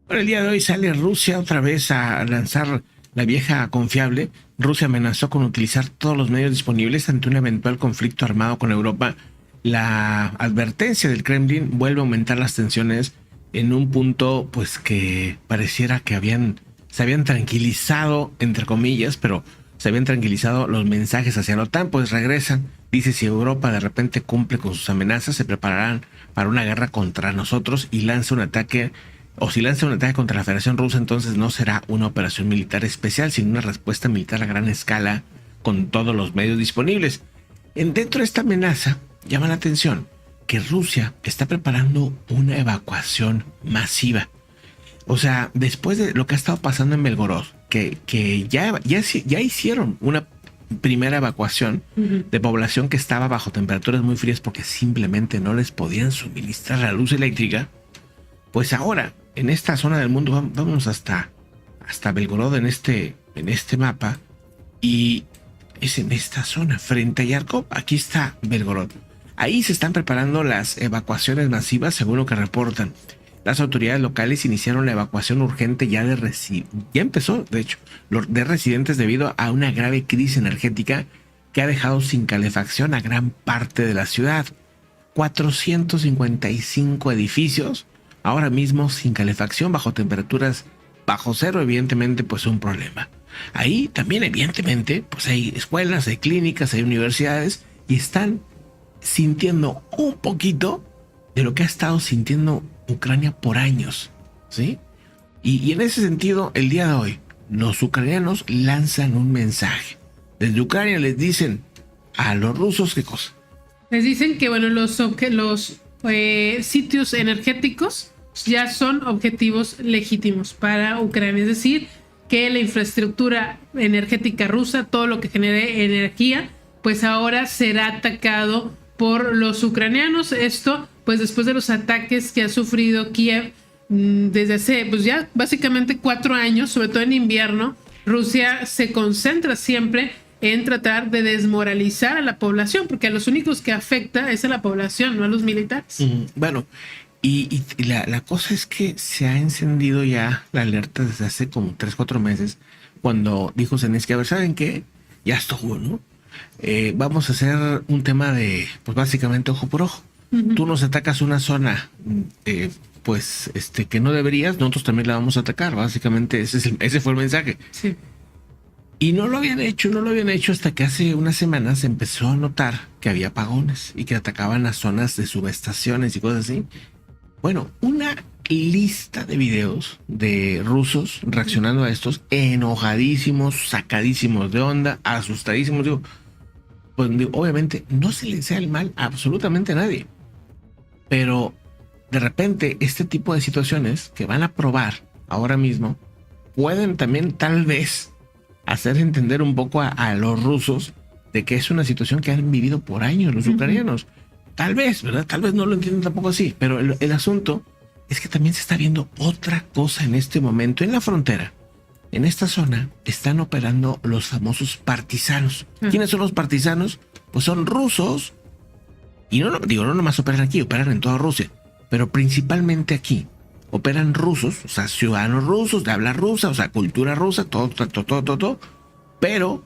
Bueno, el día de hoy sale Rusia otra vez a lanzar la vieja confiable. Rusia amenazó con utilizar todos los medios disponibles ante un eventual conflicto armado con Europa. La advertencia del Kremlin vuelve a aumentar las tensiones en un punto pues que pareciera que se habían tranquilizado, entre comillas, pero se habían tranquilizado los mensajes hacia la OTAN, pues regresan. Dice, si Europa de repente cumple con sus amenazas, se prepararán para una guerra contra nosotros y lanza un ataque. O si lanza un ataque contra la Federación Rusa, entonces no será una operación militar especial, sino una respuesta militar a gran escala con todos los medios disponibles. Dentro de esta amenaza, llama la atención que Rusia está preparando una evacuación masiva. O sea, después de lo que ha estado pasando en Belgorod, que ya hicieron una primera evacuación de población que estaba bajo temperaturas muy frías porque simplemente no les podían suministrar la luz eléctrica. Pues ahora, en esta zona del mundo, vamos hasta Belgorod en este mapa, y es en esta zona, frente a Yarkov. Aquí está Belgorod. Ahí se están preparando las evacuaciones masivas, según lo que reportan. Las autoridades locales iniciaron la evacuación urgente ya empezó, de hecho, de residentes debido a una grave crisis energética que ha dejado sin calefacción a gran parte de la ciudad. 455 edificios ahora mismo sin calefacción, bajo temperaturas bajo cero, evidentemente pues un problema. Ahí también evidentemente pues hay escuelas, hay clínicas, hay universidades y están sintiendo un poquito de lo que ha estado sintiendo Ucrania por años, ¿sí? Y en ese sentido, el día de hoy, los ucranianos lanzan un mensaje. Desde Ucrania les dicen a los rusos, ¿qué cosa? Les dicen que, bueno, los sitios energéticos ya son objetivos legítimos para Ucrania. Es decir, que la infraestructura energética rusa, todo lo que genere energía, pues ahora será atacado por los ucranianos. Esto, pues después de los ataques que ha sufrido Kiev desde hace, pues ya básicamente 4 años, sobre todo en invierno. Rusia se concentra siempre en tratar de desmoralizar a la población, porque a los únicos que afecta es a la población, no a los militares. Bueno, y la cosa es que se ha encendido ya la alerta desde hace como 3-4 meses, cuando dijo Zelensky, a ver, ¿saben qué? Ya estuvo, ¿no? Vamos a hacer un tema de, pues básicamente ojo por ojo. Tú nos atacas una zona, pues, que no deberías, nosotros también la vamos a atacar. Básicamente ese fue el mensaje. Sí. Y no lo habían hecho hasta que hace unas semanas se empezó a notar que había apagones y que atacaban las zonas de subestaciones y cosas así. Bueno, una lista de videos de rusos reaccionando a estos, enojadísimos, sacadísimos de onda, asustadísimos. Digo, pues obviamente no se le desea el mal a absolutamente a nadie. Pero de repente este tipo de situaciones que van a probar ahora mismo pueden también tal vez hacer entender un poco a los rusos de que es una situación que han vivido por años los ucranianos. Tal vez, ¿verdad? Tal vez no lo entienden tampoco así, pero el asunto es que también se está viendo otra cosa en este momento. En la frontera, en esta zona, están operando los famosos partisanos. ¿Quiénes son los partisanos? Pues son rusos, y no nomás operan aquí, operan en toda Rusia, pero principalmente aquí. Operan rusos, o sea, ciudadanos rusos, de habla rusa, o sea, cultura rusa, todo, pero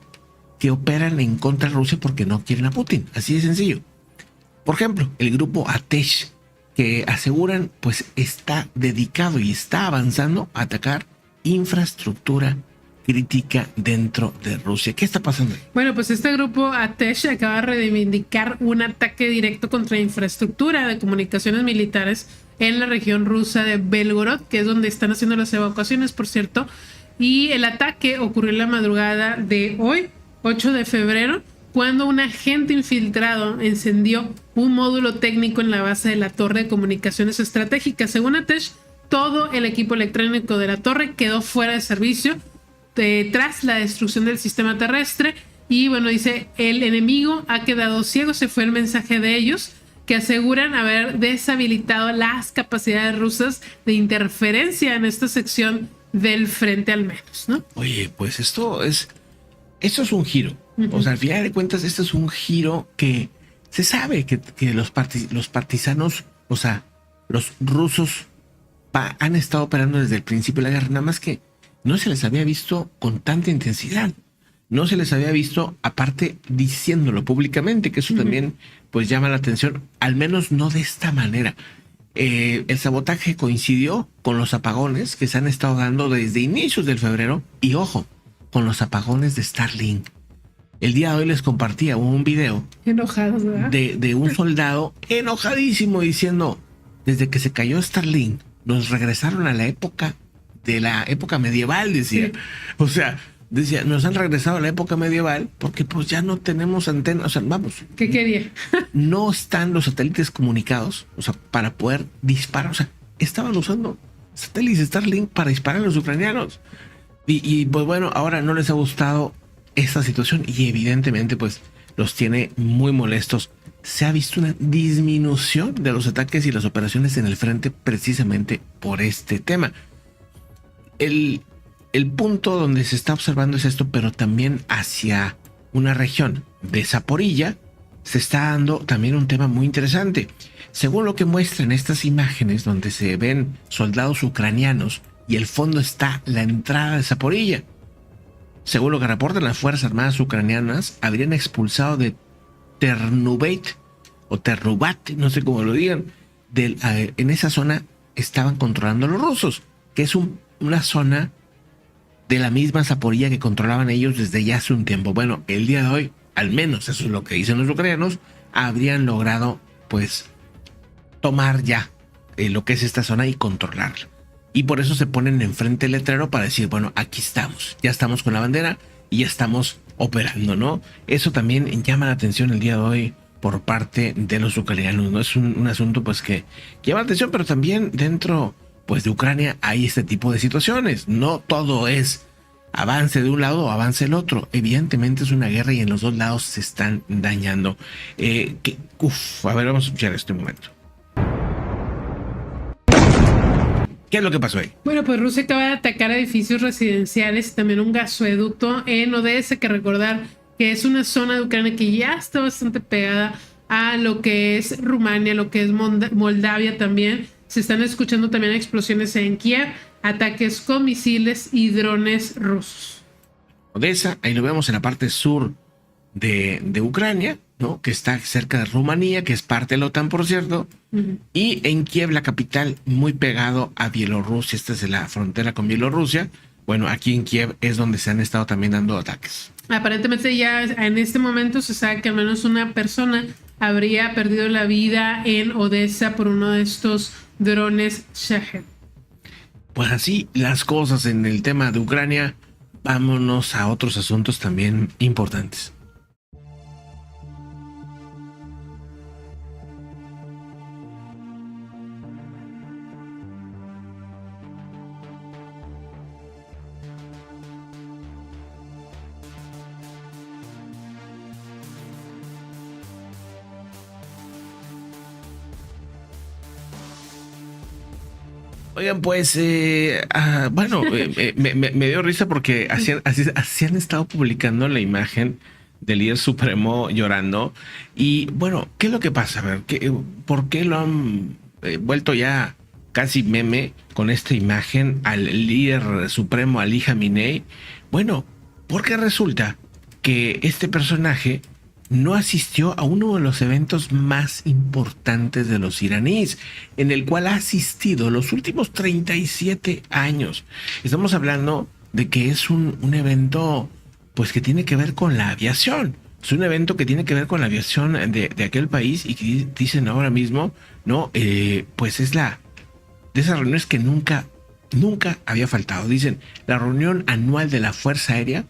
que operan en contra de Rusia porque no quieren a Putin, así de sencillo. Por ejemplo, el grupo Atesh, que aseguran, pues está dedicado y está avanzando a atacar infraestructura crítica dentro de Rusia. ¿Qué está pasando ahí? Bueno, pues este grupo Atesh acaba de reivindicar un ataque directo contra infraestructura de comunicaciones militares en la región rusa de Belgorod, que es donde están haciendo las evacuaciones, por cierto. Y el ataque ocurrió en la madrugada de hoy, 8 de febrero, cuando un agente infiltrado encendió un módulo técnico en la base de la torre de comunicaciones estratégicas. Según Atesh, todo el equipo electrónico de la torre quedó fuera de servicio tras la destrucción del sistema terrestre. Y bueno, dice, el enemigo ha quedado ciego. Se fue el mensaje de ellos, que aseguran haber deshabilitado las capacidades rusas de interferencia en esta sección del frente, al menos, ¿no? Oye, pues esto es un giro. O sea, al final de cuentas, esto es un giro que se sabe que los partisanos, o sea, los rusos han estado operando desde el principio de la guerra, nada más que no se les había visto con tanta intensidad. No se les había visto, aparte, diciéndolo públicamente, que eso también pues llama la atención, al menos no de esta manera. El sabotaje coincidió con los apagones que se han estado dando desde inicios del febrero, y ojo, con los apagones de Starlink. El día de hoy les compartía un video Enojados, ¿verdad? de un soldado enojadísimo diciendo, desde que se cayó Starlink, nos regresaron a la época medieval, decía. Sí. O sea, decía, nos han regresado a la época medieval porque pues ya no tenemos antenas, o sea, vamos. ¿Qué quería? No están los satélites comunicados, o sea, para poder disparar, o sea, estaban usando satélites Starlink para disparar a los ucranianos. Y pues bueno, ahora no les ha gustado esta situación y evidentemente pues los tiene muy molestos. Se ha visto una disminución de los ataques y las operaciones en el frente precisamente por este tema. El punto donde se está observando es esto, pero también hacia una región de Zaporilla, se está dando también un tema muy interesante. Según lo que muestran estas imágenes donde se ven soldados ucranianos y el fondo está la entrada de Zaporilla. Según lo que reportan las Fuerzas Armadas ucranianas, habrían expulsado de Ternubate o Ternubate, no sé cómo lo digan, en esa zona estaban controlando los rusos, que es una zona de la misma Zaporilla que controlaban ellos desde ya hace un tiempo. Bueno, el día de hoy, al menos eso es lo que dicen los ucranianos, habrían logrado pues tomar ya lo que es esta zona y controlarla. Y por eso se ponen enfrente el letrero para decir, bueno, aquí estamos, ya estamos con la bandera y ya estamos operando, ¿no? Eso también llama la atención el día de hoy por parte de los ucranianos, ¿no? Es un asunto pues que llama la atención, pero también dentro pues de Ucrania hay este tipo de situaciones. No todo es avance de un lado o avance del otro. Evidentemente es una guerra y en los dos lados se están dañando. A ver, vamos a escuchar esto un momento. ¿Qué es lo que pasó ahí? Bueno, pues Rusia acaba de atacar edificios residenciales y también un gasoducto en Odessa, que recordar que es una zona de Ucrania que ya está bastante pegada a lo que es Rumania, lo que es Moldavia también. Se están escuchando también explosiones en Kiev, ataques con misiles y drones rusos. Odessa, ahí lo vemos en la parte sur de Ucrania, ¿no? Que está cerca de Rumanía, que es parte de la OTAN, por cierto. Y en Kiev, la capital, muy pegado a Bielorrusia. Esta es la frontera con Bielorrusia. Bueno, aquí en Kiev es donde se han estado también dando ataques. Aparentemente ya en este momento se sabe que al menos una persona habría perdido la vida en Odessa por uno de estos drones Shahed. Pues así las cosas en el tema de Ucrania. Vámonos a otros asuntos también importantes. Oigan, pues, me dio risa porque así han estado publicando la imagen del líder supremo llorando. Y bueno, ¿qué es lo que pasa? A ver, ¿por qué lo han vuelto ya casi meme con esta imagen al líder supremo, Ali Khamenei? Bueno, porque resulta que este personaje no asistió a uno de los eventos más importantes de los iraníes, en el cual ha asistido los últimos 37 años. Estamos hablando de que es un evento pues que tiene que ver con la aviación. Es un evento que tiene que ver con la aviación de aquel país y que dicen ahora mismo, ¿no? Pues es de esas reuniones que nunca había faltado. Dicen, la reunión anual de la Fuerza Aérea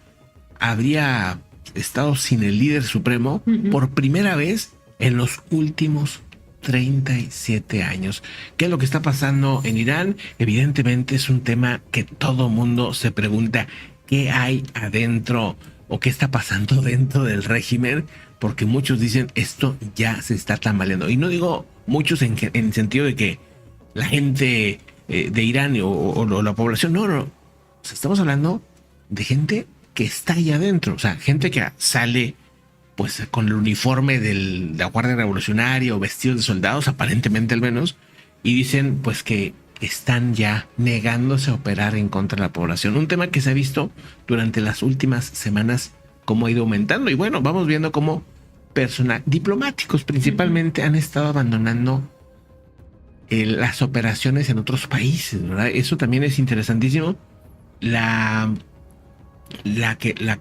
habría estado sin el líder supremo por primera vez en los últimos 37 años. ¿Qué es lo que está pasando en Irán? Evidentemente es un tema que todo mundo se pregunta qué hay adentro o qué está pasando dentro del régimen, porque muchos dicen esto ya se está tambaleando. Y no digo muchos en el sentido de que la gente de Irán o la población, no. O sea, estamos hablando de gente que está ahí adentro, o sea, gente que sale pues con el uniforme de la Guardia Revolucionaria o vestidos de soldados, aparentemente al menos, y dicen pues que están ya negándose a operar en contra de la población. Un tema que se ha visto durante las últimas semanas cómo ha ido aumentando, y bueno, vamos viendo cómo diplomáticos principalmente han estado abandonando las operaciones en otros países, ¿verdad? Eso también es interesantísimo. La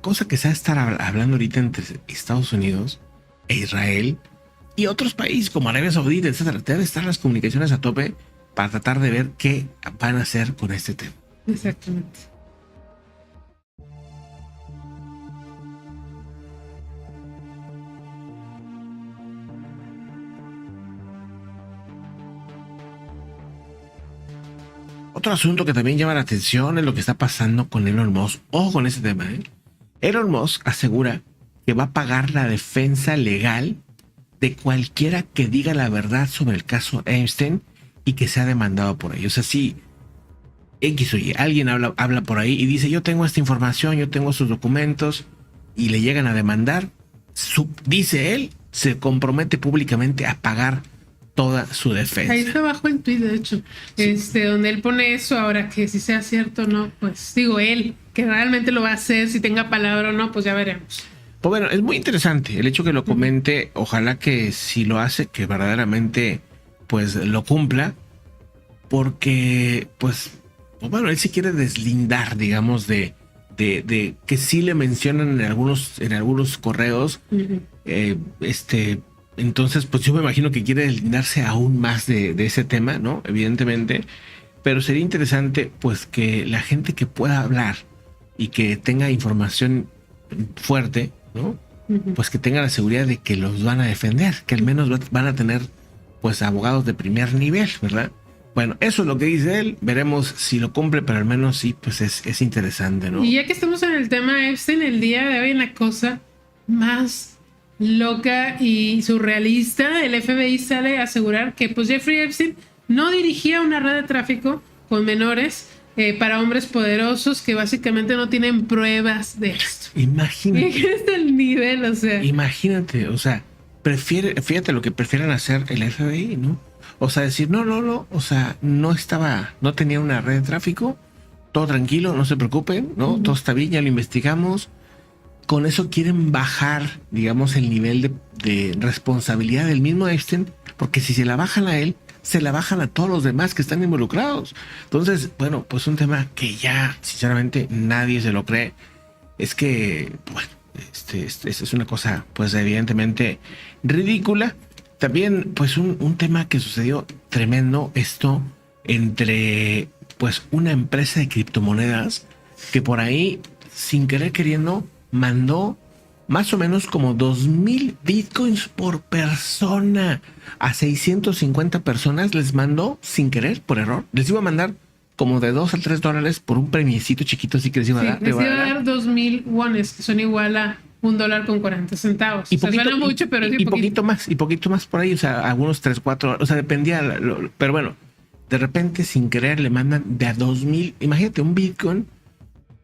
cosa que se va a estar hablando ahorita entre Estados Unidos e Israel y otros países como Arabia Saudita, etcétera, deben estar las comunicaciones a tope para tratar de ver qué van a hacer con este tema. Exactamente. Otro asunto que también llama la atención es lo que está pasando con Elon Musk. Ojo con ese tema, ¿eh? Elon Musk asegura que va a pagar la defensa legal de cualquiera que diga la verdad sobre el caso Epstein y que sea demandado por ello. O sea, si X o Y, alguien habla por ahí y dice, yo tengo esta información, yo tengo sus documentos, y le llegan a demandar, dice él se compromete públicamente a pagar toda su defensa. Ahí está abajo el tweet, de hecho, donde él pone eso. Ahora que si sea cierto o no, pues digo, él que realmente lo va a hacer, si tenga palabra o no, pues ya veremos. Pues bueno, es muy interesante el hecho que lo comente. Ojalá que si lo hace, que verdaderamente pues lo cumpla, porque pues bueno, él se quiere deslindar, digamos, de que sí le mencionan en algunos correos. Entonces, pues yo me imagino que quiere deslindarse aún más de ese tema, ¿no? Evidentemente. Pero sería interesante, pues, que la gente que pueda hablar y que tenga información fuerte, ¿no? Pues que tenga la seguridad de que los van a defender, que al menos van a tener, pues, abogados de primer nivel, ¿verdad? Bueno, eso es lo que dice él. Veremos si lo cumple, pero al menos sí, pues es interesante, ¿no? Y ya que estamos en el tema Epstein, el día de hoy, en la cosa más loca y surrealista, el FBI sale a asegurar que pues Jeffrey Epstein no dirigía una red de tráfico con menores para hombres poderosos que básicamente no tienen pruebas de esto. Imagínate. ¿Qué es el nivel? O sea, imagínate, o sea, fíjate lo que prefieren hacer el FBI, ¿no? O sea, decir, no, o sea, no tenía una red de tráfico, todo tranquilo, no se preocupen, ¿no? Todo está bien, ya lo investigamos. Con eso quieren bajar, digamos, el nivel de responsabilidad del mismo Epstein, porque si se la bajan a él, se la bajan a todos los demás que están involucrados. Entonces, bueno, pues un tema que ya, sinceramente, nadie se lo cree. Es que, bueno, es una cosa, pues, evidentemente ridícula. También, pues, un tema que sucedió tremendo, esto entre, pues, una empresa de criptomonedas que por ahí, sin querer queriendo, mandó más o menos como 2,000 bitcoins por persona a 650 personas. Les mandó sin querer, por error. Les iba a mandar como de $2 a $3 por un premiecito chiquito, así que les iba a dar. les iba a dar 2,000 wones, que son igual a $1.40. Y poquito, suena mucho, pero y poquito más por ahí, o sea, algunos 3, 4, o sea, dependía, pero bueno, de repente sin querer le mandan de a 2,000. Imagínate, un bitcoin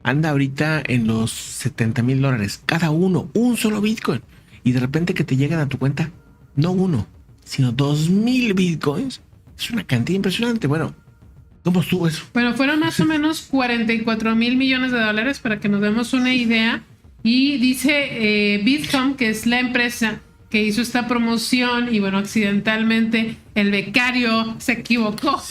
anda ahorita en los $70,000 cada uno, un solo bitcoin, y de repente que te llegan a tu cuenta, no uno, sino 2,000 bitcoins. Es una cantidad impresionante. Bueno, ¿cómo estuvo eso? Bueno, fueron más o menos $44,000 millones para que nos demos una idea. Y dice Bitcom, que es la empresa que hizo esta promoción, y bueno, accidentalmente el becario se equivocó,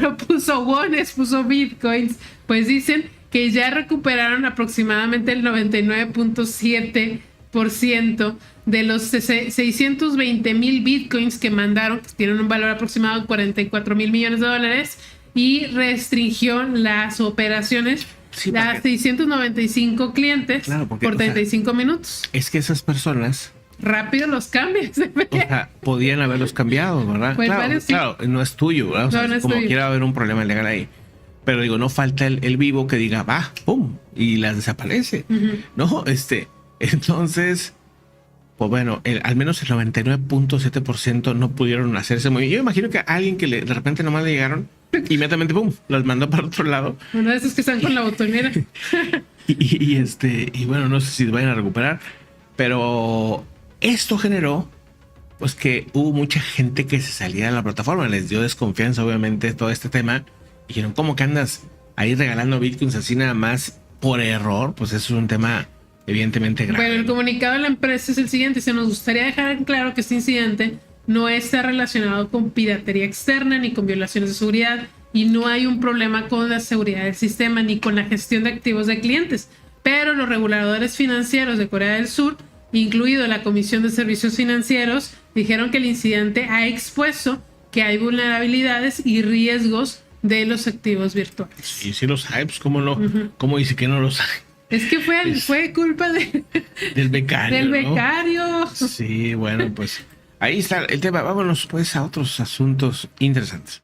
no puso wones, puso bitcoins. Pues dicen que ya recuperaron aproximadamente el 99.7% de los 620,000 bitcoins que mandaron, que tienen un valor aproximado de $44,000 millones, y restringió las operaciones a 695 clientes, claro, porque, por 35 minutos. Es que esas personas rápido los cambios. O sea, podían haberlos cambiado, ¿verdad? Pues claro, no es tuyo, ¿verdad? O sea, no es como tuyo. quiera haber un problema legal ahí. Pero digo, no falta el vivo que diga, va, pum, y las desaparece. No, entonces, pues bueno, al menos el 99.7% no pudieron hacerse muy bien. Yo imagino que a alguien que de repente nomás le llegaron, inmediatamente, pum, las mandó para otro lado. Uno de esos que están con la botonera. y bueno, no sé si vayan a recuperar, pero esto generó, pues, que hubo mucha gente que se salía de la plataforma. Les dio desconfianza, obviamente, todo este tema. Dijeron, ¿cómo que andas ahí regalando bitcoins así nada más por error? Pues eso es un tema evidentemente grave. Bueno, el comunicado de la empresa es el siguiente: se nos gustaría dejar en claro que este incidente no está relacionado con piratería externa ni con violaciones de seguridad, y no hay un problema con la seguridad del sistema ni con la gestión de activos de clientes. Pero los reguladores financieros de Corea del Sur, incluido la Comisión de Servicios Financieros, dijeron que el incidente ha expuesto que hay vulnerabilidades y riesgos de los activos virtuales. Sí, sí los hay, pues cómo no, cómo dice que no los hay. Es que fue culpa del becario. Del becario. ¿No? Sí, bueno, pues ahí está el tema. Vámonos pues a otros asuntos interesantes.